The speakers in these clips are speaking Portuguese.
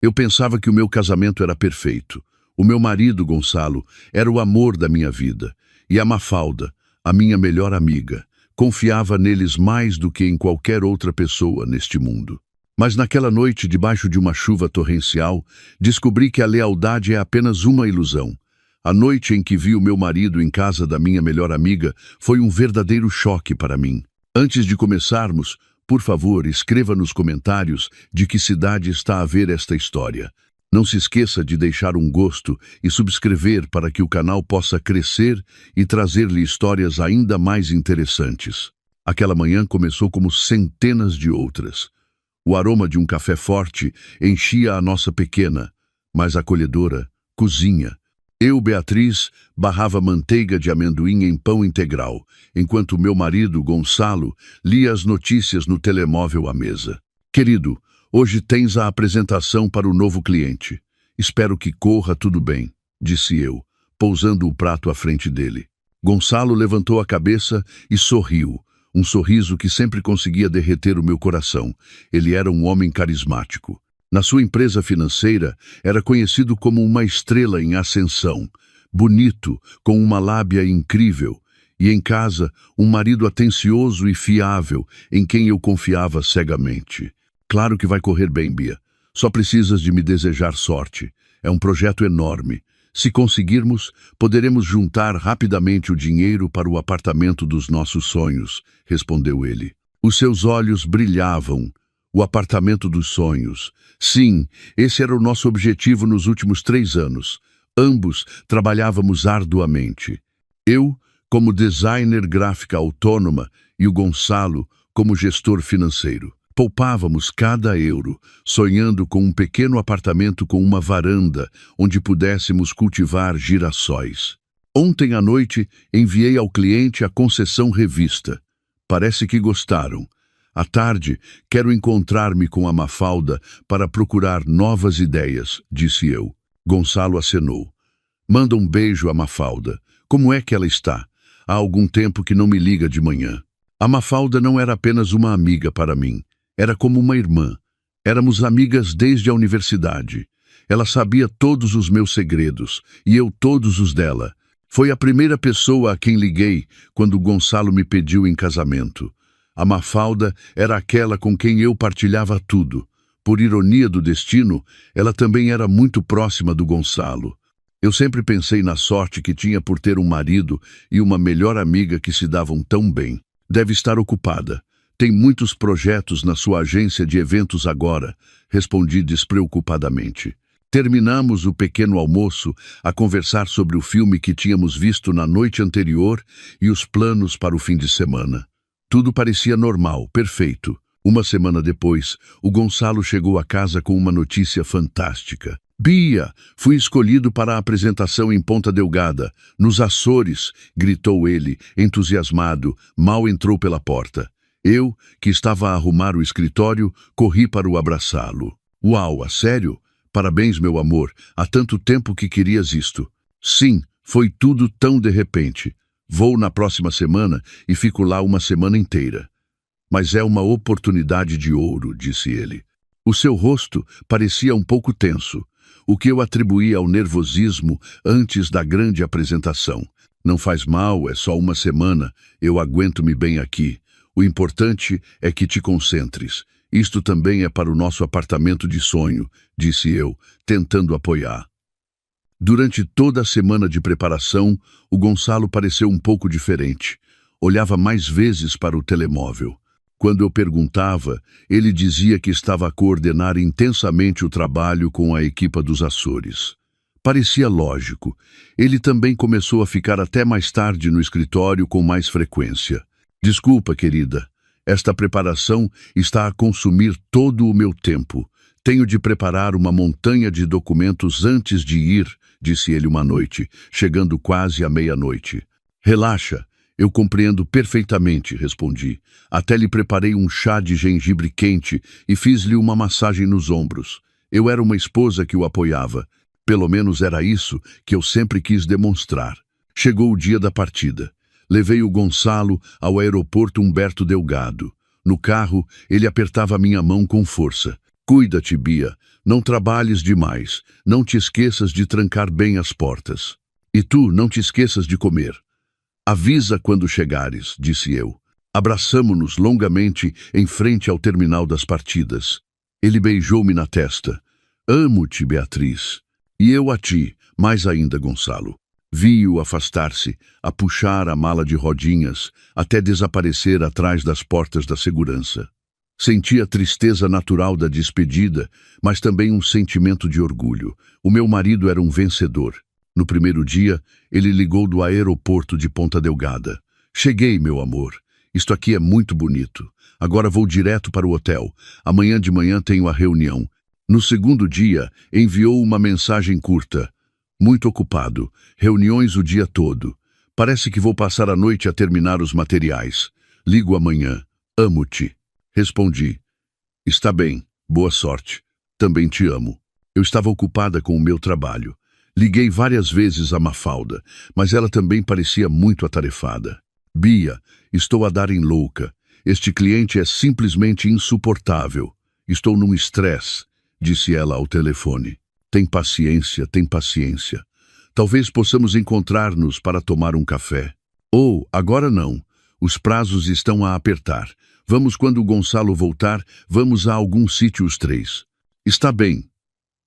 Eu pensava que o meu casamento era perfeito. O meu marido, Gonçalo, era o amor da minha vida. E a Mafalda, a minha melhor amiga, confiava neles mais do que em qualquer outra pessoa neste mundo. Mas naquela noite, debaixo de uma chuva torrencial, descobri que a lealdade é apenas uma ilusão. A noite em que vi o meu marido em casa da minha melhor amiga foi um verdadeiro choque para mim. Antes de começarmos, por favor, escreva nos comentários de que cidade está a ver esta história. Não se esqueça de deixar um gosto e subscrever para que o canal possa crescer e trazer-lhe histórias ainda mais interessantes. Aquela manhã começou como centenas de outras. O aroma de um café forte enchia a nossa pequena, mas acolhedora, cozinha. Eu, Beatriz, barrava manteiga de amendoim em pão integral, enquanto meu marido, Gonçalo, lia as notícias no telemóvel à mesa. Querido, hoje tens a apresentação para o novo cliente. Espero que corra tudo bem, disse eu, pousando o prato à frente dele. Gonçalo levantou a cabeça e sorriu, um sorriso que sempre conseguia derreter o meu coração. Ele era um homem carismático. Na sua empresa financeira, era conhecido como uma estrela em ascensão, bonito, com uma lábia incrível, e em casa, um marido atencioso e fiável, em quem eu confiava cegamente. Claro que vai correr bem, Bia. Só precisas de me desejar sorte. É um projeto enorme. Se conseguirmos, poderemos juntar rapidamente o dinheiro para o apartamento dos nossos sonhos, respondeu ele. Os seus olhos brilhavam. O apartamento dos sonhos. Sim, esse era o nosso objetivo nos últimos 3 anos. Ambos trabalhávamos arduamente. Eu, como designer gráfica autônoma, e o Gonçalo, como gestor financeiro. Poupávamos cada euro, sonhando com um pequeno apartamento com uma varanda, onde pudéssemos cultivar girassóis. Ontem à noite, enviei ao cliente a concessão revista. Parece que gostaram. À tarde, quero encontrar-me com a Mafalda para procurar novas ideias, disse eu. Gonçalo acenou. Manda um beijo à Mafalda. Como é que ela está? Há algum tempo que não me liga de manhã. A Mafalda não era apenas uma amiga para mim. Era como uma irmã. Éramos amigas desde a universidade. Ela sabia todos os meus segredos, e eu todos os dela. Foi a primeira pessoa a quem liguei quando Gonçalo me pediu em casamento. A Mafalda era aquela com quem eu partilhava tudo. Por ironia do destino, ela também era muito próxima do Gonçalo. Eu sempre pensei na sorte que tinha por ter um marido e uma melhor amiga que se davam tão bem. Deve estar ocupada. Tem muitos projetos na sua agência de eventos agora, respondi despreocupadamente. Terminamos o pequeno almoço a conversar sobre o filme que tínhamos visto na noite anterior e os planos para o fim de semana. Tudo parecia normal, perfeito. Uma semana depois, o Gonçalo chegou a casa com uma notícia fantástica. Bia, fui escolhido para a apresentação em Ponta Delgada, nos Açores, gritou ele, entusiasmado, mal entrou pela porta. Eu, que estava a arrumar o escritório, corri para o abraçá-lo. Uau, a sério? Parabéns, meu amor, há tanto tempo que querias isto. Sim, foi tudo tão de repente. Vou na próxima semana e fico lá uma semana inteira. Mas é uma oportunidade de ouro, disse ele. O seu rosto parecia um pouco tenso, o que eu atribuía ao nervosismo antes da grande apresentação. Não faz mal, é só uma semana, eu aguento-me bem aqui. O importante é que te concentres. Isto também é para o nosso apartamento de sonho, disse eu, tentando apoiar. Durante toda a semana de preparação, o Gonçalo pareceu um pouco diferente. Olhava mais vezes para o telemóvel. Quando eu perguntava, ele dizia que estava a coordenar intensamente o trabalho com a equipa dos Açores. Parecia lógico. Ele também começou a ficar até mais tarde no escritório com mais frequência. Desculpa, querida. Esta preparação está a consumir todo o meu tempo. Tenho de preparar uma montanha de documentos antes de ir, disse ele uma noite, chegando quase à meia-noite. Relaxa, eu compreendo perfeitamente, respondi. Até lhe preparei um chá de gengibre quente e fiz-lhe uma massagem nos ombros. Eu era uma esposa que o apoiava. Pelo menos era isso que eu sempre quis demonstrar. Chegou o dia da partida. Levei o Gonçalo ao aeroporto Humberto Delgado. No carro, ele apertava minha mão com força. Cuida-te, Bia. Não trabalhes demais. Não te esqueças de trancar bem as portas. E tu, não te esqueças de comer. Avisa quando chegares, disse eu. Abraçamo-nos longamente em frente ao terminal das partidas. Ele beijou-me na testa. Amo-te, Beatriz. E eu a ti, mais ainda, Gonçalo. Vi-o afastar-se, a puxar a mala de rodinhas, até desaparecer atrás das portas da segurança. Senti a tristeza natural da despedida, mas também um sentimento de orgulho. O meu marido era um vencedor. No primeiro dia, ele ligou do aeroporto de Ponta Delgada. Cheguei, meu amor. Isto aqui é muito bonito. Agora vou direto para o hotel. Amanhã de manhã tenho a reunião. No segundo dia, enviou uma mensagem curta. Muito ocupado. Reuniões o dia todo. Parece que vou passar a noite a terminar os materiais. Ligo amanhã. Amo-te. Respondi. Está bem. Boa sorte. Também te amo. Eu estava ocupada com o meu trabalho. Liguei várias vezes a Mafalda, mas ela também parecia muito atarefada. Bia, estou a dar em louca. Este cliente é simplesmente insuportável. Estou num estresse, disse ela ao telefone. Tem paciência, tem paciência. Talvez possamos encontrar-nos para tomar um café. Oh, agora não. Os prazos estão a apertar. Vamos quando o Gonçalo voltar, vamos a algum sítio os três. Está bem.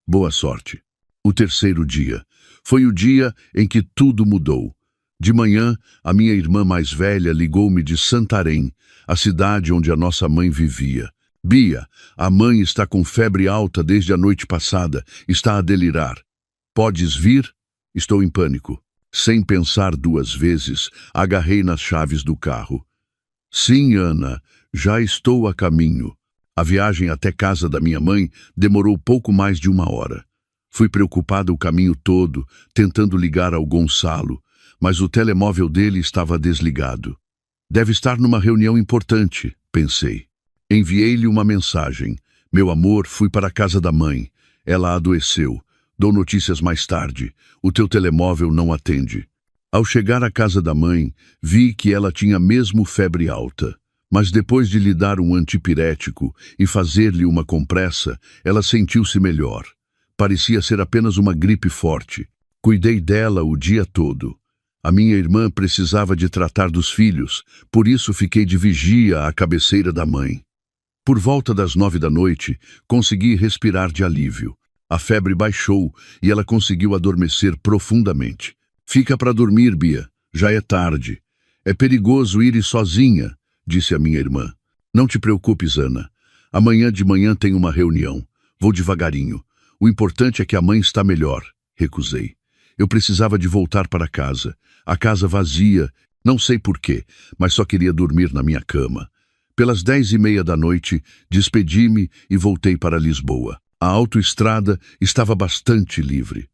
Boa sorte. O terceiro dia. Foi o dia em que tudo mudou. De manhã, a minha irmã mais velha ligou-me de Santarém, a cidade onde a nossa mãe vivia. Bia, a mãe está com febre alta desde a noite passada, está a delirar. Podes vir? Estou em pânico. Sem pensar duas vezes, agarrei nas chaves do carro. Sim, Ana, já estou a caminho. A viagem até casa da minha mãe demorou pouco mais de 1 hora. Fui preocupada o caminho todo, tentando ligar ao Gonçalo, mas o telemóvel dele estava desligado. Deve estar numa reunião importante, pensei. Enviei-lhe uma mensagem. Meu amor, fui para a casa da mãe. Ela adoeceu. Dou notícias mais tarde. O teu telemóvel não atende. Ao chegar à casa da mãe, vi que ela tinha mesmo febre alta. Mas depois de lhe dar um antipirético e fazer-lhe uma compressa, ela sentiu-se melhor. Parecia ser apenas uma gripe forte. Cuidei dela o dia todo. A minha irmã precisava de tratar dos filhos, por isso fiquei de vigia à cabeceira da mãe. Por volta das 9 da noite, consegui respirar de alívio. A febre baixou e ela conseguiu adormecer profundamente. Fica para dormir, Bia. Já é tarde. É perigoso ir sozinha, disse a minha irmã. Não te preocupes, Ana. Amanhã de manhã tem uma reunião. Vou devagarinho. O importante é que a mãe está melhor. Recusei. Eu precisava de voltar para casa. A casa vazia, não sei porquê, mas só queria dormir na minha cama. Pelas 10h30 da noite, despedi-me e voltei para Lisboa. A autoestrada estava bastante livre.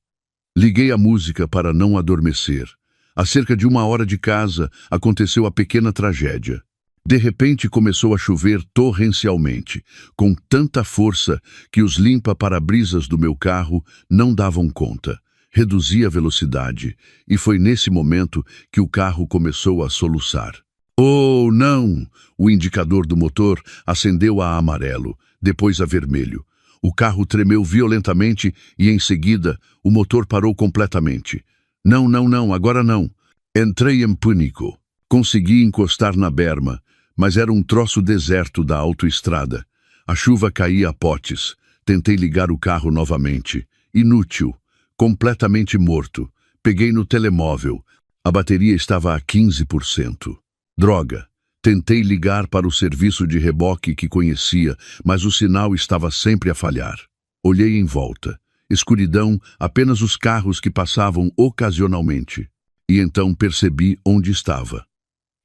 Liguei a música para não adormecer. A cerca de 1 hora de casa, aconteceu a pequena tragédia. De repente começou a chover torrencialmente, com tanta força que os limpa-para-brisas do meu carro não davam conta. Reduzi a velocidade e foi nesse momento que o carro começou a soluçar. Oh, não! O indicador do motor acendeu a amarelo, depois a vermelho. O carro tremeu violentamente e, em seguida, o motor parou completamente. Não, agora não. Entrei em pânico. Consegui encostar na berma, mas era um troço deserto da autoestrada. A chuva caía a potes. Tentei ligar o carro novamente. Inútil. Completamente morto. Peguei no telemóvel. A bateria estava a 15%. Droga. Tentei ligar para o serviço de reboque que conhecia, mas o sinal estava sempre a falhar. Olhei em volta. Escuridão, apenas os carros que passavam ocasionalmente. E então percebi onde estava.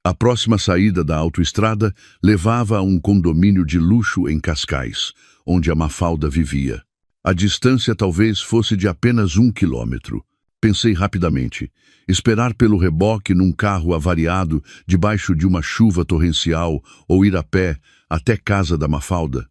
A próxima saída da autoestrada levava a um condomínio de luxo em Cascais, onde a Mafalda vivia. A distância talvez fosse de apenas 1 quilômetro. Pensei rapidamente. Esperar pelo reboque num carro avariado debaixo de uma chuva torrencial ou ir a pé até casa da Mafalda.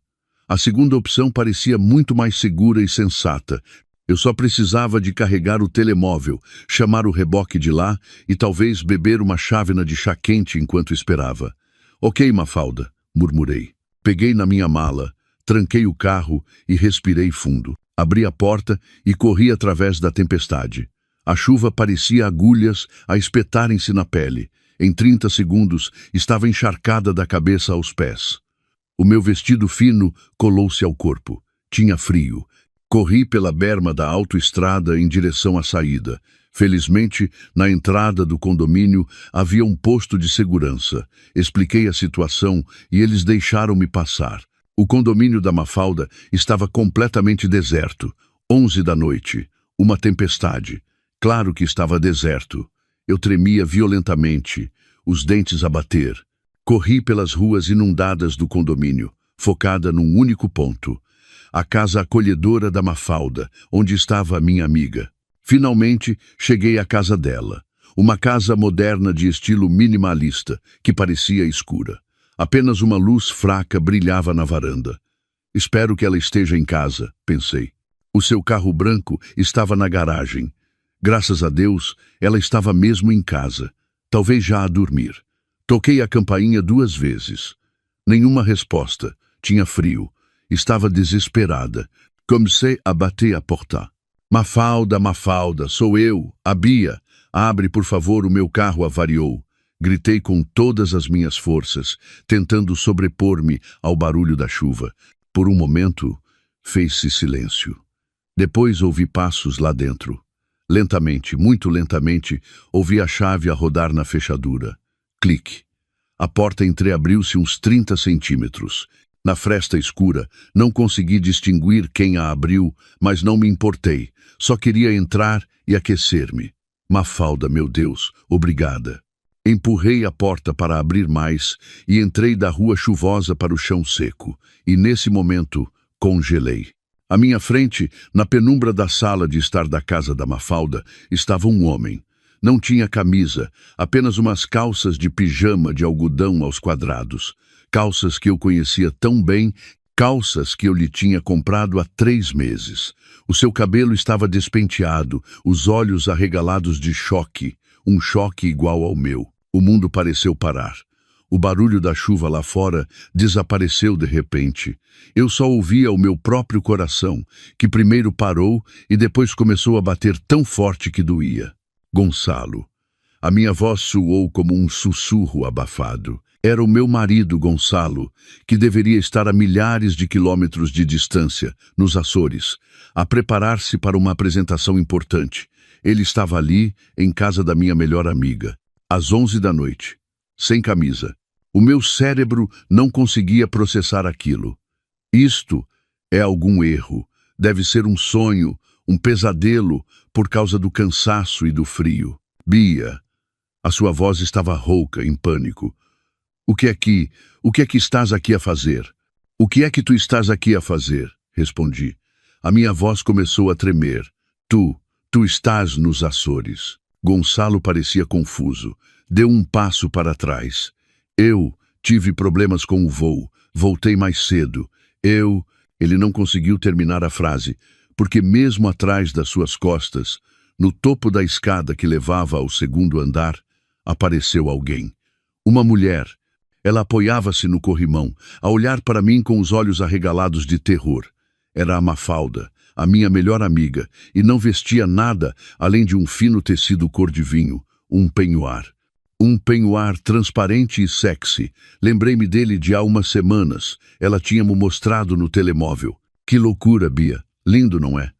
A segunda opção parecia muito mais segura e sensata. Eu só precisava de carregar o telemóvel, chamar o reboque de lá e talvez beber uma chávena de chá quente enquanto esperava. Ok, Mafalda, murmurei. Peguei na minha mala, Tranquei o carro e respirei fundo. Abri a porta e corri através da tempestade. A chuva parecia agulhas a espetarem-se na pele. Em 30 segundos, estava encharcada da cabeça aos pés. O meu vestido fino colou-se ao corpo. Tinha frio. Corri pela berma da autoestrada em direção à saída. Felizmente, na entrada do condomínio havia um posto de segurança. Expliquei a situação e eles deixaram-me passar. O condomínio da Mafalda estava completamente deserto. 11 da noite. Uma tempestade. Claro que estava deserto. Eu tremia violentamente, os dentes a bater. Corri pelas ruas inundadas do condomínio, focada num único ponto. A casa acolhedora da Mafalda, onde estava a minha amiga. Finalmente, cheguei à casa dela. Uma casa moderna de estilo minimalista, que parecia escura. Apenas uma luz fraca brilhava na varanda. Espero que ela esteja em casa, pensei. O seu carro branco estava na garagem. Graças a Deus, ela estava mesmo em casa, talvez já a dormir. Toquei a campainha 2 vezes. Nenhuma resposta. Tinha frio. Estava desesperada. Comecei a bater a porta. Mafalda, Mafalda, sou eu, a Bia. Abre, por favor, o meu carro avariou. Gritei com todas as minhas forças, tentando sobrepor-me ao barulho da chuva. Por um momento, fez-se silêncio. Depois ouvi passos lá dentro. Lentamente, muito lentamente, ouvi a chave a rodar na fechadura. Clique. A porta entreabriu-se uns 30 centímetros. Na fresta escura, não consegui distinguir quem a abriu, mas não me importei. Só queria entrar e aquecer-me. Mafalda, meu Deus, obrigada. Empurrei a porta para abrir mais e entrei da rua chuvosa para o chão seco. E nesse momento, congelei. À minha frente, na penumbra da sala de estar da casa da Mafalda, estava um homem. Não tinha camisa, apenas umas calças de pijama de algodão aos quadrados. Calças que eu conhecia tão bem, calças que eu lhe tinha comprado há 3 meses. O seu cabelo estava despenteado, os olhos arregalados de choque, um choque igual ao meu. O mundo pareceu parar. O barulho da chuva lá fora desapareceu de repente. Eu só ouvia o meu próprio coração, que primeiro parou e depois começou a bater tão forte que doía. Gonçalo. A minha voz soou como um sussurro abafado. Era o meu marido, Gonçalo, que deveria estar a milhares de quilômetros de distância, nos Açores, a preparar-se para uma apresentação importante. Ele estava ali, em casa da minha melhor amiga, às 11 da noite, sem camisa. O meu cérebro não conseguia processar aquilo. Isto é algum erro. Deve ser um sonho, um pesadelo, por causa do cansaço e do frio. Bia. A sua voz estava rouca, em pânico. O que é que estás aqui a fazer? O que é que tu estás aqui a fazer? Respondi. A minha voz começou a tremer. Tu estás nos Açores. Gonçalo parecia confuso. Deu um passo para trás. Eu tive problemas com o voo. Voltei mais cedo. Ele não conseguiu terminar a frase, porque mesmo atrás das suas costas, no topo da escada que levava ao 2º andar, apareceu alguém. Uma mulher. Ela apoiava-se no corrimão, a olhar para mim com os olhos arregalados de terror. Era a Mafalda, a minha melhor amiga, e não vestia nada além de um fino tecido cor de vinho, um penhoar. Um penhoar transparente e sexy. Lembrei-me dele de há umas semanas. Ela tinha-me mostrado no telemóvel. Que loucura, Bia. Lindo, não é?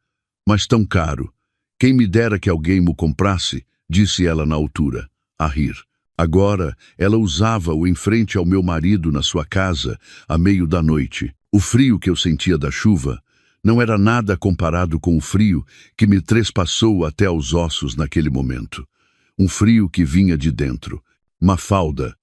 Mas tão caro. Quem me dera que alguém me comprasse, disse ela na altura, a rir. Agora, ela usava-o em frente ao meu marido na sua casa, à meio da noite. O frio que eu sentia da chuva não era nada comparado com o frio que me trespassou até aos ossos naquele momento. Um frio que vinha de dentro. Mafalda.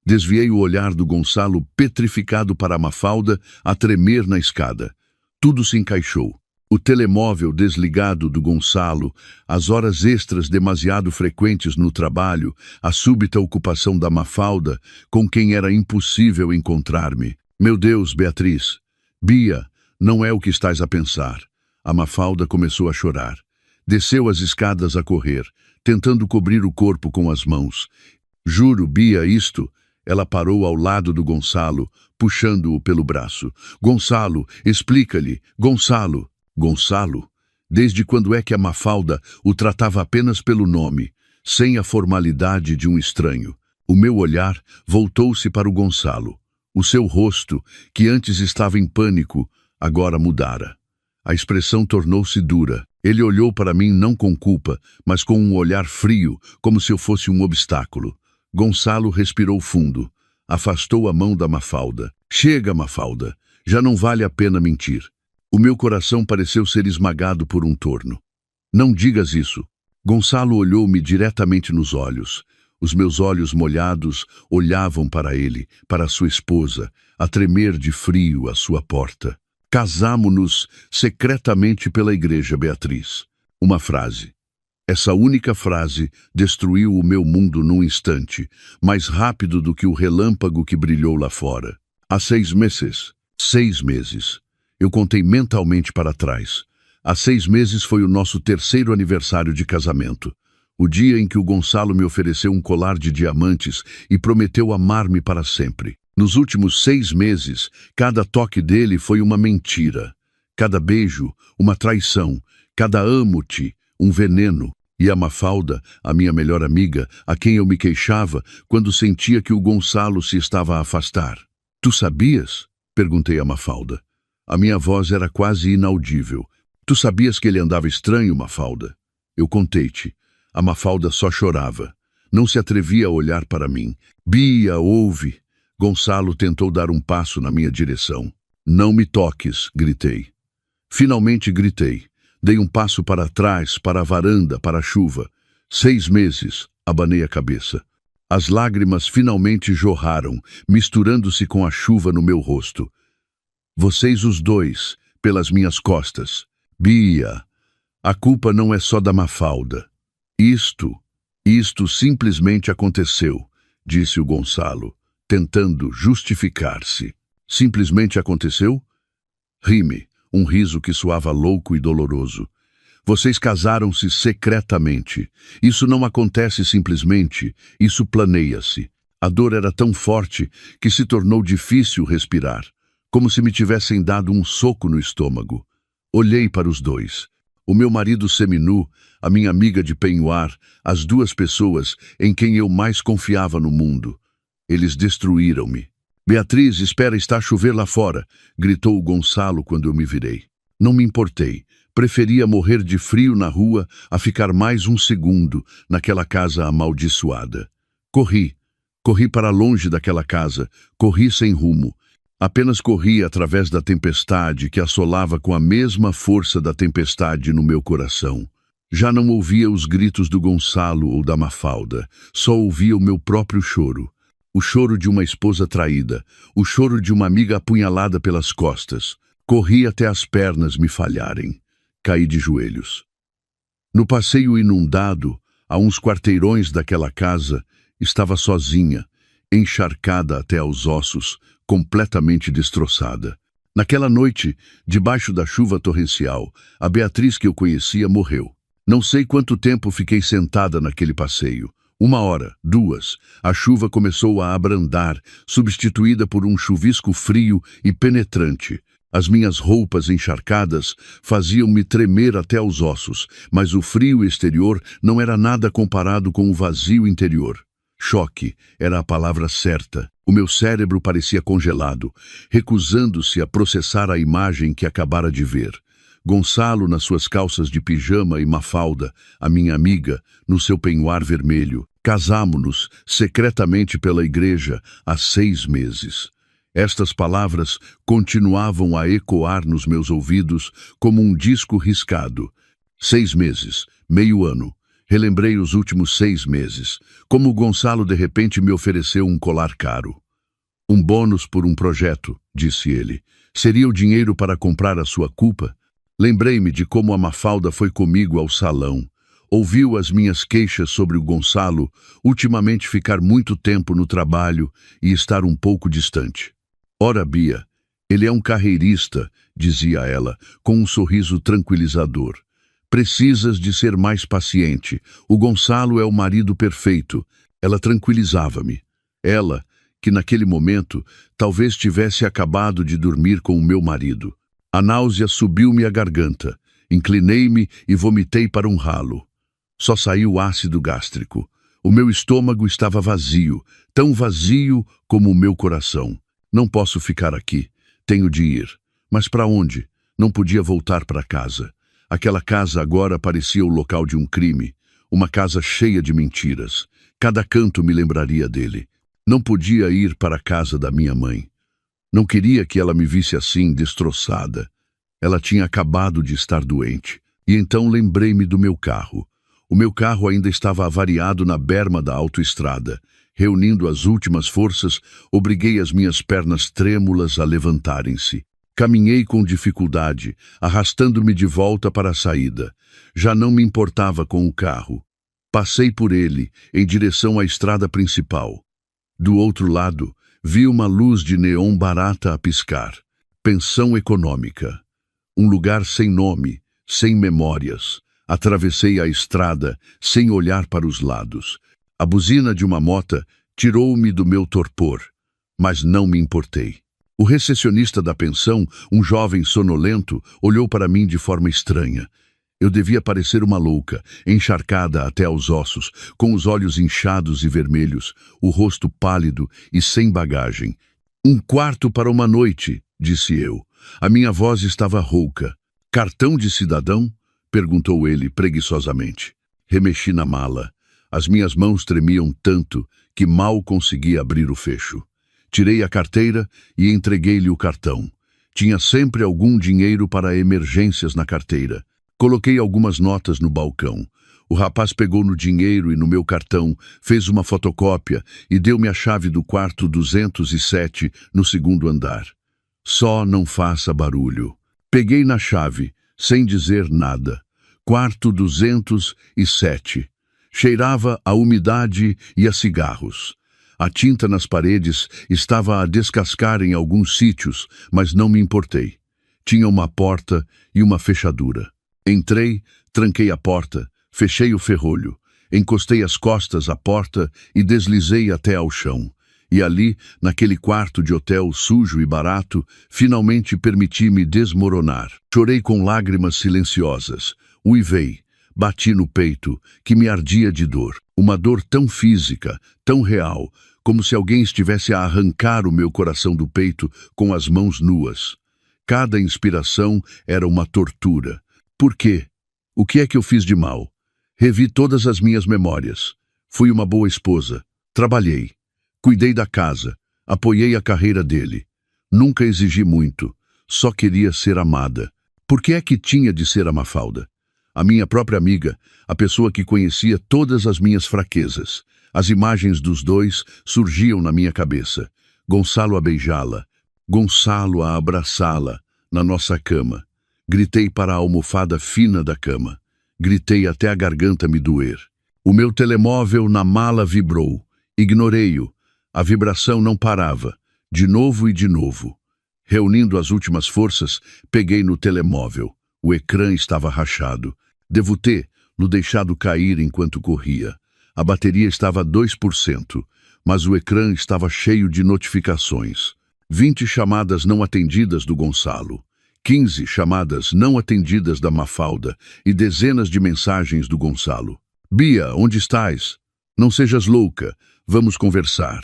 Desviei o olhar do Gonçalo petrificado para a Mafalda a tremer na escada. Tudo se encaixou. O telemóvel desligado do Gonçalo, as horas extras demasiado frequentes no trabalho, a súbita ocupação da Mafalda, com quem era impossível encontrar-me. Meu Deus, Beatriz. Bia, não é o que estás a pensar. A Mafalda começou a chorar. Desceu as escadas a correr, tentando cobrir o corpo com as mãos. Juro, Bia, isto Ela parou ao lado do Gonçalo, puxando-o pelo braço. Gonçalo, explica-lhe. Gonçalo. Gonçalo? Desde quando é que a Mafalda o tratava apenas pelo nome, sem a formalidade de um estranho? O meu olhar voltou-se para o Gonçalo. O seu rosto, que antes estava em pânico, agora mudara. A expressão tornou-se dura. Ele olhou para mim não com culpa, mas com um olhar frio, como se eu fosse um obstáculo. Gonçalo respirou fundo. Afastou a mão da Mafalda. Chega, Mafalda. Já não vale a pena mentir. O meu coração pareceu ser esmagado por um torno. Não digas isso. Gonçalo olhou-me diretamente nos olhos. Os meus olhos molhados olhavam para ele, para sua esposa, a tremer de frio à sua porta. Casamo-nos secretamente pela igreja, Beatriz. Uma frase. Essa única frase destruiu o meu mundo num instante, mais rápido do que o relâmpago que brilhou lá fora. Há 6 meses. 6 meses. Eu contei mentalmente para trás. Há 6 meses foi o nosso 3º aniversário de casamento. O dia em que o Gonçalo me ofereceu um colar de diamantes e prometeu amar-me para sempre. Nos últimos 6 meses, cada toque dele foi uma mentira. Cada beijo, uma traição. Cada amo-te, um veneno. E a Mafalda, a minha melhor amiga, a quem eu me queixava quando sentia que o Gonçalo se estava a afastar. Tu sabias? Perguntei a Mafalda. A minha voz era quase inaudível. Tu sabias que ele andava estranho, Mafalda? Eu contei-te. A Mafalda só chorava. Não se atrevia a olhar para mim. Bia, ouve. Gonçalo tentou dar um passo na minha direção. Não me toques, gritei. Finalmente gritei. Dei um passo para trás, para a varanda, para a chuva. 6 meses, abanei a cabeça. As lágrimas finalmente jorraram, misturando-se com a chuva no meu rosto. Vocês os dois, pelas minhas costas. Bia, a culpa não é só da Mafalda. Isto simplesmente aconteceu, disse o Gonçalo, tentando justificar-se. Simplesmente aconteceu? Ri-me, um riso que soava louco e doloroso. Vocês casaram-se secretamente. Isso não acontece simplesmente, isso planeia-se. A dor era tão forte que se tornou difícil respirar, como se me tivessem dado um soco no estômago. Olhei para os dois. O meu marido seminu, a minha amiga de penhoar, as 2 pessoas em quem eu mais confiava no mundo. Eles destruíram-me. Beatriz, espera, está a chover lá fora, gritou o Gonçalo quando eu me virei. Não me importei. Preferia morrer de frio na rua a ficar mais um segundo naquela casa amaldiçoada. Corri para longe daquela casa, corri sem rumo. Apenas corri através da tempestade que assolava com a mesma força da tempestade no meu coração. Já não ouvia os gritos do Gonçalo ou da Mafalda, só ouvia o meu próprio choro. O choro de uma esposa traída, o choro de uma amiga apunhalada pelas costas. Corri até as pernas me falharem. Caí de joelhos. No passeio inundado, a uns quarteirões daquela casa, estava sozinha, encharcada até aos ossos, completamente destroçada. Naquela noite, debaixo da chuva torrencial, a Beatriz que eu conhecia morreu. Não sei quanto tempo fiquei sentada naquele passeio. 1 hora, 2, a chuva começou a abrandar, substituída por um chuvisco frio e penetrante. As minhas roupas encharcadas faziam-me tremer até os ossos, mas o frio exterior não era nada comparado com o vazio interior. Choque era a palavra certa. O meu cérebro parecia congelado, recusando-se a processar a imagem que acabara de ver. Gonçalo nas suas calças de pijama e Mafalda, a minha amiga, no seu penhoar vermelho. Casamo-nos secretamente pela igreja há 6 meses. Estas palavras continuavam a ecoar nos meus ouvidos como um disco riscado. 6 meses, meio ano. Relembrei os últimos 6 meses, como o Gonçalo de repente me ofereceu um colar caro. Um bônus por um projeto, disse ele. Seria o dinheiro para comprar a sua culpa? Lembrei-me de como a Mafalda foi comigo ao salão. Ouviu as minhas queixas sobre o Gonçalo ultimamente ficar muito tempo no trabalho e estar um pouco distante. Ora, Bia, ele é um carreirista, dizia ela, com um sorriso tranquilizador. Precisas de ser mais paciente. O Gonçalo é o marido perfeito. Ela tranquilizava-me. Ela, que naquele momento talvez tivesse acabado de dormir com o meu marido. A náusea subiu-me à garganta, inclinei-me e vomitei para um ralo. Só saiu ácido gástrico. O meu estômago estava vazio, tão vazio como o meu coração. Não posso ficar aqui. Tenho de ir. Mas para onde? Não podia voltar para casa. Aquela casa agora parecia o local de um crime. Uma casa cheia de mentiras. Cada canto me lembraria dele. Não podia ir para a casa da minha mãe. Não queria que ela me visse assim, destroçada. Ela tinha acabado de estar doente. E então lembrei-me do meu carro. O meu carro ainda estava avariado na berma da autoestrada. Reunindo as últimas forças, obriguei as minhas pernas trêmulas a levantarem-se. Caminhei com dificuldade, arrastando-me de volta para a saída. Já não me importava com o carro. Passei por ele, em direção à estrada principal. Do outro lado, vi uma luz de neon barata a piscar. Pensão econômica. Um lugar sem nome, sem memórias. Atravessei a estrada, sem olhar para os lados. A buzina de uma mota tirou-me do meu torpor, mas não me importei. O recepcionista da pensão, um jovem sonolento, olhou para mim de forma estranha. Eu devia parecer uma louca, encharcada até aos ossos, com os olhos inchados e vermelhos, o rosto pálido e sem bagagem. "Um quarto para uma noite", disse eu. A minha voz estava rouca. "Cartão de cidadão?" perguntou ele preguiçosamente. Remexi na mala. As minhas mãos tremiam tanto que mal consegui abrir o fecho. Tirei a carteira e entreguei-lhe o cartão. Tinha sempre algum dinheiro para emergências na carteira. Coloquei algumas notas no balcão. O rapaz pegou no dinheiro e no meu cartão, fez uma fotocópia e deu-me a chave do quarto 207 no segundo andar. "Só não faça barulho." Peguei na chave, sem dizer nada. Quarto 207. Cheirava a umidade e a cigarros. A tinta nas paredes estava a descascar em alguns sítios, mas não me importei. Tinha uma porta e uma fechadura. Entrei, tranquei a porta, fechei o ferrolho, encostei as costas à porta e deslizei até ao chão. E ali, naquele quarto de hotel sujo e barato, finalmente permiti-me desmoronar. Chorei com lágrimas silenciosas. Uivei. Bati no peito, que me ardia de dor. Uma dor tão física, tão real, como se alguém estivesse a arrancar o meu coração do peito com as mãos nuas. Cada inspiração era uma tortura. Por quê? O que é que eu fiz de mal? Revi todas as minhas memórias. Fui uma boa esposa. Trabalhei. Cuidei da casa. Apoiei a carreira dele. Nunca exigi muito. Só queria ser amada. Por que é que tinha de ser a Mafalda? A minha própria amiga, a pessoa que conhecia todas as minhas fraquezas. As imagens dos dois surgiam na minha cabeça. Gonçalo a beijá-la. Gonçalo a abraçá-la, na nossa cama. Gritei para a almofada fina da cama. Gritei até a garganta me doer. O meu telemóvel na mala vibrou. Ignorei-o. A vibração não parava. De novo e de novo. Reunindo as últimas forças, peguei no telemóvel. O ecrã estava rachado. Devo ter-lo deixado cair enquanto corria. A bateria estava a 2%, mas o ecrã estava cheio de notificações. 20 chamadas não atendidas do Gonçalo. 15 chamadas não atendidas da Mafalda e dezenas de mensagens do Gonçalo. "Bia, onde estás? Não sejas louca. Vamos conversar."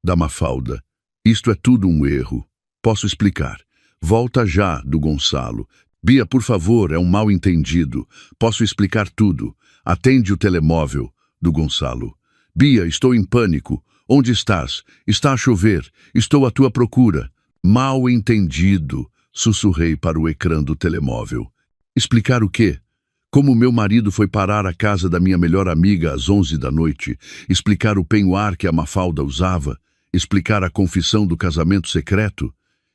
Da Mafalda. "Isto é tudo um erro. Posso explicar. Volta já", do Gonçalo. "Bia, por favor, é um mal-entendido. Posso explicar tudo. Atende o telemóvel", do Gonçalo. "Bia, estou em pânico. Onde estás? Está a chover. Estou à tua procura." "Mal-entendido", sussurrei para o ecrã do telemóvel. "Explicar o quê? Como meu marido foi parar a casa da minha melhor amiga às 11 da noite? Explicar o penhoar que a Mafalda usava? Explicar a confissão do casamento secreto?"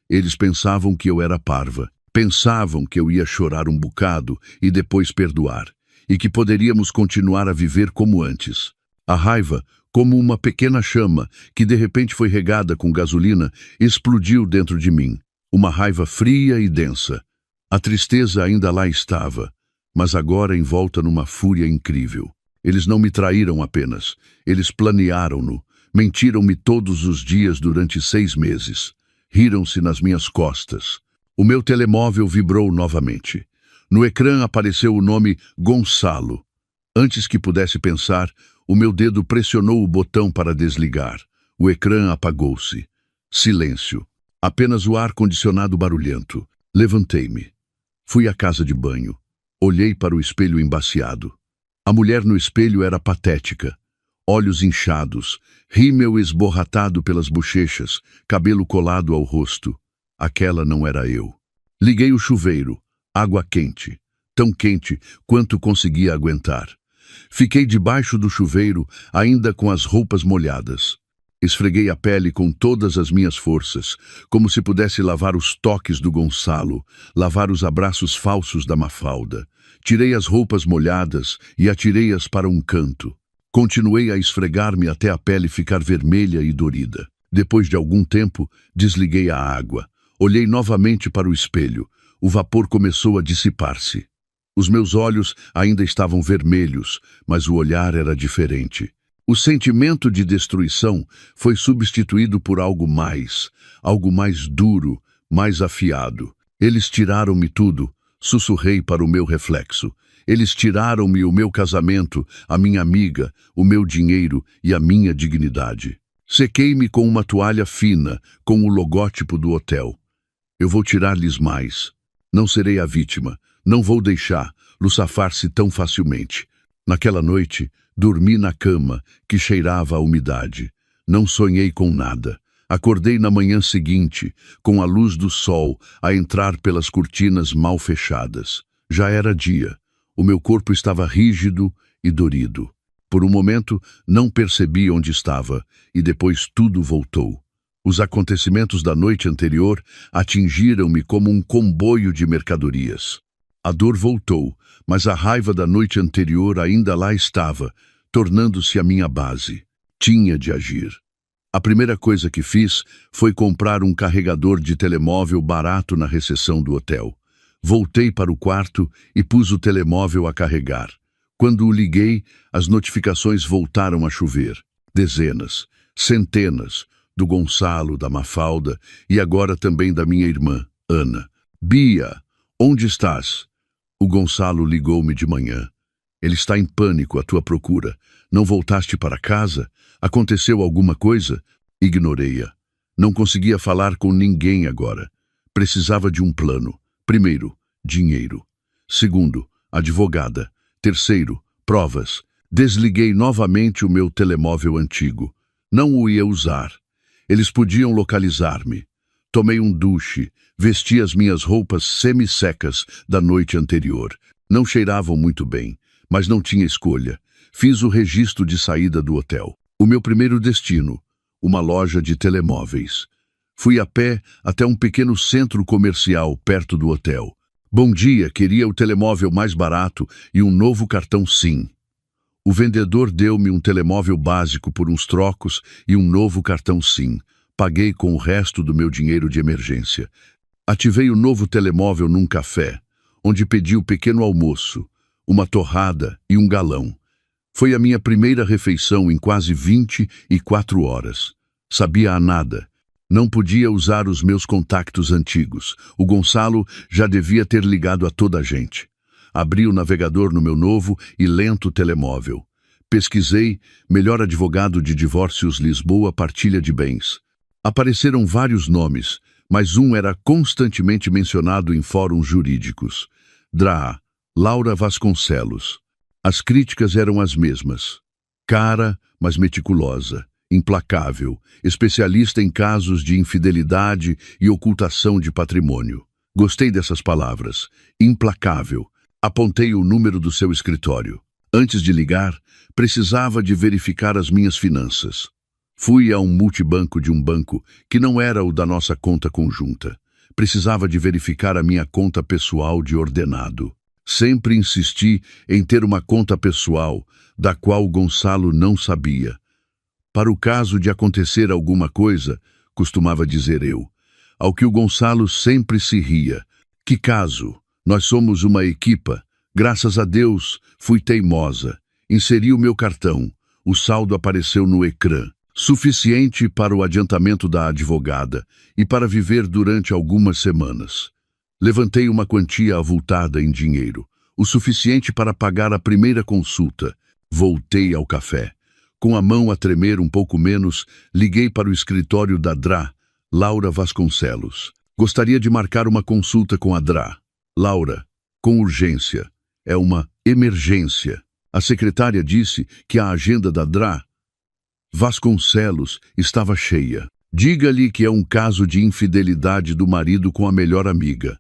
Eles pensavam que eu era parva. Pensavam que eu ia chorar um bocado e depois perdoar, e que poderíamos continuar a viver como antes. A raiva, como uma pequena chama que de repente foi regada com gasolina, explodiu dentro de mim. Uma raiva fria e densa. A tristeza ainda lá estava, mas agora envolta numa fúria incrível. Eles não me traíram apenas, eles planearam-no. Mentiram-me todos os dias durante 6 meses. Riram-se nas minhas costas. O meu telemóvel vibrou novamente. No ecrã apareceu o nome Gonçalo. Antes que pudesse pensar, o meu dedo pressionou o botão para desligar. O ecrã apagou-se. Silêncio. Apenas o ar-condicionado barulhento. Levantei-me. Fui à casa de banho. Olhei para o espelho embaciado. A mulher no espelho era patética. Olhos inchados, rímel esborratado pelas bochechas, cabelo colado ao rosto. Aquela não era eu. Liguei o chuveiro. Água quente. Tão quente quanto conseguia aguentar. Fiquei debaixo do chuveiro, ainda com as roupas molhadas. Esfreguei a pele com todas as minhas forças, como se pudesse lavar os toques do Gonçalo, lavar os abraços falsos da Mafalda. Tirei as roupas molhadas e atirei-as para um canto. Continuei a esfregar-me até a pele ficar vermelha e dorida. Depois de algum tempo, desliguei a água. Olhei novamente para o espelho. O vapor começou a dissipar-se. Os meus olhos ainda estavam vermelhos, mas o olhar era diferente. O sentimento de destruição foi substituído por algo mais duro, mais afiado. Eles tiraram-me tudo, sussurrei para o meu reflexo. Eles tiraram-me o meu casamento, a minha amiga, o meu dinheiro e a minha dignidade. Sequei-me com uma toalha fina, com o logótipo do hotel. Eu vou tirar-lhes mais. Não serei a vítima. Não vou deixá-lo safar-se tão facilmente. Naquela noite, dormi na cama, que cheirava a umidade. Não sonhei com nada. Acordei na manhã seguinte, com a luz do sol a entrar pelas cortinas mal fechadas. Já era dia. O meu corpo estava rígido e dorido. Por um momento, não percebi onde estava, e depois tudo voltou. Os acontecimentos da noite anterior atingiram-me como um comboio de mercadorias. A dor voltou, mas a raiva da noite anterior ainda lá estava, tornando-se a minha base. Tinha de agir. A primeira coisa que fiz foi comprar um carregador de telemóvel barato na recepção do hotel. Voltei para o quarto e pus o telemóvel a carregar. Quando o liguei, as notificações voltaram a chover. Dezenas, centenas, do Gonçalo, da Mafalda e agora também da minha irmã, Ana. Bia, onde estás? O Gonçalo ligou-me de manhã. Ele está em pânico à tua procura. Não voltaste para casa? Aconteceu alguma coisa? Ignorei-a. Não conseguia falar com ninguém agora. Precisava de um plano. Primeiro, dinheiro. Segundo, advogada. Terceiro, provas. Desliguei novamente o meu telemóvel antigo. Não o ia usar. Eles podiam localizar-me. Tomei um duche, vesti as minhas roupas semi-secas da noite anterior. Não cheiravam muito bem, mas não tinha escolha. Fiz o registro de saída do hotel. O meu primeiro destino, uma loja de telemóveis. Fui a pé até um pequeno centro comercial perto do hotel. Bom dia, queria o telemóvel mais barato e um novo cartão SIM. O vendedor deu-me um telemóvel básico por uns trocos e um novo cartão SIM. Paguei com o resto do meu dinheiro de emergência. Ativei o novo telemóvel num café, onde pedi o pequeno almoço, uma torrada e um galão. Foi a minha primeira refeição em quase 24 horas. Sabia a nada. Não podia usar os meus contactos antigos. O Gonçalo já devia ter ligado a toda a gente. Abri o navegador no meu novo e lento telemóvel. Pesquisei melhor advogado de divórcios Lisboa partilha de bens. Apareceram vários nomes, mas um era constantemente mencionado em fóruns jurídicos. DRA, Laura Vasconcelos. As críticas eram as mesmas. Cara, mas meticulosa. Implacável, especialista em casos de infidelidade e ocultação de patrimônio. Gostei dessas palavras. Implacável. Apontei o número do seu escritório. Antes de ligar, precisava de verificar as minhas finanças. Fui a um multibanco de um banco que não era o da nossa conta conjunta. Precisava de verificar a minha conta pessoal de ordenado. Sempre insisti em ter uma conta pessoal, da qual Gonçalo não sabia. Para o caso de acontecer alguma coisa, costumava dizer eu, ao que o Gonçalo sempre se ria. Que caso? Nós somos uma equipa. Graças a Deus, fui teimosa. Inseri o meu cartão. O saldo apareceu no ecrã. suficiente para o adiantamento da advogada e para viver durante algumas semanas. Levantei uma quantia avultada em dinheiro, o suficiente para pagar a primeira consulta. Voltei ao café. Com a mão a tremer um pouco menos, liguei para o escritório da DRA, Laura Vasconcelos. Gostaria de marcar uma consulta com a DRA. Laura, com urgência. É uma emergência. A secretária disse que a agenda da DRA Vasconcelos estava cheia. Diga-lhe que é um caso de infidelidade do marido com a melhor amiga.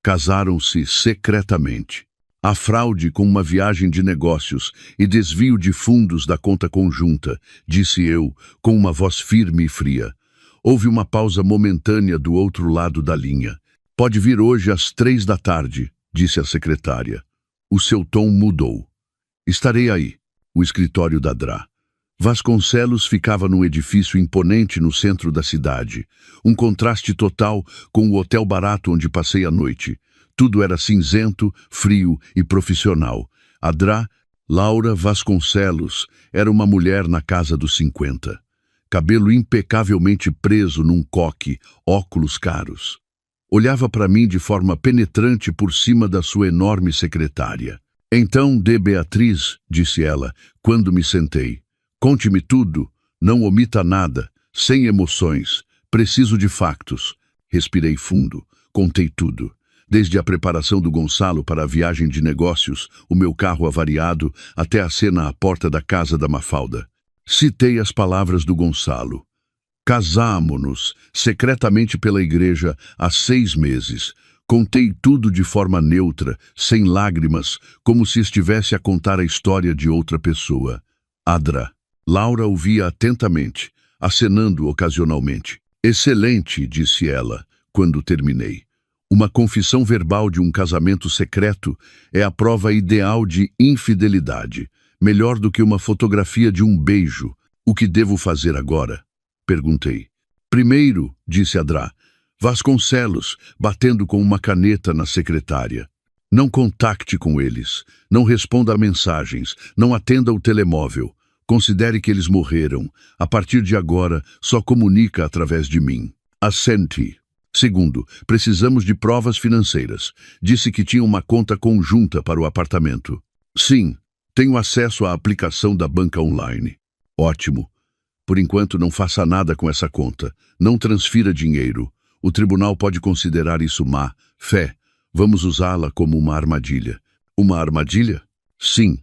Casaram-se secretamente. Há fraude com uma viagem de negócios e desvio de fundos da conta conjunta, disse eu, com uma voz firme e fria. Houve uma pausa momentânea do outro lado da linha. Pode vir hoje às 3 da tarde, disse a secretária. O seu tom mudou. Estarei aí, o escritório da DRA. Vasconcelos ficava num edifício imponente no centro da cidade, um contraste total com o hotel barato onde passei a noite. Tudo era cinzento, frio e profissional. A DRA, Laura Vasconcelos, era uma mulher na casa dos 50. Cabelo impecavelmente preso num coque, óculos caros. Olhava para mim de forma penetrante por cima da sua enorme secretária. Então, D. Beatriz, disse ela, quando me sentei. Conte-me tudo, não omita nada, sem emoções, preciso de factos. Respirei fundo, contei tudo. Desde a preparação do Gonçalo para a viagem de negócios, o meu carro avariado, até a cena à porta da casa da Mafalda. Citei as palavras do Gonçalo. Casámo-nos, secretamente pela igreja, há 6 meses. Contei tudo de forma neutra, sem lágrimas, como se estivesse a contar a história de outra pessoa. Adra. Laura ouvia atentamente, acenando ocasionalmente. Excelente, disse ela, quando terminei. Uma confissão verbal de um casamento secreto é a prova ideal de infidelidade, melhor do que uma fotografia de um beijo. O que devo fazer agora? Perguntei. Primeiro, disse a DRA, Vasconcelos, batendo com uma caneta na secretária. Não contacte com eles, não responda a mensagens, não atenda o telemóvel. Considere que eles morreram. A partir de agora, só comunica através de mim. Assente. Segundo, precisamos de provas financeiras. Disse que tinha uma conta conjunta para o apartamento. Sim, tenho acesso à aplicação da banca online. Ótimo. Por enquanto, não faça nada com essa conta. Não transfira dinheiro. O tribunal pode considerar isso má fé. Vamos usá-la como uma armadilha. Uma armadilha? Sim.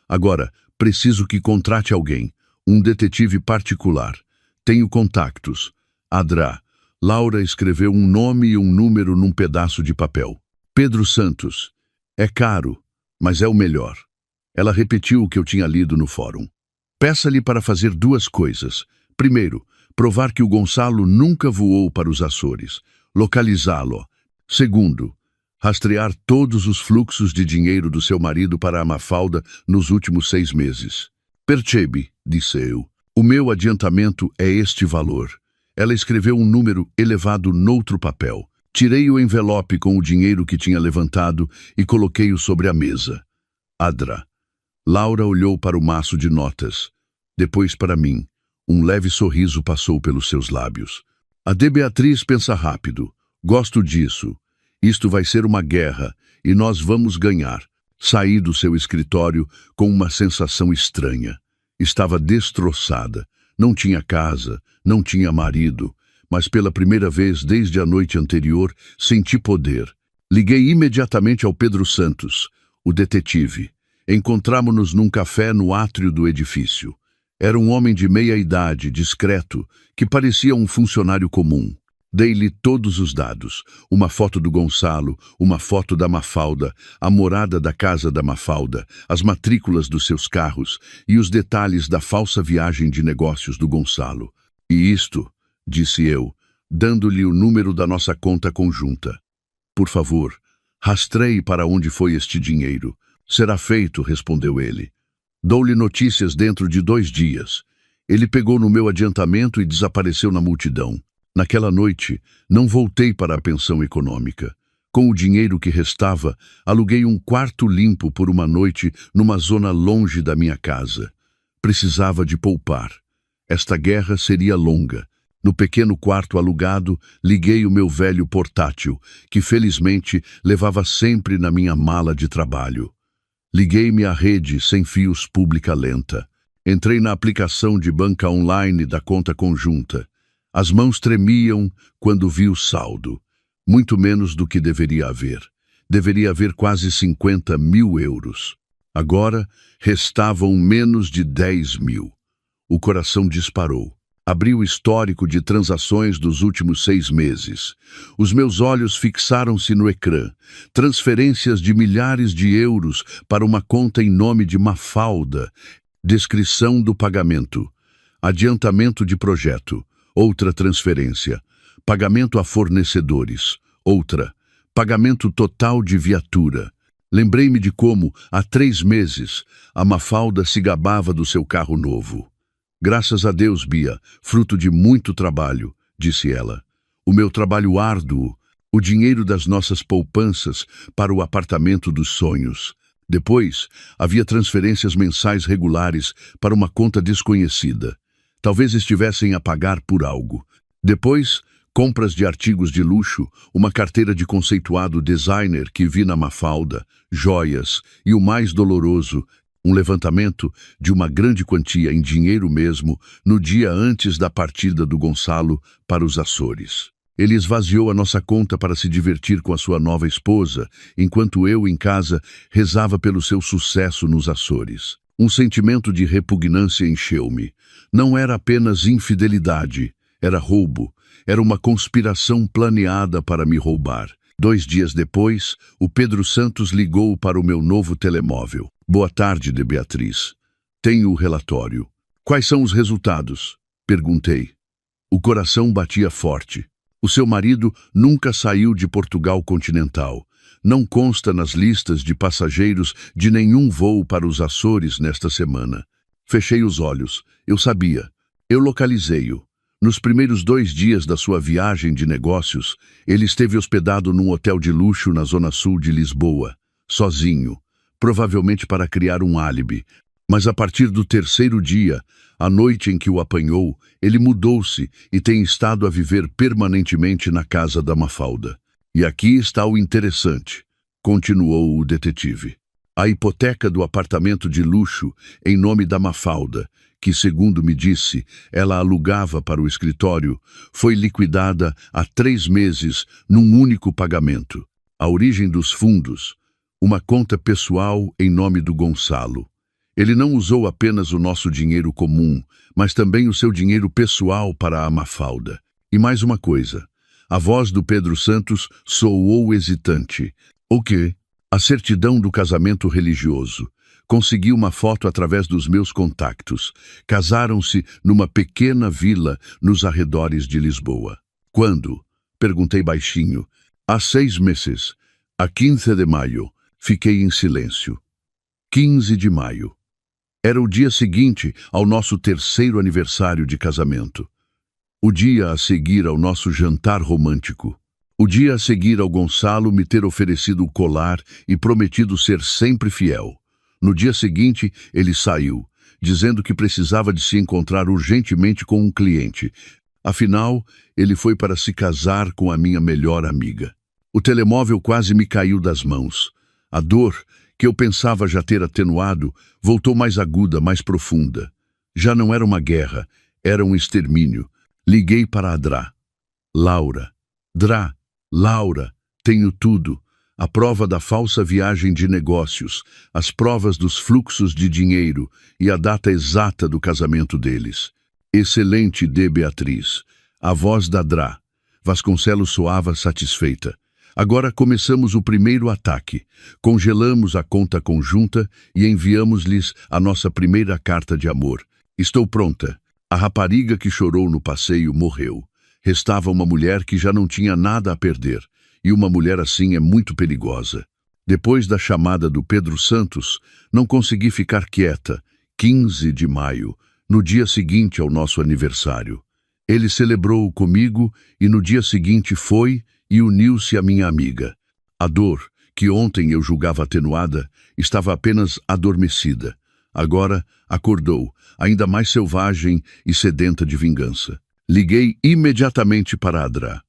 Agora, preciso que contrate alguém, um detetive particular. Tenho contactos. Adra. Laura escreveu um nome e um número num pedaço de papel. Pedro Santos. É caro, mas é o melhor. Ela repetiu o que eu tinha lido no fórum. Peça-lhe para fazer 2 coisas. Primeiro, provar que o Gonçalo nunca voou para os Açores. Localizá-lo. Segundo, rastrear todos os fluxos de dinheiro do seu marido para a Mafalda nos últimos 6 meses. Percebe, disse eu. O meu adiantamento é este valor. Ela escreveu um número elevado noutro papel. Tirei o envelope com o dinheiro que tinha levantado e coloquei-o sobre a mesa. Adra. Laura olhou para o maço de notas. Depois para mim. Um leve sorriso passou pelos seus lábios. A D. Beatriz pensa rápido. Gosto disso. Isto vai ser uma guerra, e nós vamos ganhar. Saí do seu escritório com uma sensação estranha. Estava destroçada. Não tinha casa, não tinha marido, mas pela primeira vez desde a noite anterior senti poder. Liguei imediatamente ao Pedro Santos, o detetive. Encontramo-nos num café no átrio do edifício. Era um homem de meia idade, discreto, que parecia um funcionário comum. Dei-lhe todos os dados, uma foto do Gonçalo, uma foto da Mafalda, a morada da casa da Mafalda, as matrículas dos seus carros e os detalhes da falsa viagem de negócios do Gonçalo. E isto, disse eu, dando-lhe o número da nossa conta conjunta. Por favor, rastreie para onde foi este dinheiro. Será feito, respondeu ele. Dou-lhe notícias dentro de 2 dias. Ele pegou no meu adiantamento e desapareceu na multidão. Naquela noite, não voltei para a pensão econômica. Com o dinheiro que restava, aluguei um quarto limpo por uma noite numa zona longe da minha casa. Precisava de poupar. Esta guerra seria longa. No pequeno quarto alugado, liguei o meu velho portátil, que felizmente levava sempre na minha mala de trabalho. Liguei-me à rede sem fios pública lenta. Entrei na aplicação de banca online da conta conjunta. As mãos tremiam quando vi o saldo. Muito menos do que deveria haver. Deveria haver quase 50 mil euros. Agora, restavam menos de 10 mil. O coração disparou. Abri o histórico de transações dos últimos 6 meses. Os meus olhos fixaram-se no ecrã. Transferências de milhares de euros para uma conta em nome de Mafalda. Descrição do pagamento. Adiantamento de projeto. Outra transferência. Pagamento a fornecedores. Outra. Pagamento total de viatura. Lembrei-me de como, há 3 meses, a Mafalda se gabava do seu carro novo. Graças a Deus, Bia, fruto de muito trabalho, disse ela. O meu trabalho árduo, o dinheiro das nossas poupanças para o apartamento dos sonhos. Depois, havia transferências mensais regulares para uma conta desconhecida. Talvez estivessem a pagar por algo. Depois, compras de artigos de luxo, uma carteira de conceituado designer que vi na Mafalda, joias e o mais doloroso, um levantamento de uma grande quantia em dinheiro mesmo no dia antes da partida do Gonçalo para os Açores. Ele esvaziou a nossa conta para se divertir com a sua nova esposa, enquanto eu, em casa, rezava pelo seu sucesso nos Açores. Um sentimento de repugnância encheu-me. Não era apenas infidelidade, era roubo. Era uma conspiração planeada para me roubar. 2 dias depois, o Pedro Santos ligou para o meu novo telemóvel. Boa tarde, de Beatriz. Tenho o relatório. Quais são os resultados? Perguntei. O coração batia forte. O seu marido nunca saiu de Portugal continental. Não consta nas listas de passageiros de nenhum voo para os Açores nesta semana. Fechei os olhos. Eu sabia. Eu localizei-o. Nos primeiros 2 dias da sua viagem de negócios, ele esteve hospedado num hotel de luxo na zona sul de Lisboa, sozinho, provavelmente para criar um álibi. Mas a partir do 3º dia, a noite em que o apanhou, ele mudou-se e tem estado a viver permanentemente na casa da Mafalda. E aqui está o interessante, continuou o detetive. A hipoteca do apartamento de luxo em nome da Mafalda, que, segundo me disse, ela alugava para o escritório, foi liquidada há 3 meses num único pagamento. A origem dos fundos, uma conta pessoal em nome do Gonçalo. Ele não usou apenas o nosso dinheiro comum, mas também o seu dinheiro pessoal para a Mafalda. E mais uma coisa, a voz do Pedro Santos soou hesitante. O quê? A certidão do casamento religioso. Consegui uma foto através dos meus contactos. Casaram-se numa pequena vila nos arredores de Lisboa. Quando? Perguntei baixinho. Há 6 meses. A 15 de maio. Fiquei em silêncio. 15 de maio. Era o dia seguinte ao nosso 3º aniversário de casamento. O dia a seguir ao nosso jantar romântico. O dia a seguir ao Gonçalo me ter oferecido o colar e prometido ser sempre fiel. No dia seguinte, ele saiu, dizendo que precisava de se encontrar urgentemente com um cliente. Afinal, ele foi para se casar com a minha melhor amiga. O telemóvel quase me caiu das mãos. A dor, que eu pensava já ter atenuado, voltou mais aguda, mais profunda. Já não era uma guerra, era um extermínio. Liguei para a Drá. Laura. Drá. Laura. Tenho tudo. A prova da falsa viagem de negócios, as provas dos fluxos de dinheiro e a data exata do casamento deles. Excelente, de Beatriz. A voz da Drá. Vasconcelos soava satisfeita. Agora começamos o primeiro ataque. Congelamos a conta conjunta e enviamos-lhes a nossa primeira carta de amor. Estou pronta. A rapariga que chorou no passeio morreu. Restava uma mulher que já não tinha nada a perder. E uma mulher assim é muito perigosa. Depois da chamada do Pedro Santos, não consegui ficar quieta. 15 de maio, no dia seguinte ao nosso aniversário. Ele celebrou comigo e no dia seguinte foi e uniu-se à minha amiga. A dor, que ontem eu julgava atenuada, estava apenas adormecida. Agora acordou, ainda mais selvagem e sedenta de vingança. Liguei imediatamente para a Drá.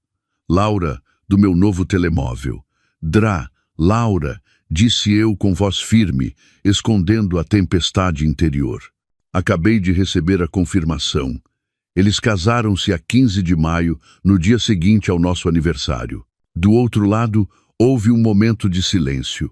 Laura, do meu novo telemóvel. Drá, Laura, disse eu com voz firme, escondendo a tempestade interior. Acabei de receber a confirmação. Eles casaram-se a 15 de maio, no dia seguinte ao nosso aniversário. Do outro lado, houve um momento de silêncio.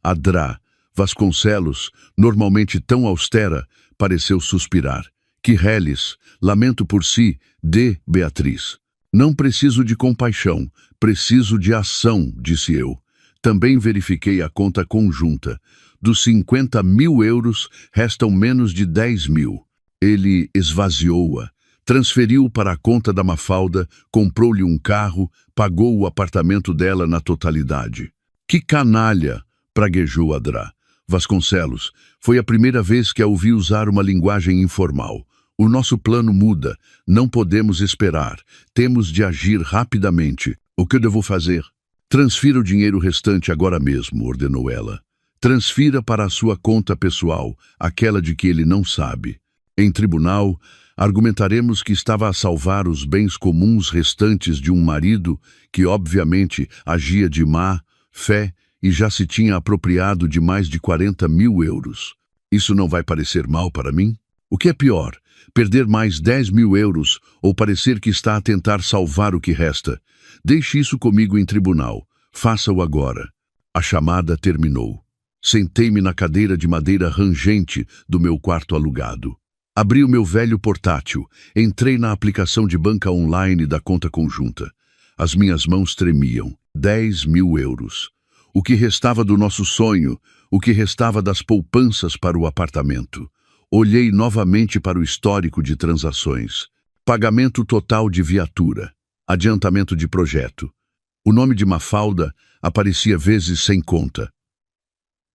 A Drá Vasconcelos, normalmente tão austera, pareceu suspirar. Que reles, lamento por si, de Beatriz. Não preciso de compaixão, preciso de ação, disse eu. Também verifiquei a conta conjunta. Dos 50 mil euros, restam menos de 10 mil. Ele esvaziou-a. Transferiu para a conta da Mafalda, comprou-lhe um carro, pagou o apartamento dela na totalidade. Que canalha, praguejou a Drá. Vasconcelos, foi a primeira vez que a ouvi usar uma linguagem informal. O nosso plano muda, não podemos esperar, temos de agir rapidamente. O que eu devo fazer? Transfira o dinheiro restante agora mesmo, ordenou ela. Transfira para a sua conta pessoal, aquela de que ele não sabe. Em tribunal, argumentaremos que estava a salvar os bens comuns restantes de um marido que, obviamente, agia de má fé e já se tinha apropriado de mais de 40 mil euros. Isso não vai parecer mal para mim? O que é pior, perder mais 10 mil euros ou parecer que está a tentar salvar o que resta? Deixe isso comigo em tribunal. Faça-o agora. A chamada terminou. Sentei-me na cadeira de madeira rangente do meu quarto alugado. Abri o meu velho portátil, entrei na aplicação de banca online da conta conjunta. As minhas mãos tremiam. 10 mil euros. O que restava do nosso sonho, o que restava das poupanças para o apartamento. Olhei novamente para o histórico de transações. Pagamento total de viatura. Adiantamento de projeto. O nome de Mafalda aparecia vezes sem conta.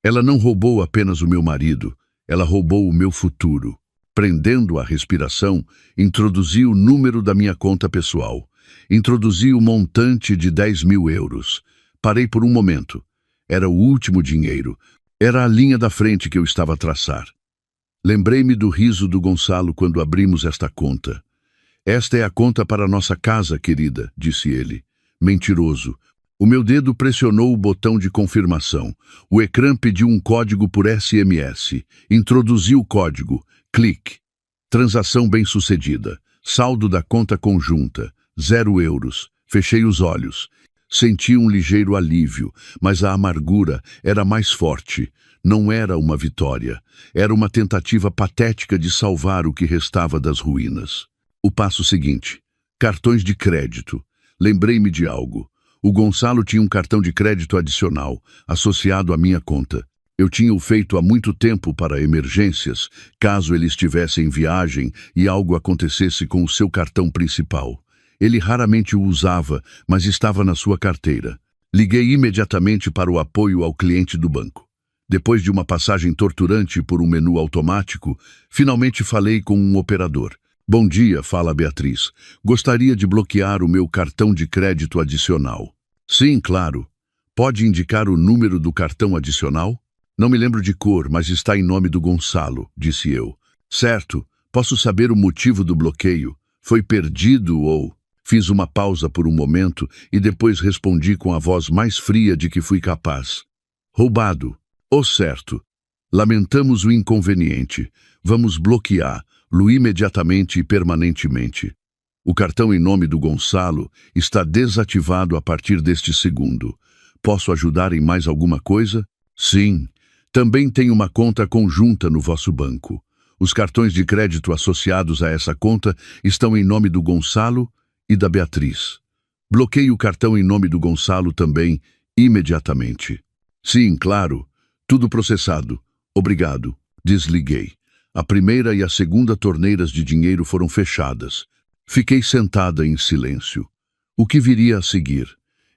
Ela não roubou apenas o meu marido, ela roubou o meu futuro. Prendendo a respiração, introduzi o número da minha conta pessoal. Introduzi o montante de 10 mil euros. Parei por um momento. Era o último dinheiro. Era a linha da frente que eu estava a traçar. Lembrei-me do riso do Gonçalo quando abrimos esta conta. Esta é a conta para nossa casa, querida, disse ele. Mentiroso. O meu dedo pressionou o botão de confirmação. O ecrã pediu um código por SMS. Introduzi o código. Clique. Transação bem-sucedida. Saldo da conta conjunta. 0 euros. Fechei os olhos. Senti um ligeiro alívio, mas a amargura era mais forte. Não era uma vitória. Era uma tentativa patética de salvar o que restava das ruínas. O passo seguinte. Cartões de crédito. Lembrei-me de algo. O Gonçalo tinha um cartão de crédito adicional, associado à minha conta. Eu tinha o feito há muito tempo para emergências, caso ele estivesse em viagem e algo acontecesse com o seu cartão principal. Ele raramente o usava, mas estava na sua carteira. Liguei imediatamente para o apoio ao cliente do banco. Depois de uma passagem torturante por um menu automático, finalmente falei com um operador. Bom dia, fala Beatriz. Gostaria de bloquear o meu cartão de crédito adicional. Sim, claro. Pode indicar o número do cartão adicional? Não me lembro de cor, mas está em nome do Gonçalo, disse eu. Certo. Posso saber o motivo do bloqueio? Foi perdido ou... Fiz uma pausa por um momento e depois respondi com a voz mais fria de que fui capaz. Roubado. Oh, certo. Lamentamos o inconveniente. Vamos bloqueá-lo imediatamente e permanentemente. O cartão em nome do Gonçalo está desativado a partir deste segundo. Posso ajudar em mais alguma coisa? Sim. Também tenho uma conta conjunta no vosso banco. Os cartões de crédito associados a essa conta estão em nome do Gonçalo e da Beatriz. Bloqueie o cartão em nome do Gonçalo também, imediatamente. Sim, claro. Tudo processado. Obrigado. Desliguei. A primeira e a segunda torneiras de dinheiro foram fechadas. Fiquei sentada em silêncio. O que viria a seguir?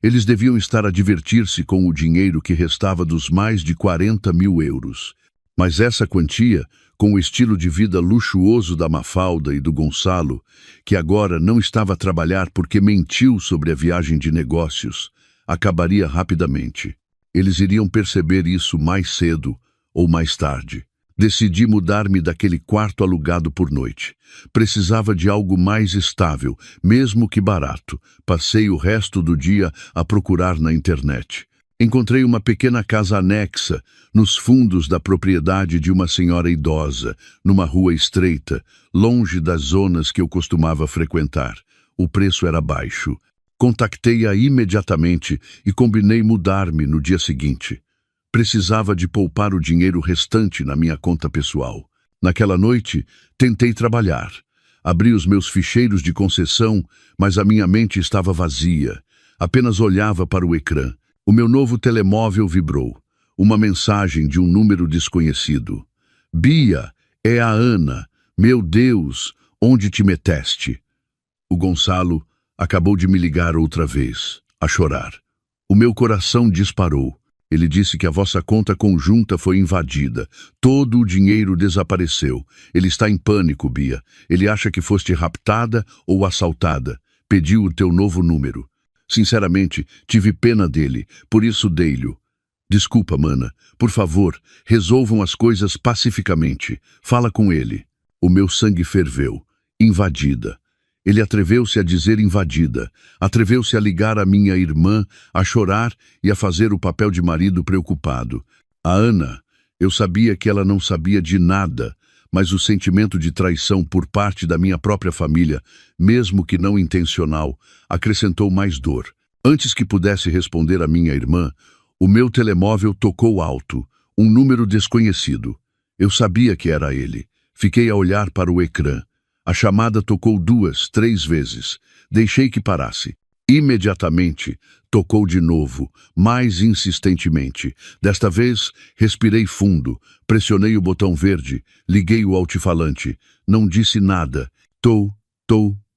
Eles deviam estar a divertir-se com o dinheiro que restava dos mais de 40 mil euros. Mas essa quantia, com o estilo de vida luxuoso da Mafalda e do Gonçalo, que agora não estava a trabalhar porque mentiu sobre a viagem de negócios, acabaria rapidamente. Eles iriam perceber isso mais cedo ou mais tarde. Decidi mudar-me daquele quarto alugado por noite. Precisava de algo mais estável, mesmo que barato. Passei o resto do dia a procurar na internet. Encontrei uma pequena casa anexa, nos fundos da propriedade de uma senhora idosa, numa rua estreita, longe das zonas que eu costumava frequentar. O preço era baixo. Contactei-a imediatamente e combinei mudar-me no dia seguinte. Precisava de poupar o dinheiro restante na minha conta pessoal. Naquela noite, tentei trabalhar. Abri os meus ficheiros de concessão, mas a minha mente estava vazia. Apenas olhava para o ecrã. O meu novo telemóvel vibrou. Uma mensagem de um número desconhecido. Bia, é a Ana. Meu Deus, onde te meteste? O Gonçalo acabou de me ligar outra vez, a chorar. O meu coração disparou. Ele disse que a vossa conta conjunta foi invadida. Todo o dinheiro desapareceu. Ele está em pânico, Bia. Ele acha que foste raptada ou assaltada. Pediu o teu novo número. Sinceramente, tive pena dele, por isso dei-lhe. Desculpa, mana. Por favor, resolvam as coisas pacificamente. Fala com ele. O meu sangue ferveu. Invadida. Ele atreveu-se a dizer invadida, atreveu-se a ligar a minha irmã, a chorar e a fazer o papel de marido preocupado. A Ana, eu sabia que ela não sabia de nada, mas o sentimento de traição por parte da minha própria família, mesmo que não intencional, acrescentou mais dor. Antes que pudesse responder a minha irmã, o meu telemóvel tocou alto, um número desconhecido. Eu sabia que era ele. Fiquei a olhar para o ecrã. A chamada tocou 2, 3 vezes. Deixei que parasse. Imediatamente, tocou de novo, mais insistentemente. Desta vez, respirei fundo, pressionei o botão verde, liguei o altifalante. Não disse nada.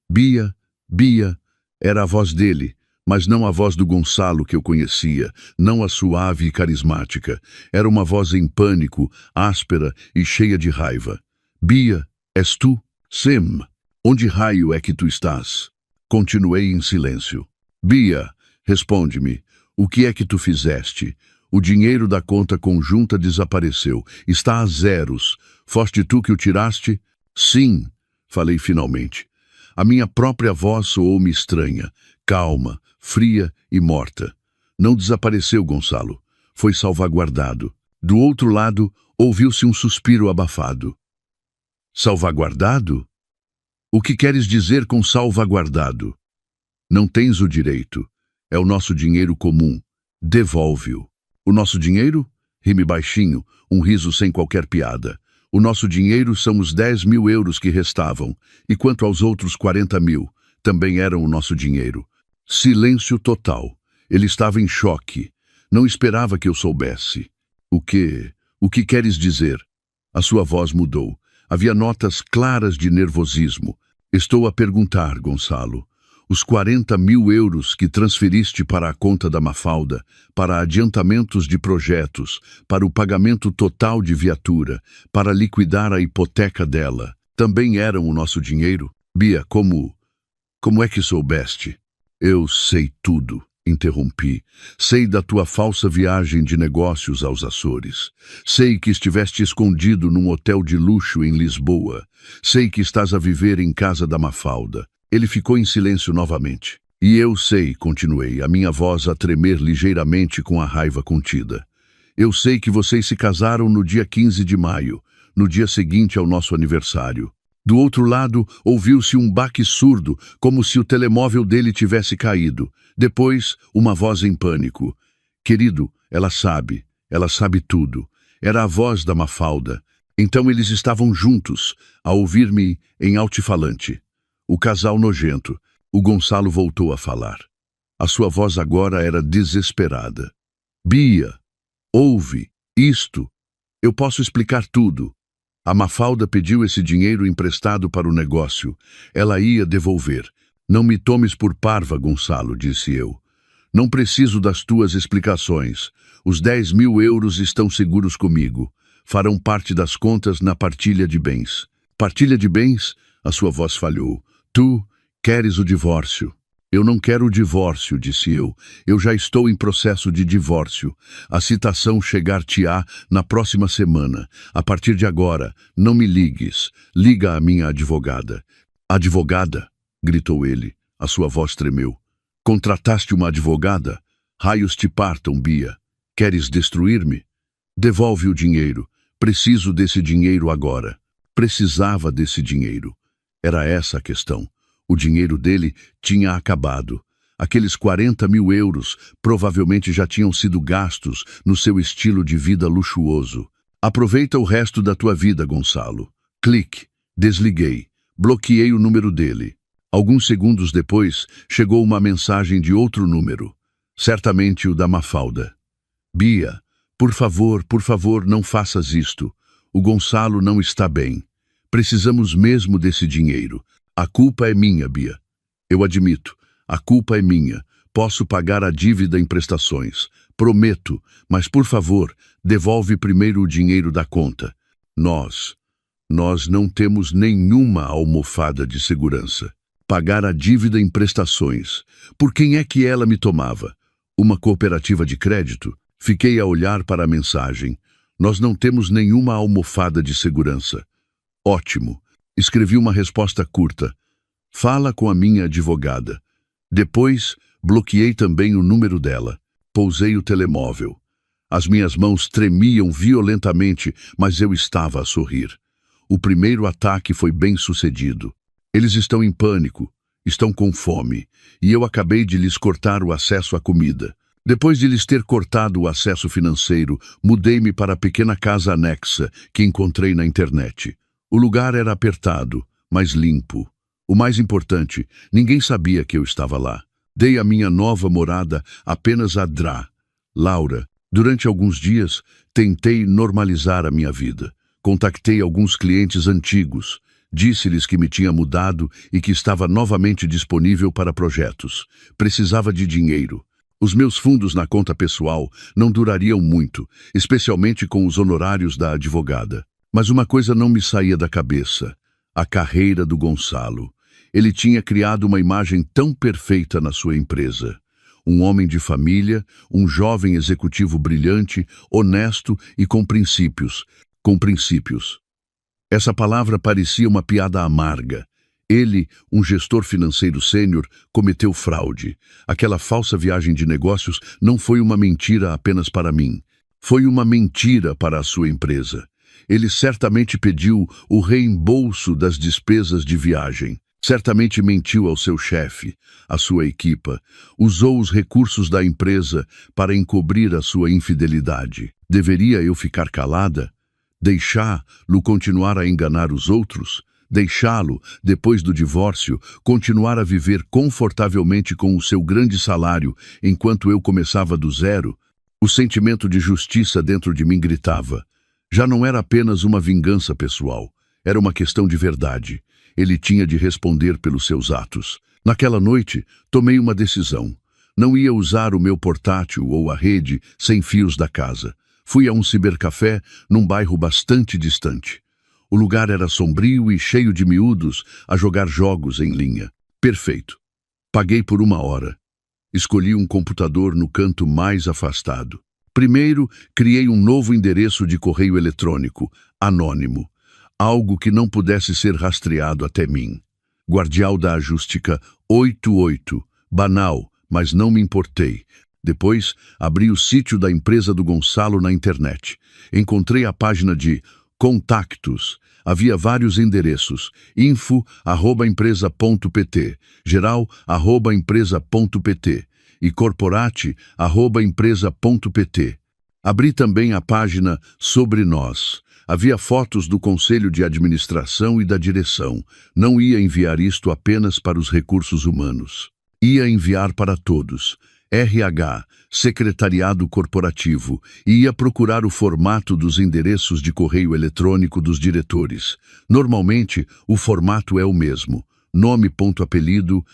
Bia, Bia. Era a voz dele, mas não a voz do Gonçalo que eu conhecia, não a suave e carismática. Era uma voz em pânico, áspera e cheia de raiva. Bia, és tu? Sim, onde raio é que tu estás? Continuei em silêncio. Bia, responde-me, o que é que tu fizeste? O dinheiro da conta conjunta desapareceu, está a zeros. Foste tu que o tiraste? Sim, falei finalmente. A minha própria voz soou-me estranha, calma, fria e morta. Não desapareceu, Gonçalo. Foi salvaguardado. Do outro lado, ouviu-se um suspiro abafado. Salvaguardado? O que queres dizer com salvaguardado? Não tens o direito. É o nosso dinheiro comum. Devolve-o. O nosso dinheiro? Rime baixinho, um riso sem qualquer piada. O nosso dinheiro são os 10.000 euros que restavam, e quanto aos outros 40.000, também eram o nosso dinheiro. Silêncio total. Ele estava em choque. Não esperava que eu soubesse. O que queres dizer? A sua voz mudou. Havia notas claras de nervosismo. Estou a perguntar, Gonçalo. Os 40.000 euros que transferiste para a conta da Mafalda, para adiantamentos de projetos, para o pagamento total de viatura, para liquidar a hipoteca dela, também eram o nosso dinheiro? Bia, como é que soubeste? Eu sei tudo, interrompi. Sei da tua falsa viagem de negócios aos Açores. Sei que estiveste escondido num hotel de luxo em Lisboa. Sei que estás a viver em casa da Mafalda. Ele ficou em silêncio novamente. E eu sei, continuei, a minha voz a tremer ligeiramente com a raiva contida. Eu sei que vocês se casaram no dia 15 de maio, no dia seguinte ao nosso aniversário. Do outro lado, ouviu-se um baque surdo, como se o telemóvel dele tivesse caído. Depois, uma voz em pânico. Querido, ela sabe tudo. Era a voz da Mafalda. Então eles estavam juntos, a ouvir-me em altifalante. O casal nojento. O Gonçalo voltou a falar. A sua voz agora era desesperada. Bia, ouve, isto. Eu posso explicar tudo. A Mafalda pediu esse dinheiro emprestado para o negócio. Ela ia devolver. Não me tomes por parva, Gonçalo, disse eu. Não preciso das tuas explicações. Os 10.000 euros estão seguros comigo. Farão parte das contas na partilha de bens. Partilha de bens? A sua voz falhou. Tu queres o divórcio. Eu não quero o divórcio, disse eu. Eu já estou em processo de divórcio. A citação chegar-te-á na próxima semana. A partir de agora, não me ligues. Liga à minha advogada. Advogada? Gritou ele. A sua voz tremeu. Contrataste uma advogada? Raios te partam, Bia. Queres destruir-me? Devolve o dinheiro. Preciso desse dinheiro agora. Precisava desse dinheiro. Era essa a questão. O dinheiro dele tinha acabado. Aqueles 40 mil euros provavelmente já tinham sido gastos no seu estilo de vida luxuoso. Aproveita o resto da tua vida, Gonçalo. Clique. Desliguei. Bloqueei o número dele. Alguns segundos depois, chegou uma mensagem de outro número. Certamente o da Mafalda. Bia, por favor, não faças isto. O Gonçalo não está bem. Precisamos mesmo desse dinheiro. A culpa é minha, Bia. Eu admito, a culpa é minha. Posso pagar a dívida em prestações. Prometo, mas por favor, devolve primeiro o dinheiro da conta. Nós não temos nenhuma almofada de segurança. Pagar a dívida em prestações. Por quem é que ela me tomava? Uma cooperativa de crédito? Fiquei a olhar para a mensagem. Nós não temos nenhuma almofada de segurança. Ótimo. Escrevi uma resposta curta. Fala com a minha advogada. Depois, bloqueei também o número dela. Pousei o telemóvel. As minhas mãos tremiam violentamente, mas eu estava a sorrir. O primeiro ataque foi bem sucedido. Eles estão em pânico, estão com fome, e eu acabei de lhes cortar o acesso à comida. Depois de lhes ter cortado o acesso financeiro, mudei-me para a pequena casa anexa que encontrei na internet. O lugar era apertado, mas limpo. O mais importante, ninguém sabia que eu estava lá. Dei a minha nova morada apenas a Dra. Laura. Durante alguns dias, tentei normalizar a minha vida. Contactei alguns clientes antigos. Disse-lhes que me tinha mudado e que estava novamente disponível para projetos. Precisava de dinheiro. Os meus fundos na conta pessoal não durariam muito, especialmente com os honorários da advogada. Mas uma coisa não me saía da cabeça: a carreira do Gonçalo. Ele tinha criado uma imagem tão perfeita na sua empresa. Um homem de família, um jovem executivo brilhante, honesto e com princípios. Essa palavra parecia uma piada amarga. Ele, um gestor financeiro sênior, cometeu fraude. Aquela falsa viagem de negócios não foi uma mentira apenas para mim. Foi uma mentira para a sua empresa. Ele certamente pediu o reembolso das despesas de viagem. Certamente mentiu ao seu chefe, à sua equipa. Usou os recursos da empresa para encobrir a sua infidelidade. Deveria eu ficar calada? Deixá-lo continuar a enganar os outros? Deixá-lo, depois do divórcio, continuar a viver confortavelmente com o seu grande salário, enquanto eu começava do zero? O sentimento de justiça dentro de mim gritava. Já não era apenas uma vingança pessoal, era uma questão de verdade. Ele tinha de responder pelos seus atos. Naquela noite, tomei uma decisão. Não ia usar o meu portátil ou a rede sem fios da casa. Fui a um cibercafé num bairro bastante distante. O lugar era sombrio e cheio de miúdos a jogar jogos em linha. Perfeito. Paguei por 1 hora. Escolhi um computador no canto mais afastado. Primeiro, criei um novo endereço de correio eletrônico, anônimo. Algo que não pudesse ser rastreado até mim. Guardião da Ajustica 88. Banal, mas não me importei. Depois, abri o sítio da empresa do Gonçalo na internet. Encontrei a página de contactos. Havia vários endereços: info@empresa.pt, geral@empresa.pt e corporate@empresa.pt. Abri também a página Sobre Nós. Havia fotos do conselho de administração e da direção. Não ia enviar isto apenas para os recursos humanos. Ia enviar para todos. RH, secretariado corporativo, e ia procurar o formato dos endereços de correio eletrônico dos diretores. Normalmente, o formato é o mesmo. Nome.apelido,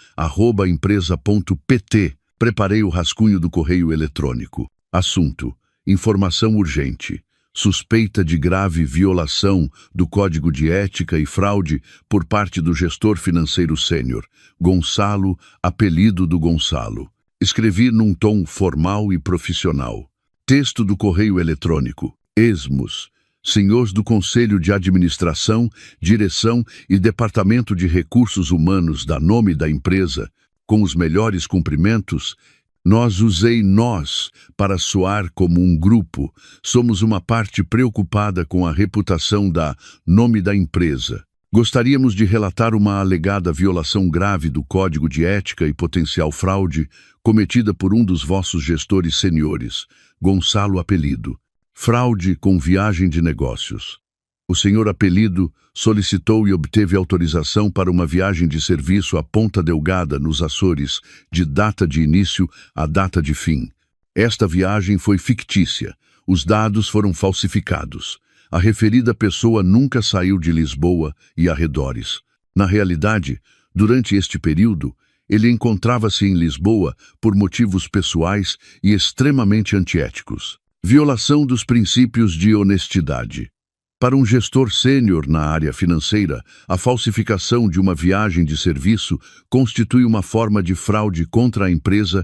@empresa.pt. Preparei o rascunho do correio eletrônico. Assunto: informação urgente. suspeita de grave violação do Código de Ética e fraude por parte do gestor financeiro sênior, Gonçalo, apelido do Gonçalo. Escrevi num tom formal e profissional. Texto do correio eletrônico. Esmos. Senhores do Conselho de Administração, Direção e Departamento de Recursos Humanos da nome da empresa, com os melhores cumprimentos, nós para soar como um grupo. Somos uma parte preocupada com a reputação da nome da empresa. Gostaríamos de relatar uma alegada violação grave do Código de Ética e potencial fraude cometida por um dos vossos gestores seniores, Gonçalo apelido. Fraude com viagem de negócios. O senhor apelido solicitou e obteve autorização para uma viagem de serviço a Ponta Delgada, nos Açores, de data de início a data de fim. Esta viagem foi fictícia. Os dados foram falsificados. A referida pessoa nunca saiu de Lisboa e arredores. Na realidade, durante este período, ele encontrava-se em Lisboa por motivos pessoais e extremamente antiéticos. Violação dos princípios de honestidade. Para um gestor sênior na área financeira, a falsificação de uma viagem de serviço constitui uma forma de fraude contra a empresa,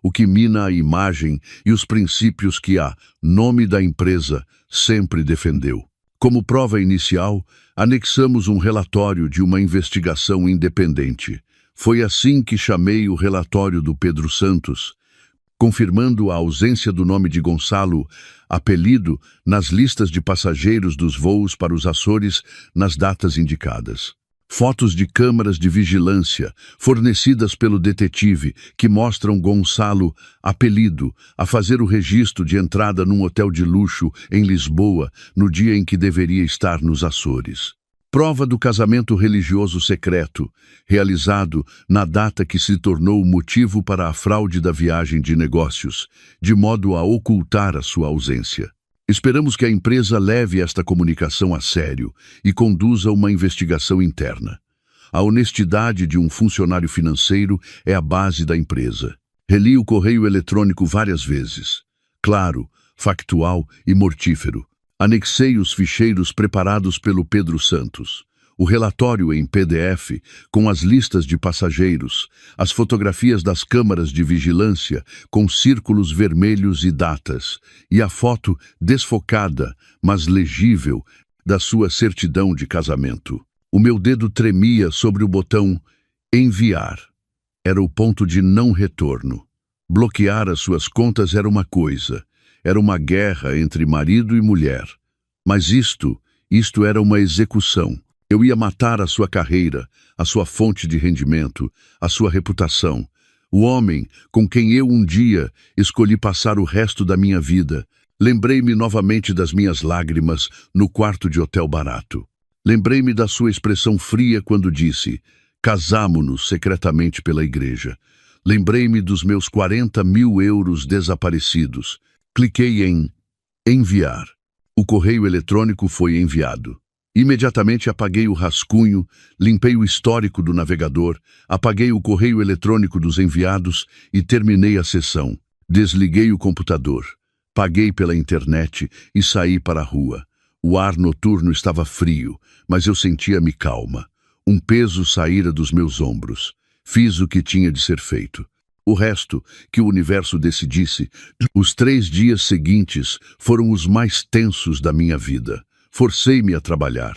o que mina a imagem e os princípios que a nome da empresa sempre defendeu. Como prova inicial, anexamos um relatório de uma investigação independente. Foi assim que chamei o relatório do Pedro Santos, confirmando a ausência do nome de Gonçalo, apelido, nas listas de passageiros dos voos para os Açores nas datas indicadas. Fotos de câmaras de vigilância fornecidas pelo detetive que mostram Gonçalo, apelido, a fazer o registro de entrada num hotel de luxo em Lisboa no dia em que deveria estar nos Açores. Prova do casamento religioso secreto, realizado na data que se tornou o motivo para a fraude da viagem de negócios, de modo a ocultar a sua ausência. Esperamos que a empresa leve esta comunicação a sério e conduza uma investigação interna. A honestidade de um funcionário financeiro é a base da empresa. Reli o correio eletrônico várias vezes. Claro, factual e mortífero. Anexei os ficheiros preparados pelo Pedro Santos, o relatório em PDF com as listas de passageiros, as fotografias das câmaras de vigilância com círculos vermelhos e datas, e a foto desfocada, mas legível, da sua certidão de casamento. O meu dedo tremia sobre o botão enviar. Era o ponto de não retorno. Bloquear as suas contas era uma coisa. Era uma guerra entre marido e mulher. Mas isto era uma execução. Eu ia matar a sua carreira, a sua fonte de rendimento, a sua reputação. O homem com quem eu um dia escolhi passar o resto da minha vida. Lembrei-me novamente das minhas lágrimas no quarto de hotel barato. Lembrei-me da sua expressão fria quando disse: casamo-nos secretamente pela igreja. Lembrei-me dos meus 40.000 euros desaparecidos. Cliquei em enviar. O correio eletrônico foi enviado. Imediatamente apaguei o rascunho, limpei o histórico do navegador, apaguei o correio eletrônico dos enviados e terminei a sessão. Desliguei o computador, paguei pela internet e saí para a rua. O ar noturno estava frio, mas eu sentia-me calma. Um peso saíra dos meus ombros. Fiz o que tinha de ser feito. O resto, que o universo decidisse. Os 3 dias seguintes foram os mais tensos da minha vida. Forcei-me a trabalhar.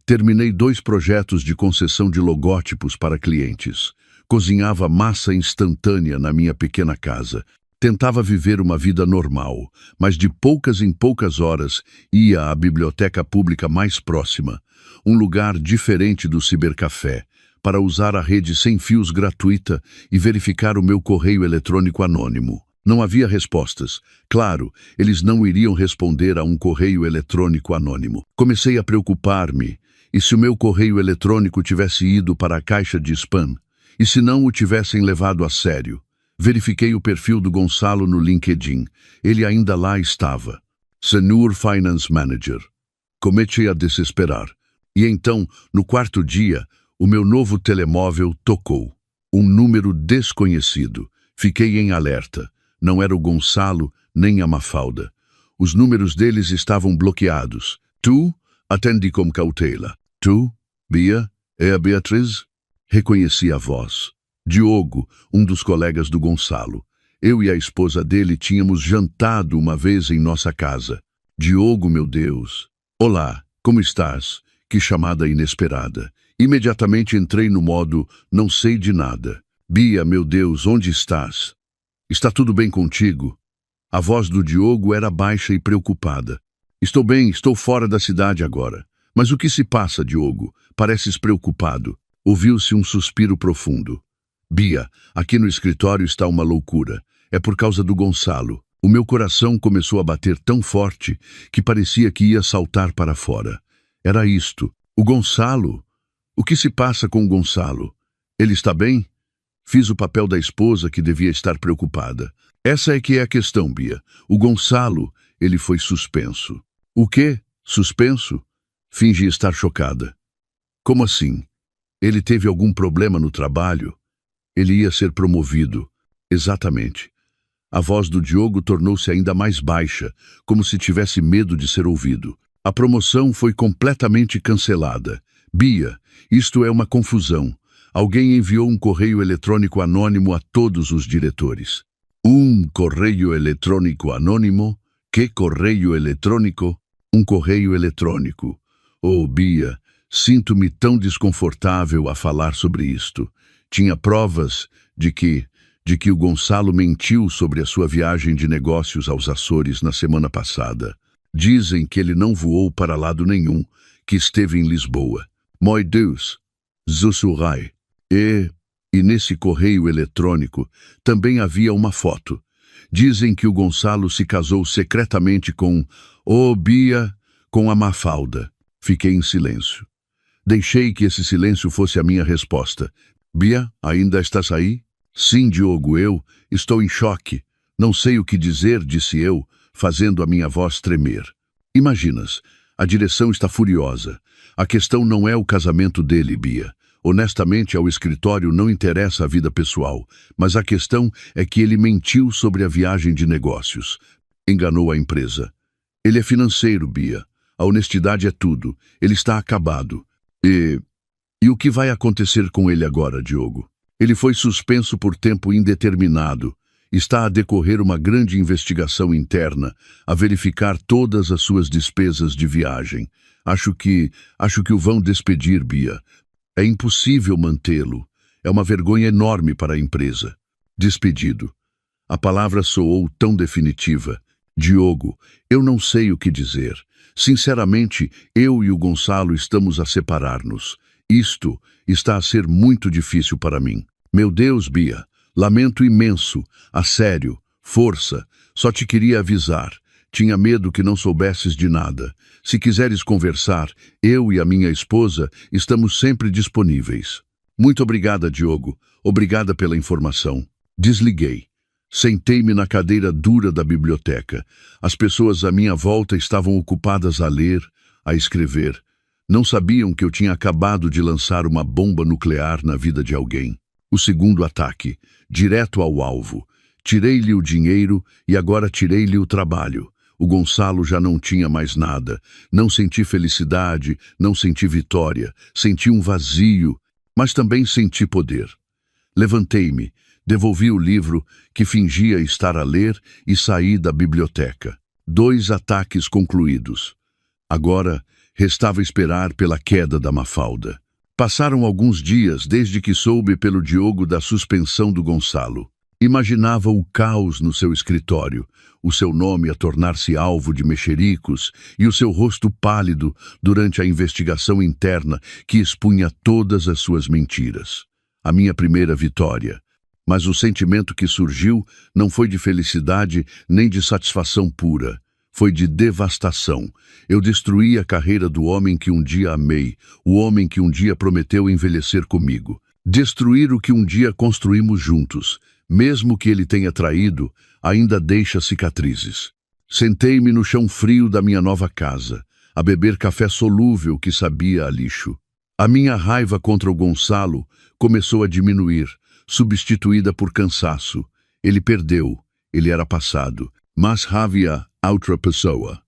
Terminei 2 projetos de concessão de logótipos para clientes. Cozinhava massa instantânea na minha pequena casa. Tentava viver uma vida normal, mas de poucas em poucas horas ia à biblioteca pública mais próxima, um lugar diferente do cibercafé, para usar a rede sem fios gratuita e verificar o meu correio eletrônico anônimo. Não havia respostas. Claro, eles não iriam responder a um correio eletrônico anônimo. Comecei a preocupar-me. E se o meu correio eletrônico tivesse ido para a caixa de spam? E se não o tivessem levado a sério? Verifiquei o perfil do Gonçalo no LinkedIn. Ele ainda lá estava. Senior Finance Manager. Comecei a desesperar. E então, no 4º dia, o meu novo telemóvel tocou. Um número desconhecido. Fiquei em alerta. Não era o Gonçalo, nem a Mafalda. Os números deles estavam bloqueados. Tu, atendi com cautela. Tu, Bia, é a Beatriz? Reconheci a voz. Diogo, um dos colegas do Gonçalo. Eu e a esposa dele tínhamos jantado uma vez em nossa casa. Diogo, meu Deus. Olá, como estás? Que chamada inesperada. Imediatamente entrei no modo não sei de nada. Bia, meu Deus, onde estás? Está tudo bem contigo? A voz do Diogo era baixa e preocupada. Estou bem, estou fora da cidade agora. Mas o que se passa, Diogo? Pareces preocupado. Ouviu-se um suspiro profundo. Bia, aqui no escritório está uma loucura. É por causa do Gonçalo. O meu coração começou a bater tão forte que parecia que ia saltar para fora. Era isto. O Gonçalo? O que se passa com o Gonçalo? Ele está bem? Fiz o papel da esposa que devia estar preocupada. Essa é que é a questão, Bia. O Gonçalo, ele foi suspenso. O quê? Suspenso? Fingi estar chocada. Como assim? Ele teve algum problema no trabalho? Ele ia ser promovido. Exatamente. A voz do Diogo tornou-se ainda mais baixa, como se tivesse medo de ser ouvido. A promoção foi completamente cancelada. Bia, isto é uma confusão. Alguém enviou um correio eletrônico anônimo a todos os diretores. Um correio eletrônico anônimo? Que correio eletrônico? Um correio eletrônico. Oh, Bia, sinto-me tão desconfortável a falar sobre isto. Tinha provas de que o Gonçalo mentiu sobre a sua viagem de negócios aos Açores na semana passada. Dizem que ele não voou para lado nenhum, que esteve em Lisboa. Meu Deus! Sussurrai. E nesse correio eletrônico também havia uma foto. Dizem que o Gonçalo se casou secretamente com Bia, com a Mafalda. Fiquei em silêncio. Deixei que esse silêncio fosse a minha resposta. Bia, ainda estás aí? Sim, Diogo, eu estou em choque. Não sei o que dizer, disse eu, fazendo a minha voz tremer. Imaginas, a direção está furiosa. A questão não é o casamento dele, Bia. Honestamente, ao escritório não interessa a vida pessoal, mas a questão é que ele mentiu sobre a viagem de negócios. Enganou a empresa. Ele é financeiro, Bia. A honestidade é tudo. Ele está acabado. E o que vai acontecer com ele agora, Diogo? Ele foi suspenso por tempo indeterminado. Está a decorrer uma grande investigação interna, a verificar todas as suas despesas de viagem. Acho que o vão despedir, Bia. É impossível mantê-lo. É uma vergonha enorme para a empresa. Despedido. A palavra soou tão definitiva. Diogo, eu não sei o que dizer. Sinceramente, eu e o Gonçalo estamos a separar-nos. Isto está a ser muito difícil para mim. Meu Deus, Bia, lamento imenso. A sério, força. Só te queria avisar. Tinha medo que não soubesses de nada. Se quiseres conversar, eu e a minha esposa estamos sempre disponíveis. Muito obrigada, Diogo. Obrigada pela informação. Desliguei. Sentei-me na cadeira dura da biblioteca. As pessoas à minha volta estavam ocupadas a ler, a escrever. Não sabiam que eu tinha acabado de lançar uma bomba nuclear na vida de alguém. O segundo ataque, direto ao alvo. Tirei-lhe o dinheiro e agora tirei-lhe o trabalho. O Gonçalo já não tinha mais nada. Não senti felicidade, não senti vitória. Senti um vazio, mas também senti poder. Levantei-me, devolvi o livro que fingia estar a ler e saí da biblioteca. 2 ataques concluídos. Agora, restava esperar pela queda da Mafalda. Passaram alguns dias desde que soube pelo Diogo da suspensão do Gonçalo. Imaginava o caos no seu escritório, o seu nome a tornar-se alvo de mexericos e o seu rosto pálido durante a investigação interna que expunha todas as suas mentiras. A minha primeira vitória. Mas o sentimento que surgiu não foi de felicidade nem de satisfação pura. Foi de devastação. Eu destruí a carreira do homem que um dia amei, o homem que um dia prometeu envelhecer comigo. Destruir o que um dia construímos juntos. Mesmo que ele tenha traído, ainda deixa cicatrizes. Sentei-me no chão frio da minha nova casa, a beber café solúvel que sabia a lixo. A minha raiva contra o Gonçalo começou a diminuir, substituída por cansaço. Ele perdeu, ele era passado. Mas havia outra pessoa,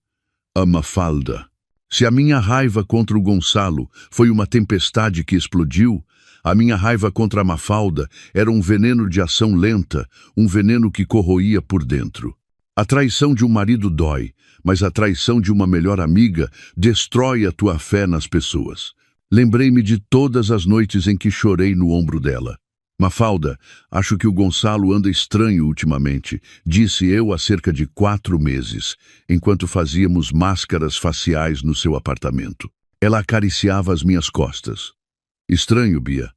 a Mafalda. Se a minha raiva contra o Gonçalo foi uma tempestade que explodiu, a minha raiva contra a Mafalda era um veneno de ação lenta, um veneno que corroía por dentro. A traição de um marido dói, mas a traição de uma melhor amiga destrói a tua fé nas pessoas. Lembrei-me de todas as noites em que chorei no ombro dela. Mafalda, acho que o Gonçalo anda estranho ultimamente, disse eu há cerca de 4 meses, enquanto fazíamos máscaras faciais no seu apartamento. Ela acariciava as minhas costas. Estranho, Bia.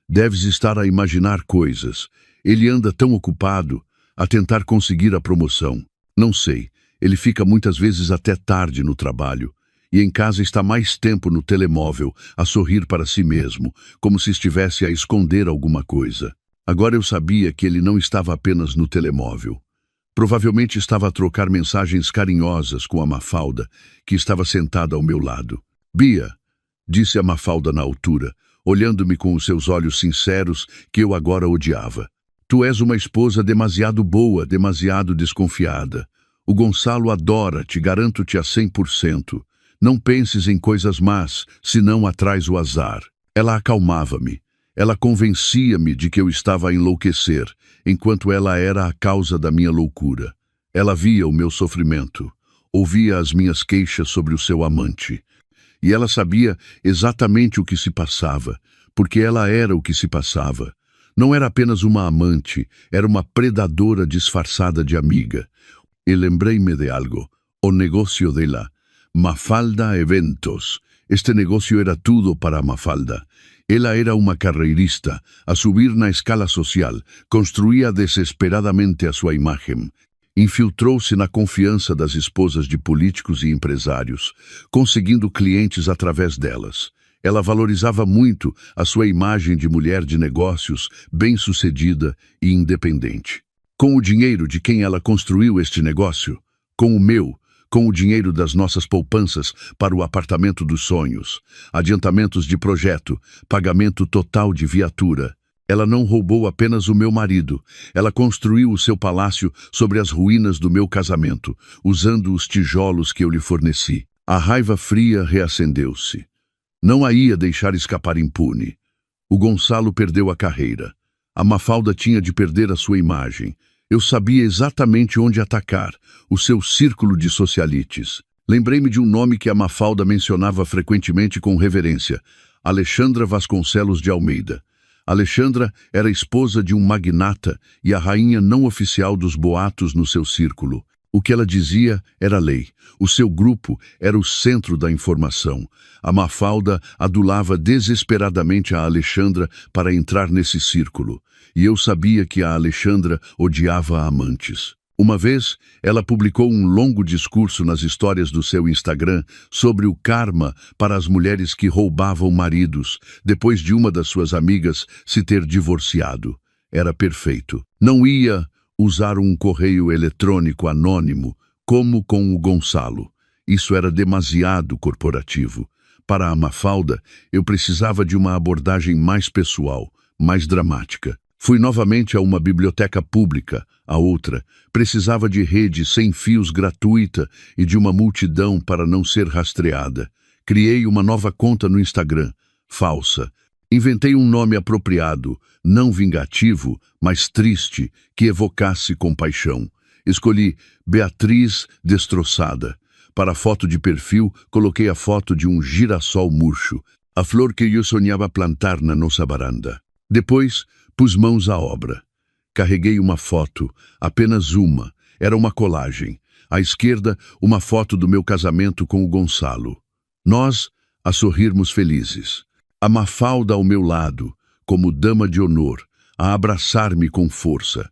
Deves estar a imaginar coisas. Ele anda tão ocupado, a tentar conseguir a promoção. Não sei, ele fica muitas vezes até tarde no trabalho. E em casa está mais tempo no telemóvel, a sorrir para si mesmo, como se estivesse a esconder alguma coisa. Agora eu sabia que ele não estava apenas no telemóvel. Provavelmente estava a trocar mensagens carinhosas com a Mafalda, que estava sentada ao meu lado. Bia, disse a Mafalda na altura, olhando-me com os seus olhos sinceros que eu agora odiava. Tu és uma esposa demasiado boa, demasiado desconfiada. O Gonçalo adora, te garanto-te a 100%. Não penses em coisas más, senão atrás o azar. Ela acalmava-me. Ela convencia-me de que eu estava a enlouquecer, enquanto ela era a causa da minha loucura. Ela via o meu sofrimento, ouvia as minhas queixas sobre o seu amante. E ela sabia exatamente o que se passava, porque ela era o que se passava. Não era apenas uma amante, era uma predadora disfarçada de amiga. E lembrei-me de algo, o negócio dela. Mafalda Eventos. Este negócio era tudo para a Mafalda. Ela era uma carreirista, a subir na escala social, construía desesperadamente a sua imagem. Infiltrou-se na confiança das esposas de políticos e empresários, conseguindo clientes através delas. Ela valorizava muito a sua imagem de mulher de negócios, bem-sucedida e independente. Com o dinheiro de quem ela construiu este negócio, com o meu, com o dinheiro das nossas poupanças para o apartamento dos sonhos, adiantamentos de projeto, pagamento total de viatura. Ela não roubou apenas o meu marido, ela construiu o seu palácio sobre as ruínas do meu casamento, usando os tijolos que eu lhe forneci. A raiva fria reacendeu-se. Não a ia deixar escapar impune. O Gonçalo perdeu a carreira. A Mafalda tinha de perder a sua imagem. Eu sabia exatamente onde atacar, o seu círculo de socialites. Lembrei-me de um nome que a Mafalda mencionava frequentemente com reverência, Alexandra Vasconcelos de Almeida. Alexandra era esposa de um magnata e a rainha não oficial dos boatos no seu círculo. O que ela dizia era lei. O seu grupo era o centro da informação. A Mafalda adulava desesperadamente a Alexandra para entrar nesse círculo. E eu sabia que a Alexandra odiava amantes. Uma vez, ela publicou um longo discurso nas histórias do seu Instagram sobre o karma para as mulheres que roubavam maridos, depois de uma das suas amigas se ter divorciado. Era perfeito. Não ia usar um correio eletrônico anônimo, como com o Gonçalo. Isso era demasiado corporativo. Para a Mafalda, eu precisava de uma abordagem mais pessoal, mais dramática. Fui novamente a uma biblioteca pública, a outra. Precisava de rede sem fios gratuita e de uma multidão para não ser rastreada. Criei uma nova conta no Instagram, falsa. Inventei um nome apropriado, não vingativo, mas triste, que evocasse compaixão. Escolhi Beatriz Destroçada. Para a foto de perfil, coloquei a foto de um girassol murcho, a flor que eu sonhava plantar na nossa varanda. Depois, pus mãos à obra. Carreguei uma foto, apenas uma. Era uma colagem. À esquerda, uma foto do meu casamento com o Gonçalo. Nós, a sorrirmos felizes. A Mafalda ao meu lado, como dama de honor, a abraçar-me com força.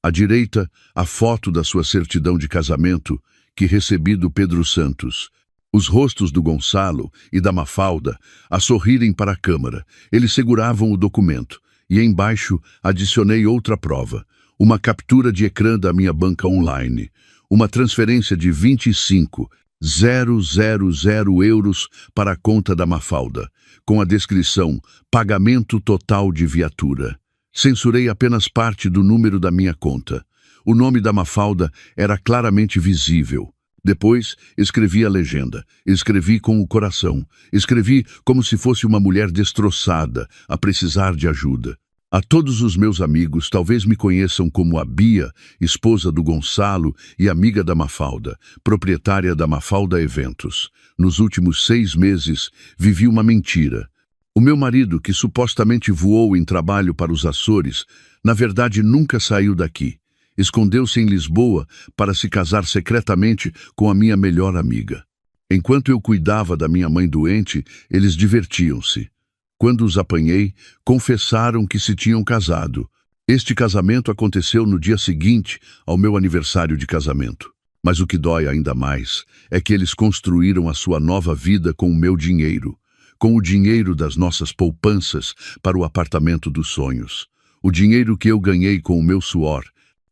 À direita, a foto da sua certidão de casamento, que recebi do Pedro Santos. Os rostos do Gonçalo e da Mafalda a sorrirem para a câmara. Eles seguravam o documento. E embaixo adicionei outra prova, uma captura de ecrã da minha banca online, uma transferência de 25.000 euros para a conta da Mafalda, com a descrição pagamento total de viatura. Censurei apenas parte do número da minha conta. O nome da Mafalda era claramente visível. Depois, escrevi a legenda. Escrevi com o coração. Escrevi como se fosse uma mulher destroçada, a precisar de ajuda. A todos os meus amigos, talvez me conheçam como a Bia, esposa do Gonçalo e amiga da Mafalda, proprietária da Mafalda Eventos. Nos últimos 6 meses, vivi uma mentira. O meu marido, que supostamente voou em trabalho para os Açores, na verdade nunca saiu daqui. Escondeu-se em Lisboa para se casar secretamente com a minha melhor amiga. Enquanto eu cuidava da minha mãe doente, eles divertiam-se. Quando os apanhei, confessaram que se tinham casado. Este casamento aconteceu no dia seguinte ao meu aniversário de casamento. Mas o que dói ainda mais é que eles construíram a sua nova vida com o meu dinheiro, com o dinheiro das nossas poupanças para o apartamento dos sonhos. O dinheiro que eu ganhei com o meu suor.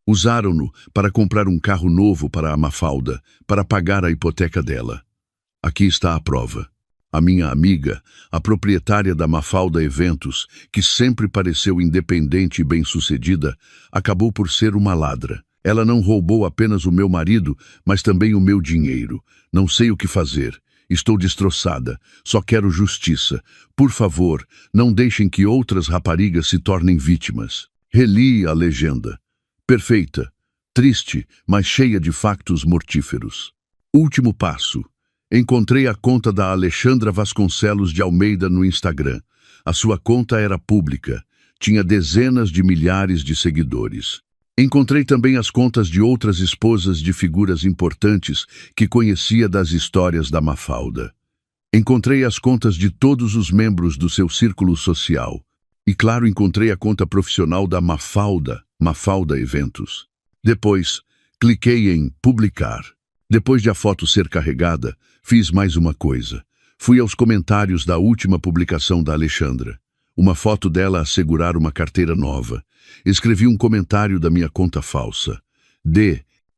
Usaram-no para comprar um carro novo para a Mafalda, para pagar a hipoteca dela. Aqui está a prova. A minha amiga, a proprietária da Mafalda Eventos, que sempre pareceu independente e bem-sucedida, acabou por ser uma ladra. Ela não roubou apenas o meu marido, mas também o meu dinheiro. Não sei o que fazer. Estou destroçada. Só quero justiça. Por favor, não deixem que outras raparigas se tornem vítimas. Reli a legenda. Perfeita, triste, mas cheia de factos mortíferos. Último passo. Encontrei a conta da Alexandra Vasconcelos de Almeida no Instagram. A sua conta era pública. Tinha dezenas de milhares de seguidores. Encontrei também as contas de outras esposas de figuras importantes que conhecia das histórias da Mafalda. Encontrei as contas de todos os membros do seu círculo social. E claro, encontrei a conta profissional da Mafalda Eventos. Depois, cliquei em publicar. Depois de a foto ser carregada, fiz mais uma coisa. Fui aos comentários da última publicação da Alexandra. Uma foto dela a segurar uma carteira nova. Escrevi um comentário da minha conta falsa.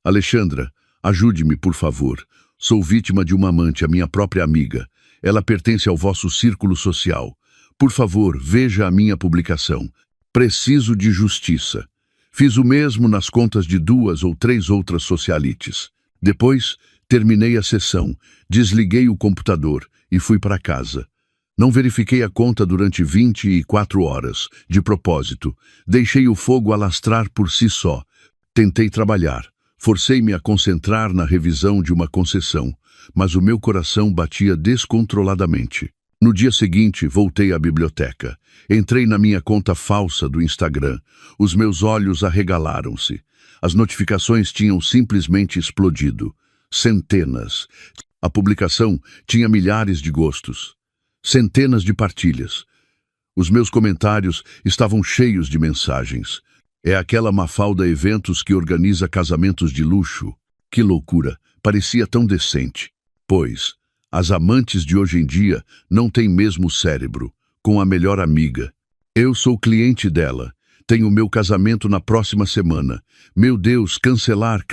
Alexandra, ajude-me, por favor. Sou vítima de uma amante, a minha própria amiga. Ela pertence ao vosso círculo social. Por favor, veja a minha publicação. Preciso de justiça. Fiz o mesmo nas contas de 2 ou 3 outras socialites. Depois, terminei a sessão, desliguei o computador e fui para casa. Não verifiquei a conta durante 24 horas, de propósito. Deixei o fogo alastrar por si só. Tentei trabalhar. Forcei-me a concentrar na revisão de uma concessão, mas o meu coração batia descontroladamente. No dia seguinte, voltei à biblioteca. Entrei na minha conta falsa do Instagram. Os meus olhos arregalaram-se. As notificações tinham simplesmente explodido. Centenas. A publicação tinha milhares de gostos. Centenas de partilhas. Os meus comentários estavam cheios de mensagens. É aquela Mafalda Eventos que organiza casamentos de luxo. Que loucura! Parecia tão decente. Pois, as amantes de hoje em dia não têm mesmo cérebro, com a melhor amiga. Eu sou cliente dela. Tenho meu casamento na próxima semana. Meu Deus, cancelar,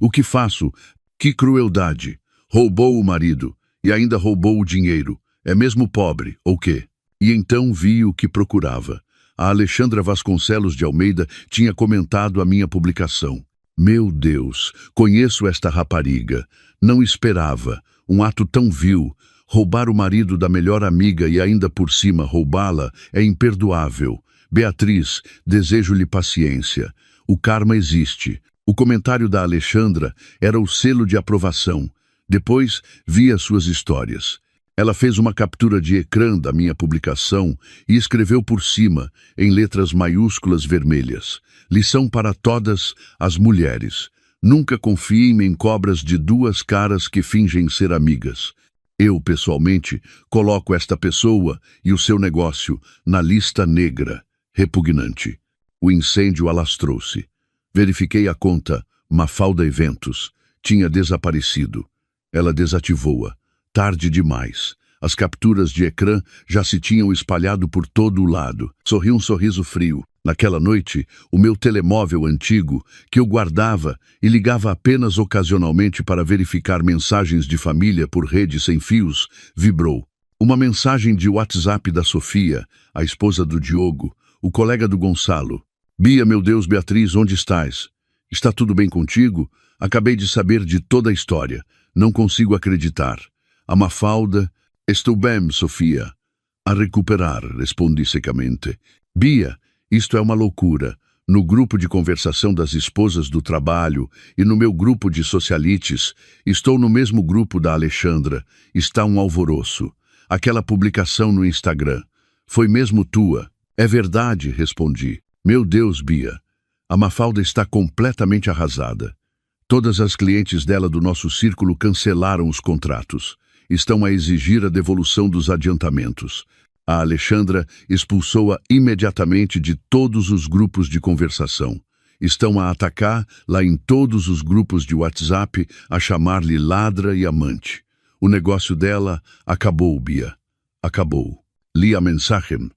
o que faço? Que crueldade! Roubou o marido e ainda roubou o dinheiro. É mesmo pobre, ou quê? E então vi o que procurava. A Alexandra Vasconcelos de Almeida tinha comentado a minha publicação. Meu Deus, conheço esta rapariga. Não esperava. Um ato tão vil. Roubar o marido da melhor amiga e ainda por cima roubá-la é imperdoável. Beatriz, desejo-lhe paciência. O karma existe. O comentário da Alexandra era o selo de aprovação. Depois, vi as suas histórias. Ela fez uma captura de ecrã da minha publicação e escreveu por cima, em letras maiúsculas vermelhas: lição para todas as mulheres. Nunca confiem em cobras de 2 caras que fingem ser amigas. Eu, pessoalmente, coloco esta pessoa e o seu negócio na lista negra. Repugnante. O incêndio alastrou-se. Verifiquei a conta, Mafalda Eventos. Tinha desaparecido. Ela desativou-a. Tarde demais. As capturas de ecrã já se tinham espalhado por todo o lado. Sorri um sorriso frio. Naquela noite, o meu telemóvel antigo, que eu guardava e ligava apenas ocasionalmente para verificar mensagens de família por rede sem fios, vibrou. Uma mensagem de WhatsApp da Sofia, a esposa do Diogo, o colega do Gonçalo. Bia, meu Deus, Beatriz, onde estás? Está tudo bem contigo? Acabei de saber de toda a história. Não consigo acreditar. A Mafalda... Estou bem, Sofia. A recuperar, respondi secamente. Bia, isto é uma loucura. No grupo de conversação das esposas do trabalho e no meu grupo de socialites, estou no mesmo grupo da Alexandra, está um alvoroço. Aquela publicação no Instagram. Foi mesmo tua? É verdade, respondi. Meu Deus, Bia. A Mafalda está completamente arrasada. Todas as clientes dela do nosso círculo cancelaram os contratos. Estão a exigir a devolução dos adiantamentos. A Alexandra expulsou-a imediatamente de todos os grupos de conversação. Estão a atacar lá em todos os grupos de WhatsApp, a chamar-lhe ladra e amante. O negócio dela acabou, Bia. Acabou. Li a mensagem.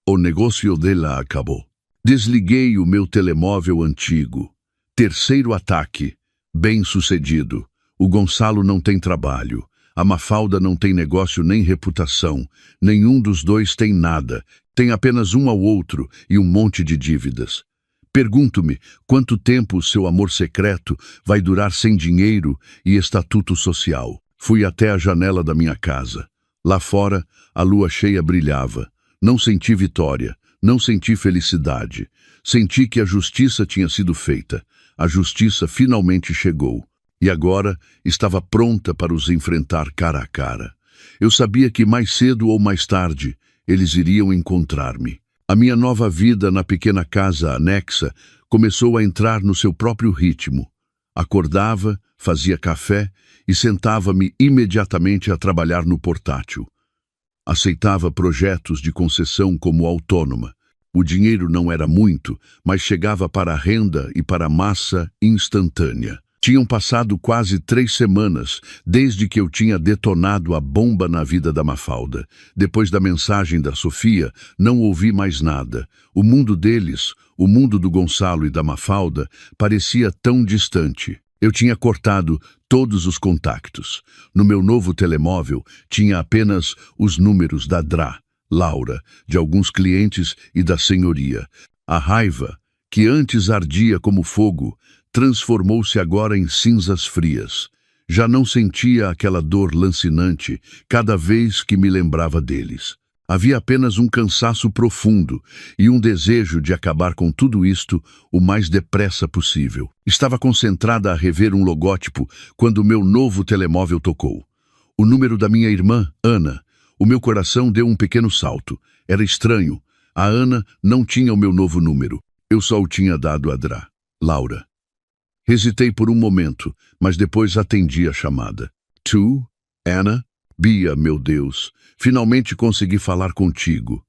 O negócio dela acabou. Desliguei o meu telemóvel antigo. Terceiro ataque. Bem-sucedido. O Gonçalo não tem trabalho. A Mafalda não tem negócio nem reputação. Nenhum dos dois tem nada. Tem apenas um ao outro e um monte de dívidas. Pergunto-me quanto tempo o seu amor secreto vai durar sem dinheiro e estatuto social. Fui até a janela da minha casa. Lá fora, a lua cheia brilhava. Não senti vitória. Não senti felicidade. Senti que a justiça tinha sido feita. A justiça finalmente chegou. E agora estava pronta para os enfrentar cara a cara. Eu sabia que mais cedo ou mais tarde eles iriam encontrar-me. A minha nova vida na pequena casa anexa começou a entrar no seu próprio ritmo. Acordava, fazia café e sentava-me imediatamente a trabalhar no portátil. Aceitava projetos de concessão como autônoma. O dinheiro não era muito, mas chegava para a renda e para a massa instantânea. Tinham passado quase 3 semanas desde que eu tinha detonado a bomba na vida da Mafalda. Depois da mensagem da Sofia, não ouvi mais nada. O mundo deles, o mundo do Gonçalo e da Mafalda, parecia tão distante. Eu tinha cortado todos os contactos. No meu novo telemóvel, tinha apenas os números da Drá, Laura, de alguns clientes e da senhoria. A raiva, que antes ardia como fogo, transformou-se agora em cinzas frias. Já não sentia aquela dor lancinante cada vez que me lembrava deles. Havia apenas um cansaço profundo e um desejo de acabar com tudo isto o mais depressa possível. Estava concentrada a rever um logótipo quando o meu novo telemóvel tocou. O número da minha irmã, Ana. O meu coração deu um pequeno salto. Era estranho. A Ana não tinha o meu novo número. Eu só o tinha dado a Drá, Laura. Hesitei por um momento, mas depois atendi a chamada. Tu? Ana? Bia, meu Deus, finalmente consegui falar contigo.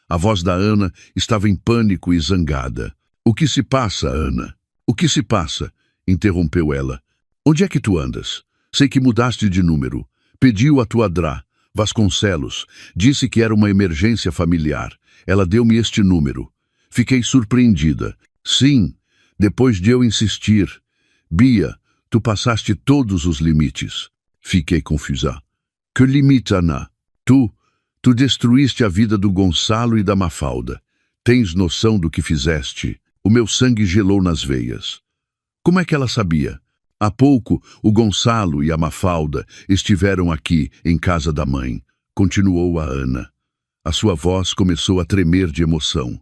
A voz da Ana estava em pânico e zangada. O que se passa, Ana? O que se passa? Interrompeu ela. Onde é que tu andas? Sei que mudaste de número. Pediu a tua Drá, Vasconcelos. Disse que era uma emergência familiar. Ela deu-me este número. Fiquei surpreendida. Sim, depois de eu insistir. Bia, tu passaste todos os limites. Fiquei confusa. Que limite, Ana? Tu destruíste a vida do Gonçalo e da Mafalda. Tens noção do que fizeste? O meu sangue gelou nas veias. Como é que ela sabia? Há pouco, o Gonçalo e a Mafalda estiveram aqui, em casa da mãe. Continuou a Ana. A sua voz começou a tremer de emoção.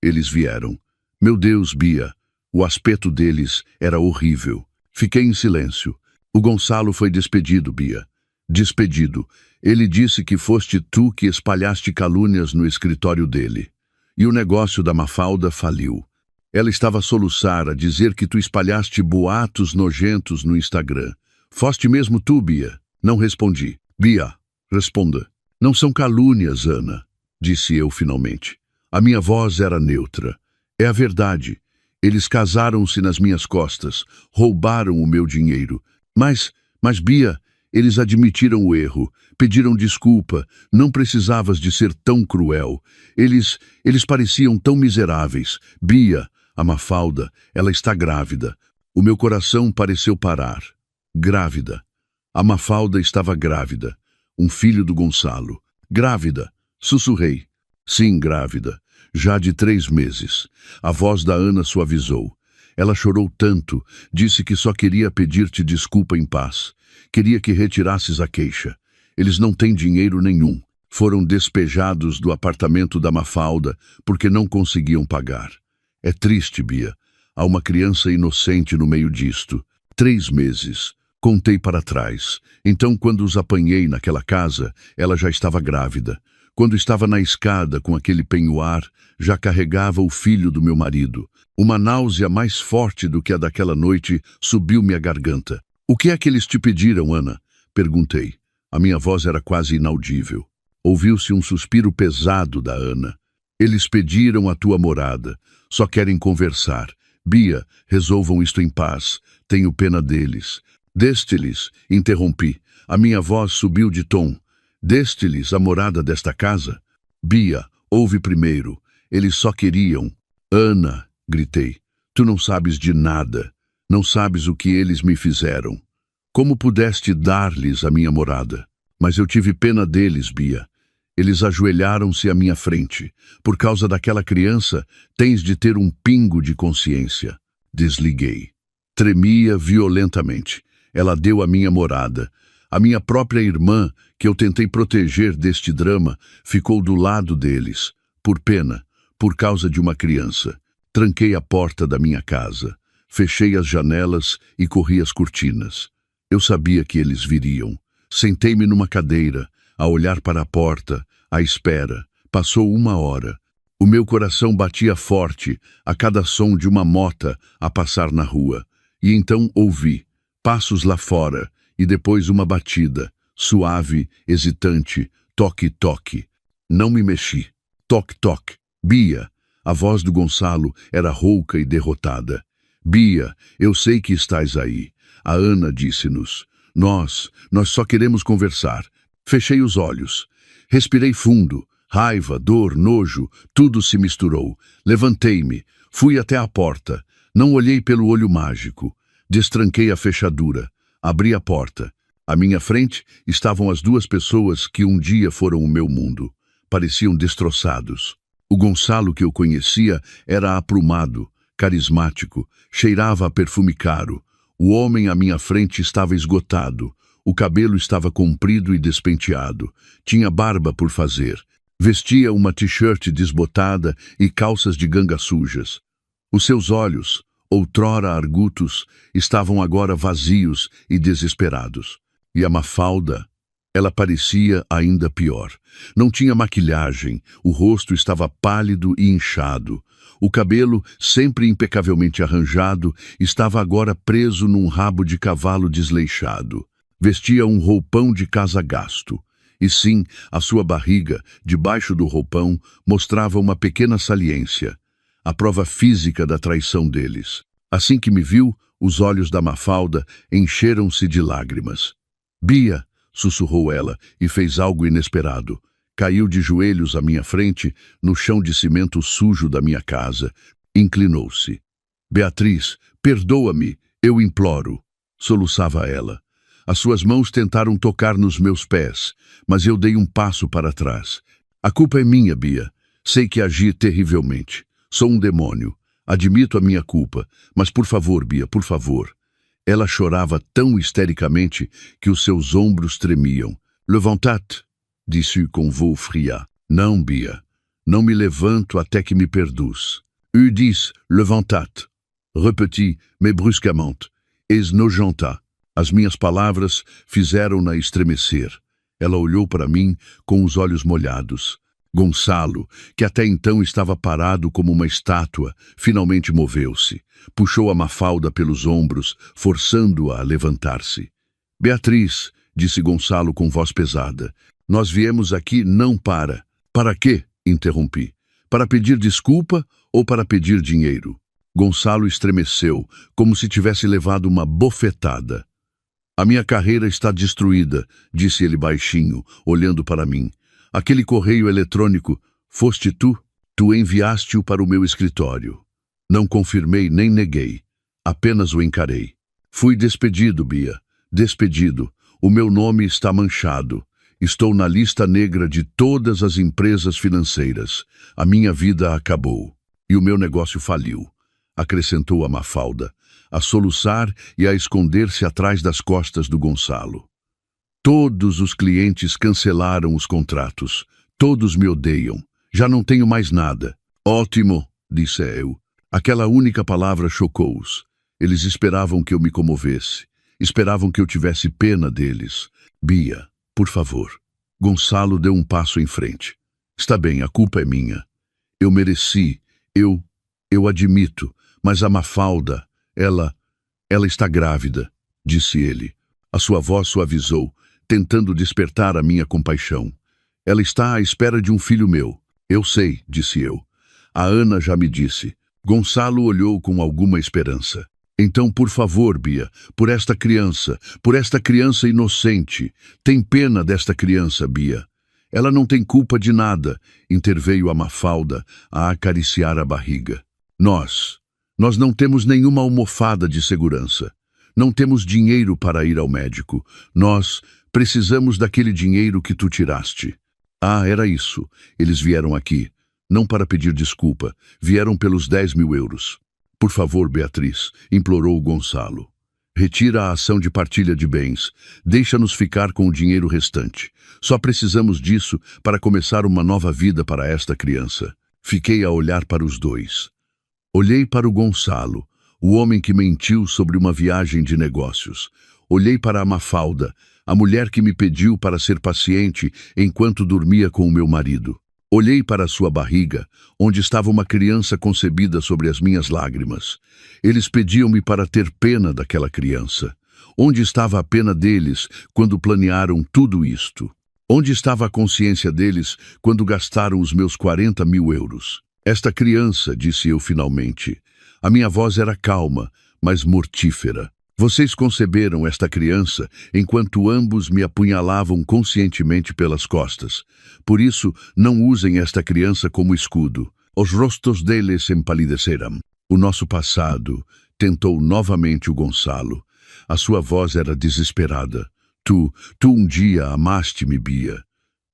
Eles vieram. Meu Deus, Bia. O aspecto deles era horrível. Fiquei em silêncio. O Gonçalo foi despedido, Bia. Despedido. Ele disse que foste tu que espalhaste calúnias no escritório dele. E o negócio da Mafalda faliu. Ela estava a soluçar, a dizer que tu espalhaste boatos nojentos no Instagram. Foste mesmo tu, Bia? Não respondi. Bia, responda. Não são calúnias, Ana, disse eu finalmente. A minha voz era neutra. É a verdade. Eles casaram-se nas minhas costas, roubaram o meu dinheiro. Mas Bia, eles admitiram o erro, pediram desculpa, não precisavas de ser tão cruel. Eles pareciam tão miseráveis. Bia, a Mafalda, ela está grávida. O meu coração pareceu parar. Grávida. A Mafalda estava grávida. Um filho do Gonçalo. Grávida. Sussurrei. Sim, grávida. Já de 3 meses. A voz da Ana suavizou. Ela chorou tanto, disse que só queria pedir-te desculpa em paz. Queria que retirasses a queixa. Eles não têm dinheiro nenhum. Foram despejados do apartamento da Mafalda porque não conseguiam pagar. É triste, Bia. Há uma criança inocente no meio disto. 3 meses. Contei para trás. Então, quando os apanhei naquela casa, ela já estava grávida. Quando estava na escada com aquele penhoar, já carregava o filho do meu marido. Uma náusea mais forte do que a daquela noite subiu-me à garganta. O que é que eles te pediram, Ana? Perguntei. A minha voz era quase inaudível. Ouviu-se um suspiro pesado da Ana. Eles pediram a tua morada. Só querem conversar. Bia, resolvam isto em paz. Tenho pena deles. Deste-lhes, interrompi. A minha voz subiu de tom. Deste-lhes a morada desta casa? Bia, ouve primeiro. Eles só queriam. Ana, gritei. Tu não sabes de nada. Não sabes o que eles me fizeram. Como pudeste dar-lhes a minha morada? Mas eu tive pena deles, Bia. Eles ajoelharam-se à minha frente. Por causa daquela criança, tens de ter um pingo de consciência. Desliguei. Tremia violentamente. Ela deu a minha morada. A minha própria irmã, que eu tentei proteger deste drama, ficou do lado deles. Por pena, por causa de uma criança. Tranquei a porta da minha casa. Fechei as janelas e corri as cortinas. Eu sabia que eles viriam. Sentei-me numa cadeira, a olhar para a porta, à espera. Passou 1 hora. O meu coração batia forte a cada som de uma mota a passar na rua. E então ouvi passos lá fora e depois uma batida, suave, hesitante, toque-toque. Não me mexi. Toque-toque. Bia. A voz do Gonçalo era rouca e derrotada. Bia, eu sei que estás aí. A Ana disse-nos. Nós só queremos conversar. Fechei os olhos. Respirei fundo. Raiva, dor, nojo, tudo se misturou. Levantei-me. Fui até a porta. Não olhei pelo olho mágico. Destranquei a fechadura. Abri a porta. À minha frente estavam as 2 pessoas que um dia foram o meu mundo. Pareciam destroçados. O Gonçalo que eu conhecia era aprumado, carismático, cheirava a perfume caro. O homem à minha frente estava esgotado. O cabelo estava comprido e despenteado. Tinha barba por fazer. Vestia uma t-shirt desbotada e calças de ganga sujas. Os seus olhos, outrora argutos, estavam agora vazios e desesperados. E a Mafalda, ela parecia ainda pior. Não tinha maquilhagem, o rosto estava pálido e inchado. O cabelo, sempre impecavelmente arranjado, estava agora preso num rabo de cavalo desleixado. Vestia um roupão de casa gasto. E sim, a sua barriga, debaixo do roupão, mostrava uma pequena saliência. A prova física da traição deles. Assim que me viu, os olhos da Mafalda encheram-se de lágrimas. Bia, sussurrou ela e fez algo inesperado. Caiu de joelhos à minha frente, no chão de cimento sujo da minha casa. Inclinou-se. Beatriz, perdoa-me, eu imploro, soluçava ela. As suas mãos tentaram tocar nos meus pés, mas eu dei um passo para trás. A culpa é minha, Bia. Sei que agi terrivelmente. Sou um demônio. Admito a minha culpa, mas por favor, Bia, por favor. Ela chorava tão histericamente que os seus ombros tremiam. Levantate, disse com voz fria. Não, Bia. Não me levanto até que me perdoes. Eu disse, levantate. Repeti, mais bruscamente. Esnojanta. As minhas palavras fizeram-na estremecer. Ela olhou para mim com os olhos molhados. Gonçalo, que até então estava parado como uma estátua, finalmente moveu-se. Puxou a Mafalda pelos ombros, forçando-a a levantar-se. Beatriz, disse Gonçalo com voz pesada, nós viemos aqui não para... Para quê? Interrompi. Para pedir desculpa ou para pedir dinheiro? Gonçalo estremeceu, como se tivesse levado uma bofetada. A minha carreira está destruída, disse ele baixinho, olhando para mim. Aquele correio eletrônico, foste tu? Tu enviaste-o para o meu escritório. Não confirmei nem neguei. Apenas o encarei. Fui despedido, Bia. Despedido. O meu nome está manchado. Estou na lista negra de todas as empresas financeiras. A minha vida acabou. E o meu negócio faliu. acrescentou a Mafalda, a soluçar e a esconder-se atrás das costas do Gonçalo. Todos os clientes cancelaram os contratos. Todos me odeiam. Já não tenho mais nada. Ótimo, disse eu. Aquela única palavra chocou-os. Eles esperavam que eu me comovesse. Esperavam que eu tivesse pena deles. Bia, por favor. Gonçalo deu um passo em frente. Está bem, a culpa é minha. Eu mereci. Eu admito. Mas a Mafalda, ela está grávida, disse ele. A sua voz suavizou, tentando despertar a minha compaixão. Ela está à espera de um filho meu. Eu sei, disse eu. A Ana já me disse. Gonçalo olhou com alguma esperança. Então, por favor, Bia, por esta criança inocente. Tem pena desta criança, Bia. Ela não tem culpa de nada, interveio a Mafalda a acariciar a barriga. Nós não temos nenhuma almofada de segurança. Não temos dinheiro para ir ao médico. Nós precisamos daquele dinheiro que tu tiraste. Ah, era isso. Eles vieram aqui. Não para pedir desculpa. Vieram pelos 10.000 euros. Por favor, Beatriz, implorou Gonçalo. Retira a ação de partilha de bens. Deixa-nos ficar com o dinheiro restante. Só precisamos disso para começar uma nova vida para esta criança. Fiquei a olhar para os dois. Olhei para o Gonçalo, o homem que mentiu sobre uma viagem de negócios. Olhei para a Mafalda, a mulher que me pediu para ser paciente enquanto dormia com o meu marido. Olhei para sua barriga, onde estava uma criança concebida sobre as minhas lágrimas. Eles pediam-me para ter pena daquela criança. Onde estava a pena deles quando planearam tudo isto? Onde estava a consciência deles quando gastaram os meus 40.000 euros? Esta criança, disse eu finalmente. A minha voz era calma, mas mortífera. Vocês conceberam esta criança enquanto ambos me apunhalavam conscientemente pelas costas. Por isso, não usem esta criança como escudo. Os rostos deles empalideceram. O nosso passado, tentou novamente o Gonçalo. A sua voz era desesperada. Tu um dia amaste-me, Bia,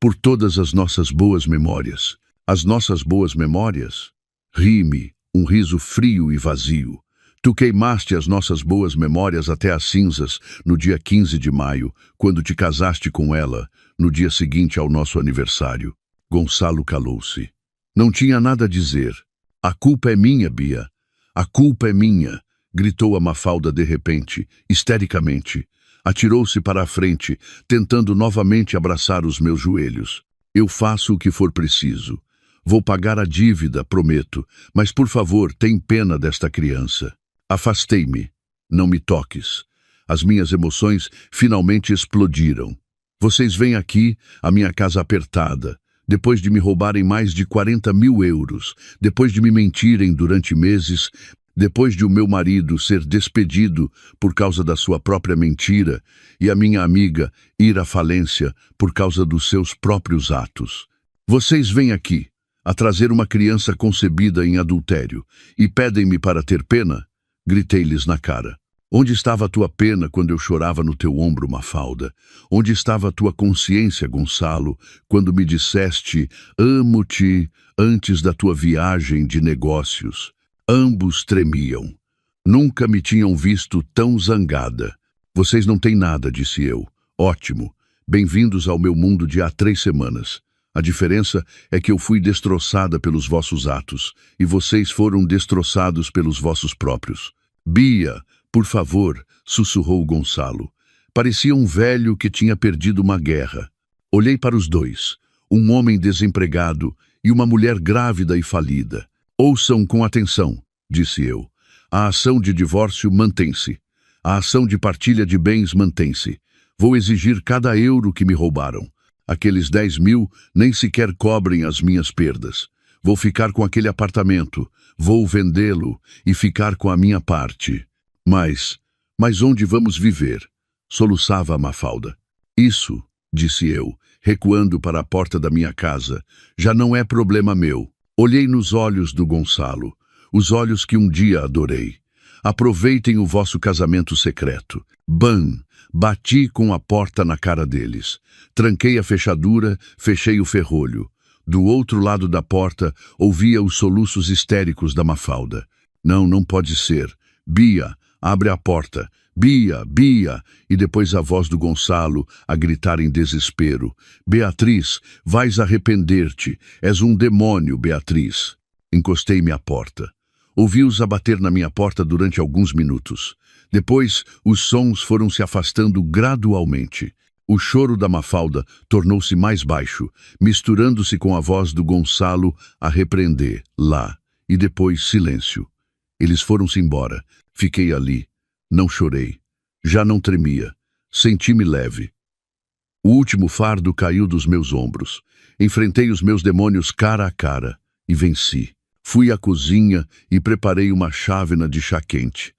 por todas as nossas boas memórias. As nossas boas memórias? Ri-me, um riso frio e vazio. Tu queimaste as nossas boas memórias até as cinzas no dia 15 de maio, quando te casaste com ela, no dia seguinte ao nosso aniversário. Gonçalo calou-se. Não tinha nada a dizer. A culpa é minha, Bia. A culpa é minha, gritou a Mafalda de repente, histericamente. Atirou-se para a frente, tentando novamente abraçar os meus joelhos. Eu faço o que for preciso. Vou pagar a dívida, prometo, mas por favor, tem pena desta criança. Afastei-me. Não me toques. As minhas emoções finalmente explodiram. Vocês vêm aqui, a minha casa apertada, depois de me roubarem mais de 40.000 euros, depois de me mentirem durante meses, depois de o meu marido ser despedido por causa da sua própria mentira e a minha amiga ir à falência por causa dos seus próprios atos. Vocês vêm aqui a trazer uma criança concebida em adultério e pedem-me para ter pena? Gritei-lhes na cara. Onde estava a tua pena quando eu chorava no teu ombro, Mafalda? Onde estava a tua consciência, Gonçalo, quando me disseste amo-te antes da tua viagem de negócios? Ambos tremiam. Nunca me tinham visto tão zangada. Vocês não têm nada, disse eu. Ótimo. Bem-vindos ao meu mundo de há 3 semanas. A diferença é que eu fui destroçada pelos vossos atos, e vocês foram destroçados pelos vossos próprios. Bia, por favor, sussurrou Gonçalo. Parecia um velho que tinha perdido uma guerra. Olhei para os dois, um homem desempregado e uma mulher grávida e falida. Ouçam com atenção, disse eu. A ação de divórcio mantém-se. A ação de partilha de bens mantém-se. Vou exigir cada euro que me roubaram. Aqueles 10.000 nem sequer cobrem as minhas perdas. Vou ficar com aquele apartamento, vou vendê-lo e ficar com a minha parte. Mas onde vamos viver? Soluçava a Mafalda. Isso, disse eu, recuando para a porta da minha casa, já não é problema meu. Olhei nos olhos do Gonçalo, os olhos que um dia adorei. Aproveitem o vosso casamento secreto. Bam! Bati com a porta na cara deles. Tranquei a fechadura, fechei o ferrolho. Do outro lado da porta, ouvia os soluços histéricos da Mafalda. Não, não pode ser. Bia, abre a porta. Bia, Bia! E depois a voz do Gonçalo a gritar em desespero. Beatriz, vais arrepender-te. És um demônio, Beatriz. Encostei-me à porta. Ouvi-os a bater na minha porta durante alguns minutos. Depois, os sons foram se afastando gradualmente. O choro da Mafalda tornou-se mais baixo, misturando-se com a voz do Gonçalo a repreender, lá. E depois, silêncio. Eles foram-se embora. Fiquei ali. Não chorei. Já não tremia. Senti-me leve. O último fardo caiu dos meus ombros. Enfrentei os meus demônios cara a cara e venci. Fui à cozinha e preparei uma chávena de chá quente.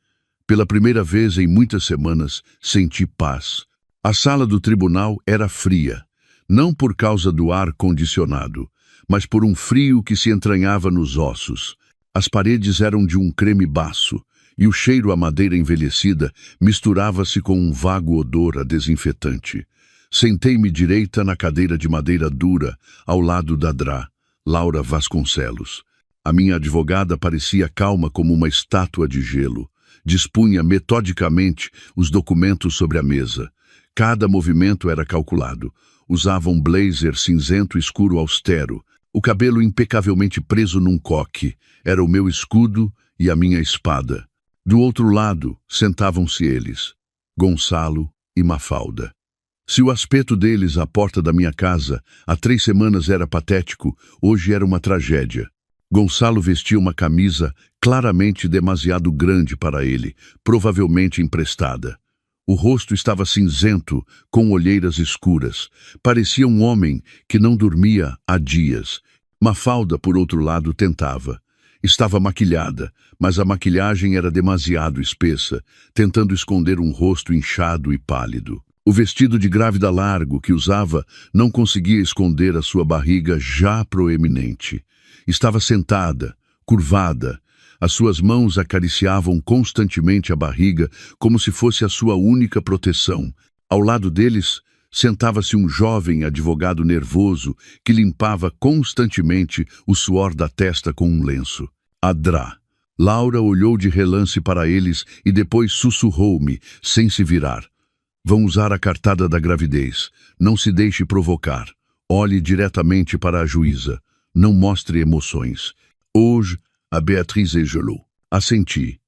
Pela primeira vez em muitas semanas, senti paz. A sala do tribunal era fria, não por causa do ar condicionado, mas por um frio que se entranhava nos ossos. As paredes eram de um creme baço, e o cheiro à madeira envelhecida misturava-se com um vago odor a desinfetante. Sentei-me direita na cadeira de madeira dura, ao lado da Drá, Laura Vasconcelos. A minha advogada parecia calma como uma estátua de gelo. Dispunha metodicamente os documentos sobre a mesa. Cada movimento era calculado. Usava um blazer cinzento escuro austero, o cabelo impecavelmente preso num coque. Era o meu escudo e a minha espada. Do outro lado, sentavam-se eles, Gonçalo e Mafalda. Se o aspecto deles à porta da minha casa há 3 semanas era patético, hoje era uma tragédia. Gonçalo vestia uma camisa claramente demasiado grande para ele, provavelmente emprestada. O rosto estava cinzento, com olheiras escuras. Parecia um homem que não dormia há dias. Mafalda, por outro lado, tentava. Estava maquilhada, mas a maquilhagem era demasiado espessa, tentando esconder um rosto inchado e pálido. O vestido de grávida largo que usava não conseguia esconder a sua barriga já proeminente. Estava sentada, curvada. As suas mãos acariciavam constantemente a barriga, como se fosse a sua única proteção. Ao lado deles, sentava-se um jovem advogado nervoso que limpava constantemente o suor da testa com um lenço. A Drá. Laura olhou de relance para eles e depois sussurrou-me, sem se virar. Vão usar a cartada da gravidez. Não se deixe provocar. Olhe diretamente para a juíza. Não mostre emoções. Hoje, a Beatriz gelou. Assenti.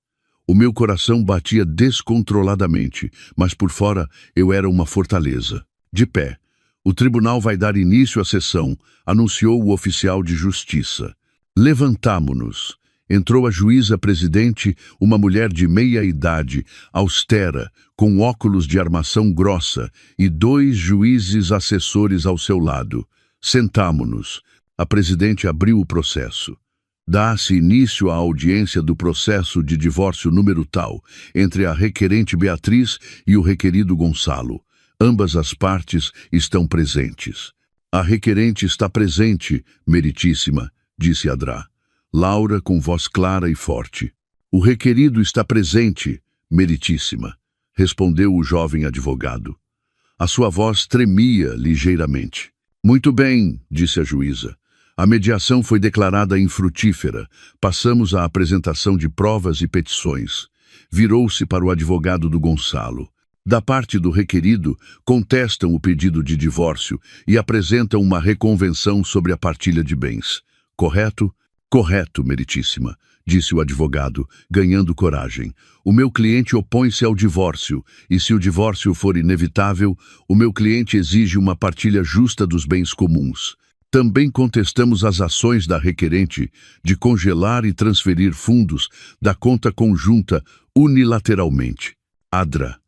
O meu coração batia descontroladamente, mas por fora eu era uma fortaleza. De pé. O tribunal vai dar início à sessão, anunciou o oficial de justiça. Levantamo-nos. Entrou a juíza-presidente, uma mulher de meia idade, austera, com óculos de armação grossa, e 2 juízes assessores ao seu lado. Sentamo-nos. A presidente abriu o processo. Dá-se início à audiência do processo de divórcio número tal, entre a requerente Beatriz e o requerido Gonçalo. Ambas as partes estão presentes. A requerente está presente, meritíssima, disse a Drá. Laura com voz clara e forte. O requerido está presente, meritíssima, respondeu o jovem advogado. A sua voz tremia ligeiramente. Muito bem, disse a juíza. A mediação foi declarada infrutífera. Passamos à apresentação de provas e petições. Virou-se para o advogado do Gonçalo. Da parte do requerido, contestam o pedido de divórcio e apresentam uma reconvenção sobre a partilha de bens. Correto? Correto, meritíssima, disse o advogado, ganhando coragem. O meu cliente opõe-se ao divórcio, e se o divórcio for inevitável, o meu cliente exige uma partilha justa dos bens comuns. Também contestamos as ações da requerente de congelar e transferir fundos da conta conjunta unilateralmente. Adra.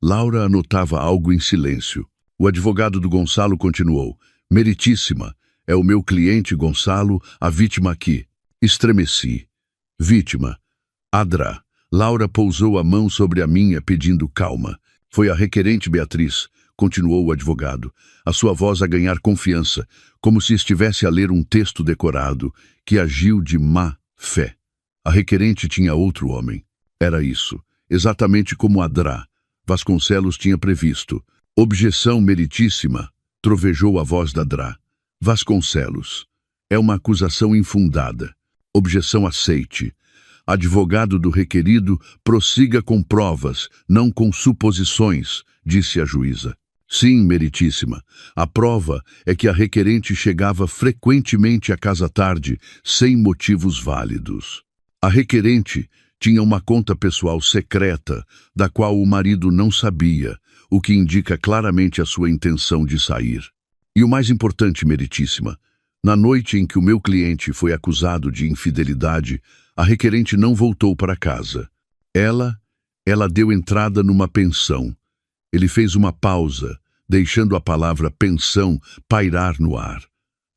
Laura anotava algo em silêncio. O advogado do Gonçalo continuou. Meritíssima, é o meu cliente Gonçalo, a vítima aqui. Estremeci. Vítima. Adra. Laura pousou a mão sobre a minha, pedindo calma. Foi a requerente Beatriz, continuou o advogado, a sua voz a ganhar confiança, como se estivesse a ler um texto decorado, que agiu de má fé. A requerente tinha outro homem. Era isso, exatamente como Adra. Vasconcelos tinha previsto. Objeção meritíssima, trovejou a voz da Drá. Vasconcelos. É uma acusação infundada. Objeção aceite. Advogado do requerido, prossiga com provas, não com suposições, disse a juíza. Sim, meritíssima. A prova é que a requerente chegava frequentemente à casa tarde, sem motivos válidos. A requerente tinha uma conta pessoal secreta, da qual o marido não sabia, o que indica claramente a sua intenção de sair. E o mais importante, meritíssima, na noite em que o meu cliente foi acusado de infidelidade, a requerente não voltou para casa. Ela deu entrada numa pensão. Ele fez uma pausa, deixando a palavra pensão pairar no ar.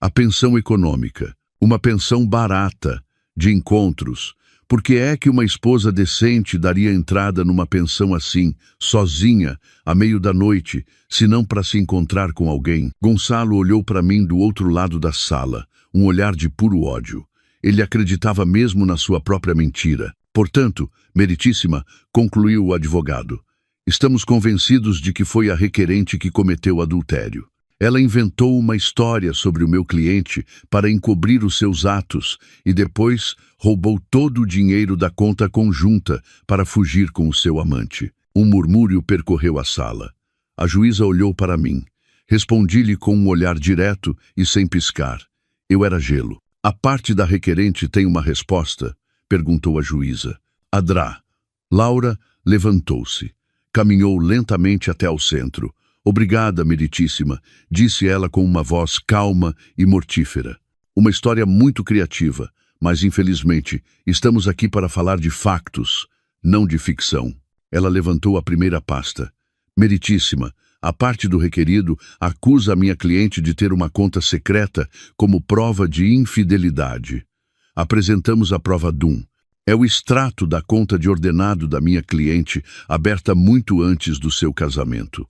A pensão econômica, uma pensão barata, de encontros. Por que é que uma esposa decente daria entrada numa pensão assim, sozinha, à meio da noite, se não para se encontrar com alguém? Gonçalo olhou para mim do outro lado da sala, um olhar de puro ódio. Ele acreditava mesmo na sua própria mentira. Portanto, meritíssima, concluiu o advogado, estamos convencidos de que foi a requerente que cometeu adultério. Ela inventou uma história sobre o meu cliente para encobrir os seus atos e depois roubou todo o dinheiro da conta conjunta para fugir com o seu amante. Um murmúrio percorreu a sala. A juíza olhou para mim. Respondi-lhe com um olhar direto e sem piscar. Eu era gelo. A parte da requerente tem uma resposta? Perguntou a juíza. Adrá. Laura levantou-se. Caminhou lentamente até ao centro. Obrigada, meritíssima, disse ela com uma voz calma e mortífera. Uma história muito criativa, mas infelizmente estamos aqui para falar de factos, não de ficção. Ela levantou a primeira pasta. Meritíssima, a parte do requerido acusa a minha cliente de ter uma conta secreta como prova de infidelidade. Apresentamos a prova DUM. É o extrato da conta de ordenado da minha cliente, aberta muito antes do seu casamento.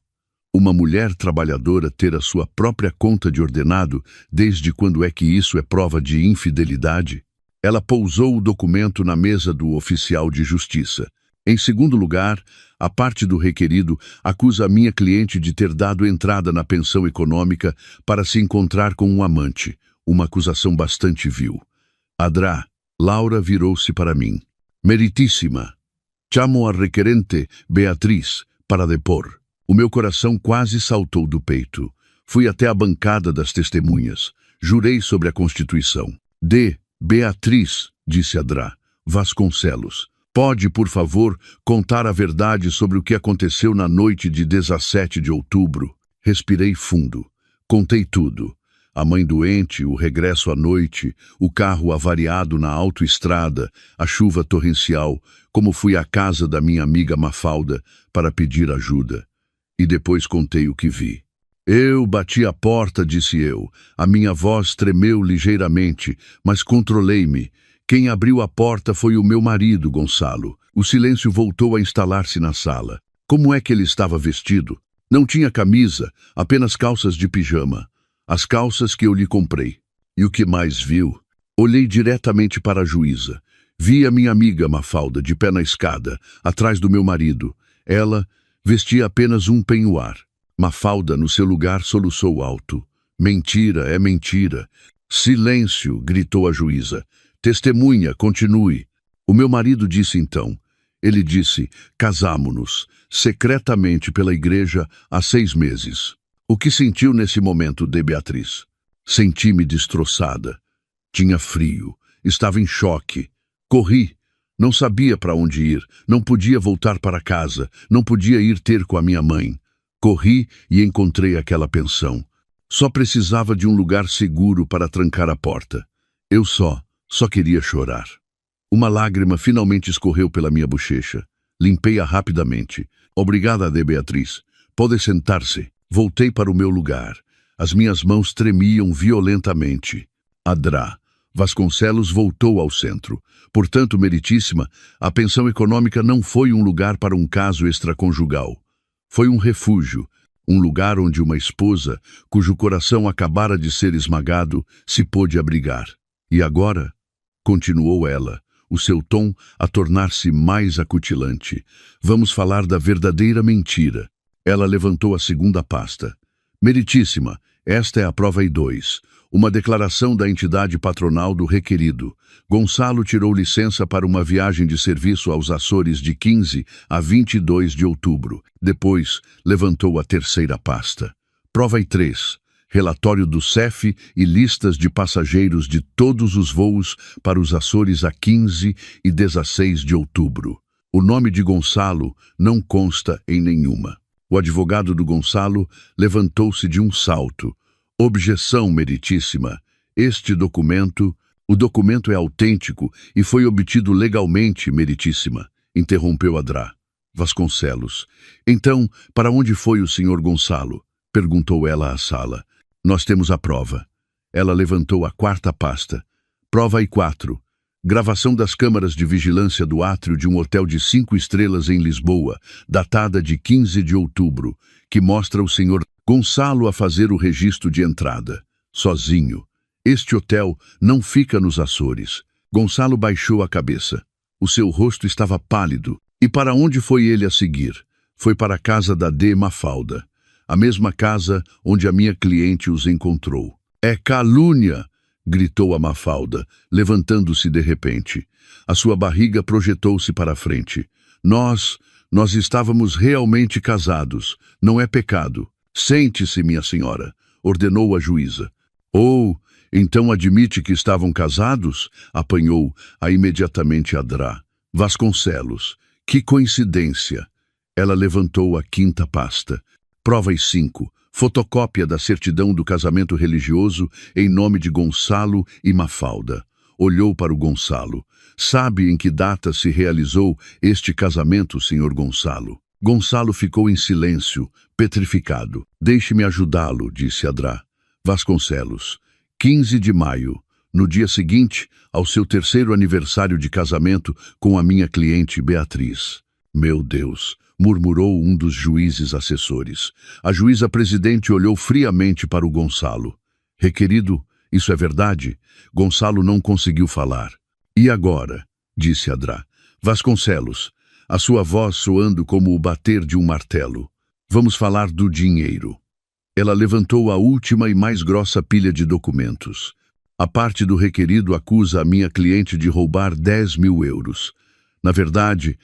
Uma mulher trabalhadora ter a sua própria conta de ordenado, desde quando é que isso é prova de infidelidade? Ela pousou o documento na mesa do oficial de justiça. Em segundo lugar, a parte do requerido acusa a minha cliente de ter dado entrada na pensão econômica para se encontrar com um amante, uma acusação bastante vil. Adrá. Laura virou-se para mim. Meritíssima, chamo a requerente Beatriz para depor. O meu coração quase saltou do peito. Fui até a bancada das testemunhas. Jurei sobre a Constituição. Beatriz, disse Adrá Vasconcelos. Pode, por favor, contar a verdade sobre o que aconteceu na noite de 17 de outubro? Respirei fundo. Contei tudo. A mãe doente, o regresso à noite, o carro avariado na autoestrada, a chuva torrencial, como fui à casa da minha amiga Mafalda para pedir ajuda. E depois contei o que vi. Eu bati a porta, disse eu. A minha voz tremeu ligeiramente, mas controlei-me. Quem abriu a porta foi o meu marido, Gonçalo. O silêncio voltou a instalar-se na sala. Como é que ele estava vestido? Não tinha camisa, apenas calças de pijama. As calças que eu lhe comprei. E o que mais viu? Olhei diretamente para a juíza. Vi a minha amiga Mafalda de pé na escada, atrás do meu marido. Ela vestia apenas um penhoar. Mafalda, no seu lugar, soluçou alto. Mentira, é mentira. Silêncio, gritou a juíza. Testemunha, continue. O meu marido disse então. Ele disse, casamo-nos, secretamente pela igreja há 6 meses. O que sentiu nesse momento, Beatriz? Senti-me destroçada. Tinha frio. Estava em choque. Corri. Não sabia para onde ir. Não podia voltar para casa. Não podia ir ter com a minha mãe. Corri e encontrei aquela pensão. Só precisava de um lugar seguro para trancar a porta. Eu só queria chorar. Uma lágrima finalmente escorreu pela minha bochecha. Limpei-a rapidamente. Obrigada, Beatriz. Pode sentar-se. Voltei para o meu lugar. As minhas mãos tremiam violentamente. Adrá Vasconcelos voltou ao centro. Portanto, meritíssima, a pensão econômica não foi um lugar para um caso extraconjugal. Foi um refúgio, um lugar onde uma esposa, cujo coração acabara de ser esmagado, se pôde abrigar. E agora, continuou ela, o seu tom a tornar-se mais acutilante, vamos falar da verdadeira mentira. Ela levantou a segunda pasta. Meritíssima, esta é a prova I2. Uma declaração da entidade patronal do requerido. Gonçalo tirou licença para uma viagem de serviço aos Açores de 15 a 22 de outubro. Depois, levantou a terceira pasta. Prova 3. Relatório do CEF e listas de passageiros de todos os voos para os Açores a 15 e 16 de outubro. O nome de Gonçalo não consta em nenhuma. O advogado do Gonçalo levantou-se de um salto. Objeção, meritíssima. O documento é autêntico e foi obtido legalmente, meritíssima, interrompeu Adrá. Vasconcelos. Então, para onde foi o senhor Gonçalo? Perguntou ela à sala. Nós temos a prova. Ela levantou a quarta pasta. Prova 4. Gravação das câmaras de vigilância do átrio de um hotel de 5 estrelas em Lisboa, datada de 15 de outubro, que mostra o senhor Gonçalo a fazer o registro de entrada, sozinho. Este hotel não fica nos Açores. Gonçalo baixou a cabeça. O seu rosto estava pálido. E para onde foi ele a seguir? Foi para a casa da D. Mafalda, a mesma casa onde a minha cliente os encontrou. É calúnia! Gritou a Mafalda, levantando-se de repente. A sua barriga projetou-se para a frente. Nós estávamos realmente casados. Não é pecado. Sente-se, minha senhora, ordenou a juíza. Oh, então admite que estavam casados? Apanhou-a imediatamente Adrá. Vasconcelos. Que coincidência! Ela levantou a quinta pasta. Prova 5. Fotocópia da certidão do casamento religioso em nome de Gonçalo e Mafalda. Olhou para o Gonçalo. Sabe em que data se realizou este casamento, senhor Gonçalo? Gonçalo ficou em silêncio, petrificado. Deixe-me ajudá-lo, disse Adrá. Vasconcelos. 15 de maio. No dia seguinte, ao seu terceiro aniversário de casamento com a minha cliente Beatriz. Meu Deus! Murmurou um dos juízes assessores. A juíza presidente olhou friamente para o Gonçalo. Requerido, isso é verdade? Gonçalo não conseguiu falar. E agora? Disse Adrá. Vasconcelos, a sua voz soando como o bater de um martelo. Vamos falar do dinheiro. Ela levantou a última e mais grossa pilha de documentos. A parte do requerido acusa a minha cliente de roubar 10.000 euros. Na verdade,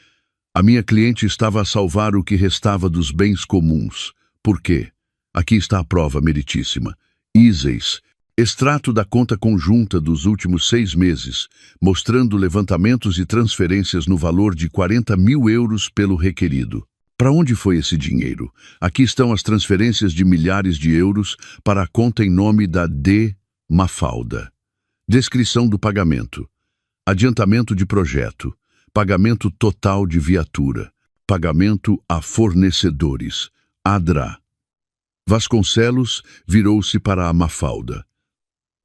a minha cliente estava a salvar o que restava dos bens comuns. Por quê? Aqui está a prova, meritíssima. Iseis, extrato da conta conjunta dos últimos 6 meses, mostrando levantamentos e transferências no valor de 40.000 euros pelo requerido. Para onde foi esse dinheiro? Aqui estão as transferências de milhares de euros para a conta em nome da D. Mafalda. Descrição do pagamento. Adiantamento de projeto. Pagamento total de viatura. Pagamento a fornecedores. Adrá. Vasconcelos virou-se para a Mafalda.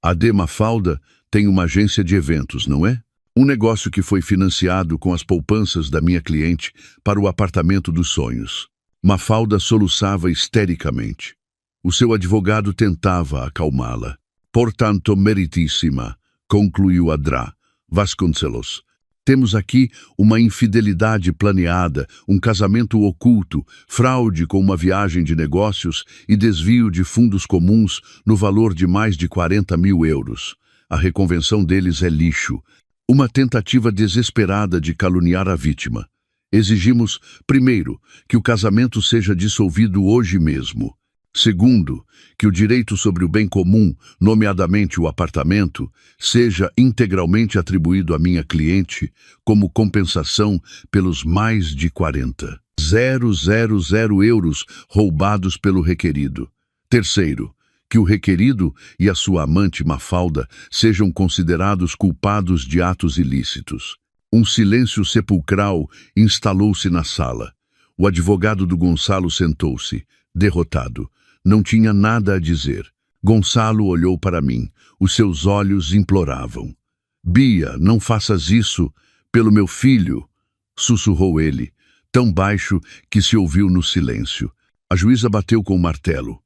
A D. Mafalda tem uma agência de eventos, não é? Um negócio que foi financiado com as poupanças da minha cliente para o apartamento dos sonhos. Mafalda soluçava histericamente. O seu advogado tentava acalmá-la. Portanto, meritíssima, concluiu Adrá. Vasconcelos. Temos aqui uma infidelidade planeada, um casamento oculto, fraude com uma viagem de negócios e desvio de fundos comuns no valor de mais de 40.000 euros. A reconvenção deles é lixo. Uma tentativa desesperada de caluniar a vítima. Exigimos, primeiro, que o casamento seja dissolvido hoje mesmo. Segundo, que o direito sobre o bem comum, nomeadamente o apartamento, seja integralmente atribuído à minha cliente como compensação pelos mais de 40.000 euros roubados pelo requerido. Terceiro, que o requerido e a sua amante Mafalda sejam considerados culpados de atos ilícitos. Um silêncio sepulcral instalou-se na sala. O advogado do Gonçalo sentou-se, derrotado. Não tinha nada a dizer. Gonçalo olhou para mim. Os seus olhos imploravam. Bia, não faças isso pelo meu filho, sussurrou ele, tão baixo que se ouviu no silêncio. A juíza bateu com o martelo.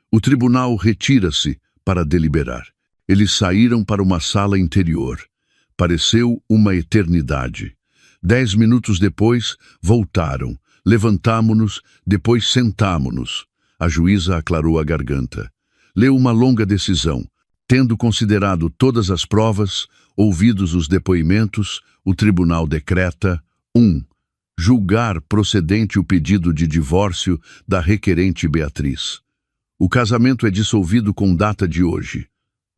O tribunal retira-se para deliberar. Eles saíram para uma sala interior. Pareceu uma eternidade. 10 minutos depois, voltaram. Levantámo-nos, depois sentámo-nos. A juíza aclarou a garganta. Leu uma longa decisão. Tendo considerado todas as provas, ouvidos os depoimentos, o tribunal decreta: 1. Julgar procedente o pedido de divórcio da requerente Beatriz. O casamento é dissolvido com data de hoje.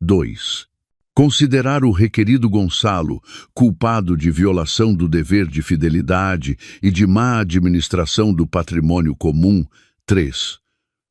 2. Considerar o requerido Gonçalo culpado de violação do dever de fidelidade e de má administração do patrimônio comum. 3.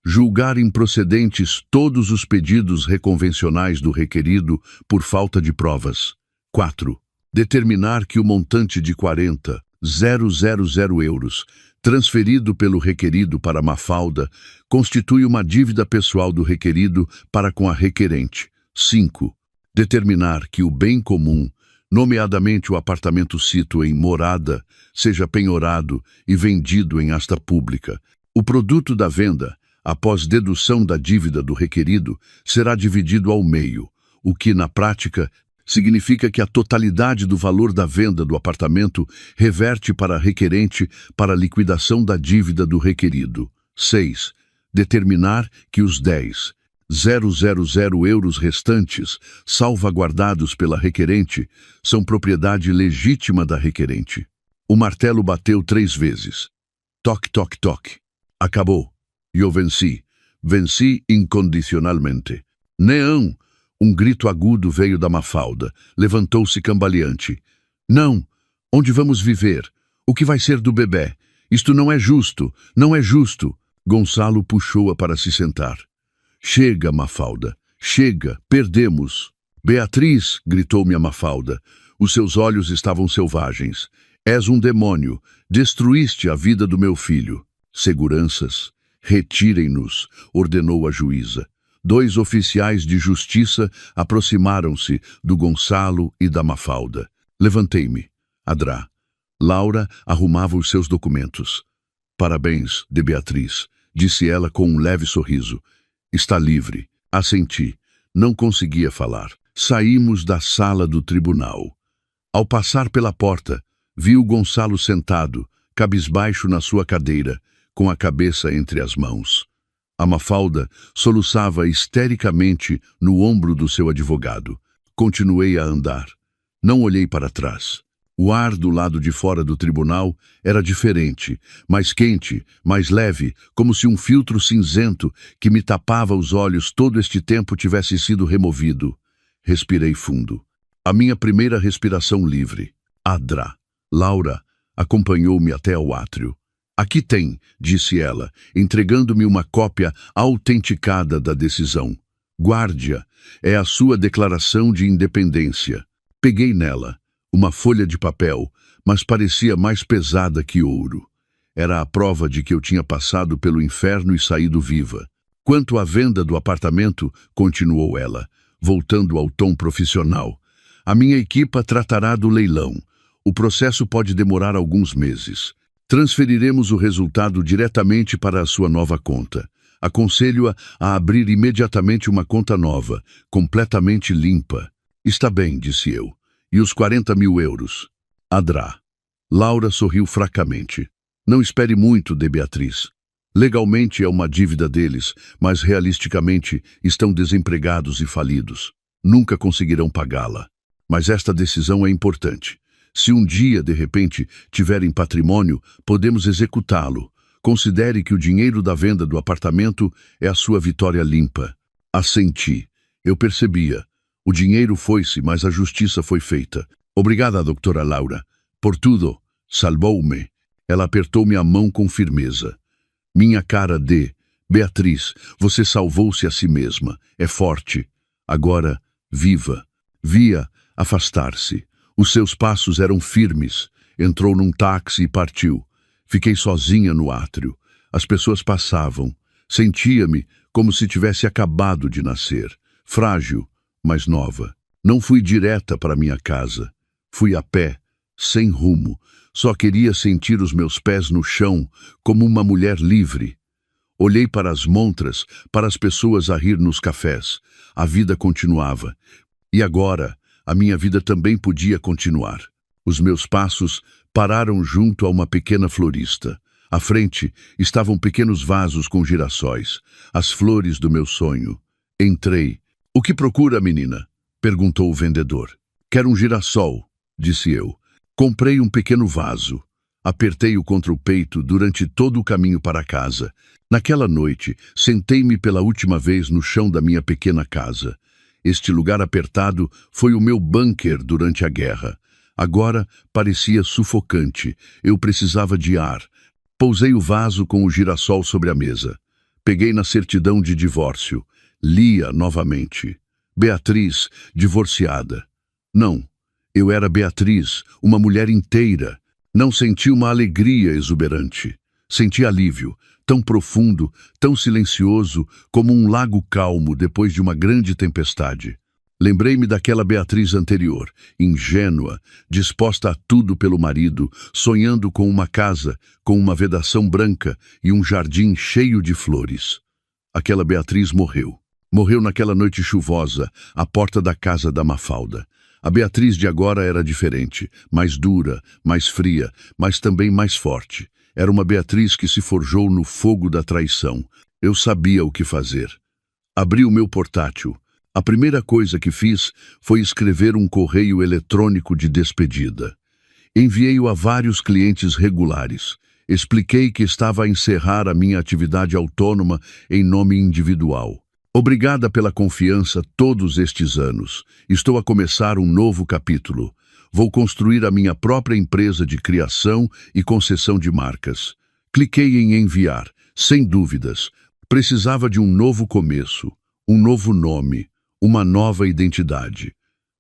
Julgar improcedentes todos os pedidos reconvencionais do requerido por falta de provas. 4. Determinar que o montante de 40.000 euros, transferido pelo requerido para Mafalda, constitui uma dívida pessoal do requerido para com a requerente. 5. Determinar que o bem comum, nomeadamente o apartamento cito em morada, seja penhorado e vendido em asta pública. O produto da venda, após dedução da dívida do requerido, será dividido ao meio, o que, na prática, significa que a totalidade do valor da venda do apartamento reverte para a requerente para a liquidação da dívida do requerido. 6. Determinar que os 10.000 euros restantes, salvaguardados pela requerente, são propriedade legítima da requerente. O martelo bateu 3 vezes. Toque, toque, toque. Acabou. Eu venci. Venci incondicionalmente. Não! Um grito agudo veio da Mafalda. Levantou-se cambaleante. Não! Onde vamos viver? O que vai ser do bebê? Isto não é justo! Não é justo! Gonçalo puxou-a para se sentar. Chega, Mafalda. Chega. Perdemos. Beatriz, gritou-me a Mafalda. Os seus olhos estavam selvagens. És um demônio. Destruíste a vida do meu filho. Seguranças. Retirem-nos, ordenou a juíza. 2 oficiais de justiça aproximaram-se do Gonçalo e da Mafalda. Levantei-me. Adrá. Laura arrumava os seus documentos. Parabéns, de Beatriz, disse ela com um leve sorriso. Está livre. Assenti. Não conseguia falar. Saímos da sala do tribunal. Ao passar pela porta, vi o Gonçalo sentado, cabisbaixo na sua cadeira, com a cabeça entre as mãos. A Mafalda soluçava histericamente no ombro do seu advogado. Continuei a andar. Não olhei para trás. O ar do lado de fora do tribunal era diferente, mais quente, mais leve, como se um filtro cinzento que me tapava os olhos todo este tempo tivesse sido removido. Respirei fundo. A minha primeira respiração livre. Adrá. Laura acompanhou-me até ao átrio. Aqui tem, disse ela, entregando-me uma cópia autenticada da decisão. Guarde-a, é a sua declaração de independência. Peguei nela, uma folha de papel, mas parecia mais pesada que ouro. Era a prova de que eu tinha passado pelo inferno e saído viva. Quanto à venda do apartamento, continuou ela, voltando ao tom profissional, a minha equipa tratará do leilão. O processo pode demorar alguns meses. Transferiremos o resultado diretamente para a sua nova conta. Aconselho-a a abrir imediatamente uma conta nova, completamente limpa. Está bem, disse eu. E os 40.000 euros? Adrá. Laura sorriu fracamente. Não espere muito, de Beatriz. Legalmente é uma dívida deles, mas realisticamente estão desempregados e falidos. Nunca conseguirão pagá-la. Mas esta decisão é importante. Se um dia, de repente, tiverem patrimônio, podemos executá-lo. Considere que o dinheiro da venda do apartamento é a sua vitória limpa. Assenti. Eu percebia. O dinheiro foi-se, mas a justiça foi feita. Obrigada, doutora Laura. Por tudo. Salvou-me. Ela apertou-me a mão com firmeza. Minha cara de... Beatriz, você salvou-se a si mesma. É forte. Agora, viva. Via afastar-se. Os seus passos eram firmes. Entrou num táxi e partiu. Fiquei sozinha no átrio. As pessoas passavam. Sentia-me como se tivesse acabado de nascer. Frágil, mas nova. Não fui direta para minha casa. Fui a pé, sem rumo. Só queria sentir os meus pés no chão, como uma mulher livre. Olhei para as montras, para as pessoas a rir nos cafés. A vida continuava. E agora... a minha vida também podia continuar. Os meus passos pararam junto a uma pequena florista. À frente estavam pequenos vasos com girassóis, as flores do meu sonho. Entrei. O que procura, menina? Perguntou o vendedor. Quero um girassol, disse eu. Comprei um pequeno vaso. Apertei-o contra o peito durante todo o caminho para casa. Naquela noite, sentei-me pela última vez no chão da minha pequena casa. Este lugar apertado foi o meu bunker durante a guerra. Agora parecia sufocante. Eu precisava de ar. Pousei o vaso com o girassol sobre a mesa. Peguei na certidão de divórcio. Li-a novamente. Beatriz, divorciada. Não, eu era Beatriz, uma mulher inteira. Não senti uma alegria exuberante. Senti alívio, tão profundo, tão silencioso, como um lago calmo depois de uma grande tempestade. Lembrei-me daquela Beatriz anterior, ingênua, disposta a tudo pelo marido, sonhando com uma casa, com uma vedação branca e um jardim cheio de flores. Aquela Beatriz morreu. Morreu naquela noite chuvosa, à porta da casa da Mafalda. A Beatriz de agora era diferente, mais dura, mais fria, mas também mais forte. Era uma Beatriz que se forjou no fogo da traição. Eu sabia o que fazer. Abri o meu portátil. A primeira coisa que fiz foi escrever um correio eletrônico de despedida. Enviei-o a vários clientes regulares. Expliquei que estava a encerrar a minha atividade autônoma em nome individual. Obrigada pela confiança todos estes anos. Estou a começar um novo capítulo. Vou construir a minha própria empresa de criação e concessão de marcas. Cliquei em enviar, sem dúvidas. Precisava de um novo começo, um novo nome, uma nova identidade.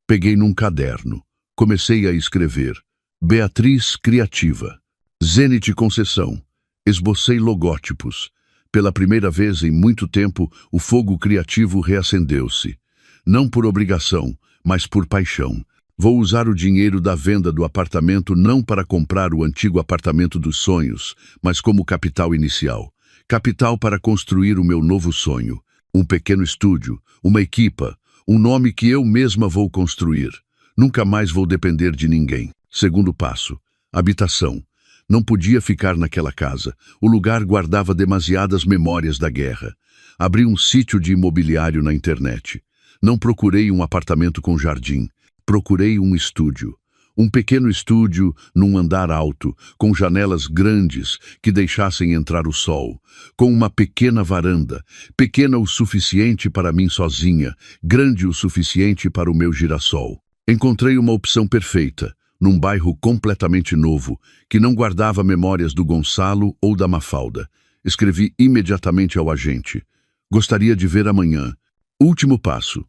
Peguei num caderno. Comecei a escrever. Beatriz Criativa. Zenit Concessão. Esbocei logótipos. Pela primeira vez em muito tempo, o fogo criativo reacendeu-se. Não por obrigação, mas por paixão. Vou usar o dinheiro da venda do apartamento não para comprar o antigo apartamento dos sonhos, mas como capital inicial. Capital para construir o meu novo sonho. Um pequeno estúdio, uma equipa, um nome que eu mesma vou construir. Nunca mais vou depender de ninguém. Segundo passo, habitação. Não podia ficar naquela casa. O lugar guardava demasiadas memórias da guerra. Abri um sítio de imobiliário na internet. Não procurei um apartamento com jardim. Procurei um estúdio. Um pequeno estúdio num andar alto, com janelas grandes que deixassem entrar o sol, com uma pequena varanda, pequena o suficiente para mim sozinha, grande o suficiente para o meu girassol. Encontrei uma opção perfeita, num bairro completamente novo, que não guardava memórias do Gonçalo ou da Mafalda. Escrevi imediatamente ao agente. Gostaria de ver amanhã. Último passo.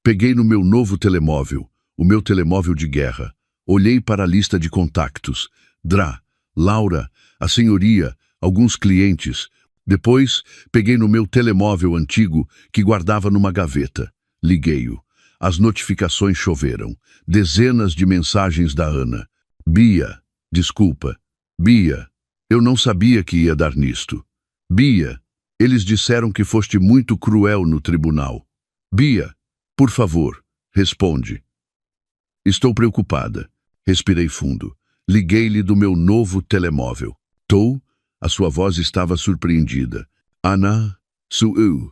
Peguei no meu novo telemóvel, o meu telemóvel de guerra. Olhei para a lista de contactos. Drá, Laura, a senhoria, alguns clientes. Depois, peguei no meu telemóvel antigo, que guardava numa gaveta. Liguei-o. As notificações choveram. Dezenas de mensagens da Ana. Bia, desculpa. Bia, eu não sabia que ia dar nisto. Bia, eles disseram que foste muito cruel no tribunal. Bia, por favor, responde. Estou preocupada. Respirei fundo. Liguei-lhe do meu novo telemóvel. Tô? A sua voz estava surpreendida. Ana, sou eu.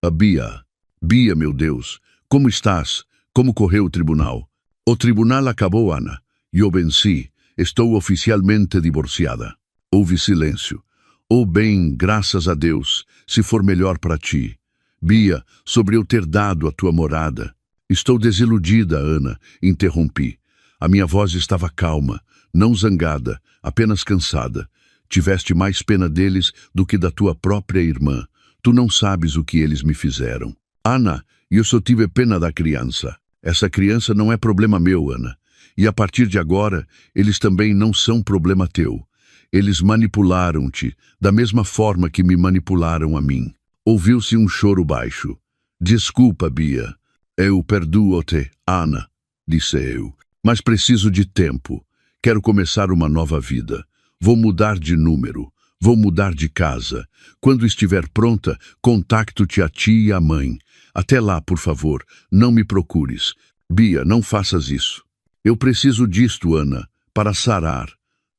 A Bia. Bia, meu Deus. Como estás? Como correu o tribunal? O tribunal acabou, Ana. Eu venci. Estou oficialmente divorciada. Houve silêncio. Oh bem, graças a Deus, se for melhor para ti. Bia, sobre eu ter dado a tua morada. Estou desiludida, Ana, interrompi. A minha voz estava calma, não zangada, apenas cansada. Tiveste mais pena deles do que da tua própria irmã. Tu não sabes o que eles me fizeram. Ana, eu só tive pena da criança. Essa criança não é problema meu, Ana. E a partir de agora, eles também não são problema teu. Eles manipularam-te, da mesma forma que me manipularam a mim. Ouviu-se um choro baixo. Desculpa, Bia. Eu perdoo-te, Ana, disse eu. Mas preciso de tempo. Quero começar uma nova vida. Vou mudar de número. Vou mudar de casa. Quando estiver pronta, contacto-te a ti e a mãe. Até lá, por favor, não me procures. Bia, não faças isso. Eu preciso disto, Ana, para sarar.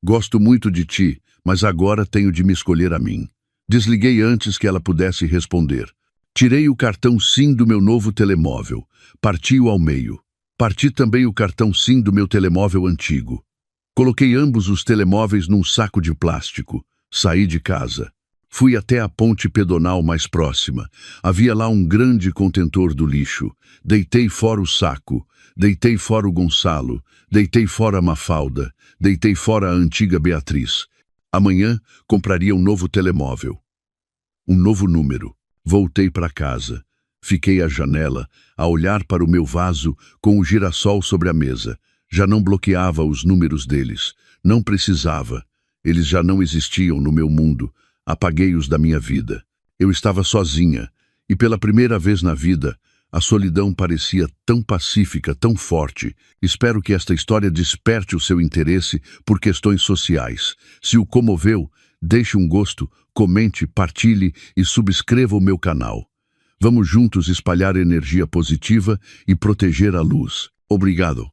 Gosto muito de ti, mas agora tenho de me escolher a mim. Desliguei antes que ela pudesse responder. Tirei o cartão SIM do meu novo telemóvel. Parti-o ao meio. Parti também o cartão SIM do meu telemóvel antigo. Coloquei ambos os telemóveis num saco de plástico. Saí de casa. Fui até a ponte pedonal mais próxima. Havia lá um grande contentor do lixo. Deitei fora o saco. Deitei fora o Gonçalo. Deitei fora a Mafalda. Deitei fora a antiga Beatriz. Amanhã compraria um novo telemóvel. Um novo número. Voltei para casa. Fiquei à janela, a olhar para o meu vaso com o girassol sobre a mesa. Já não bloqueava os números deles. Não precisava. Eles já não existiam no meu mundo. Apaguei-os da minha vida. Eu estava sozinha, e pela primeira vez na vida, a solidão parecia tão pacífica, tão forte. Espero que esta história desperte o seu interesse por questões sociais. Se o comoveu, deixe um gosto, comente, partilhe e subscreva o meu canal. Vamos juntos espalhar energia positiva e proteger a luz. Obrigado.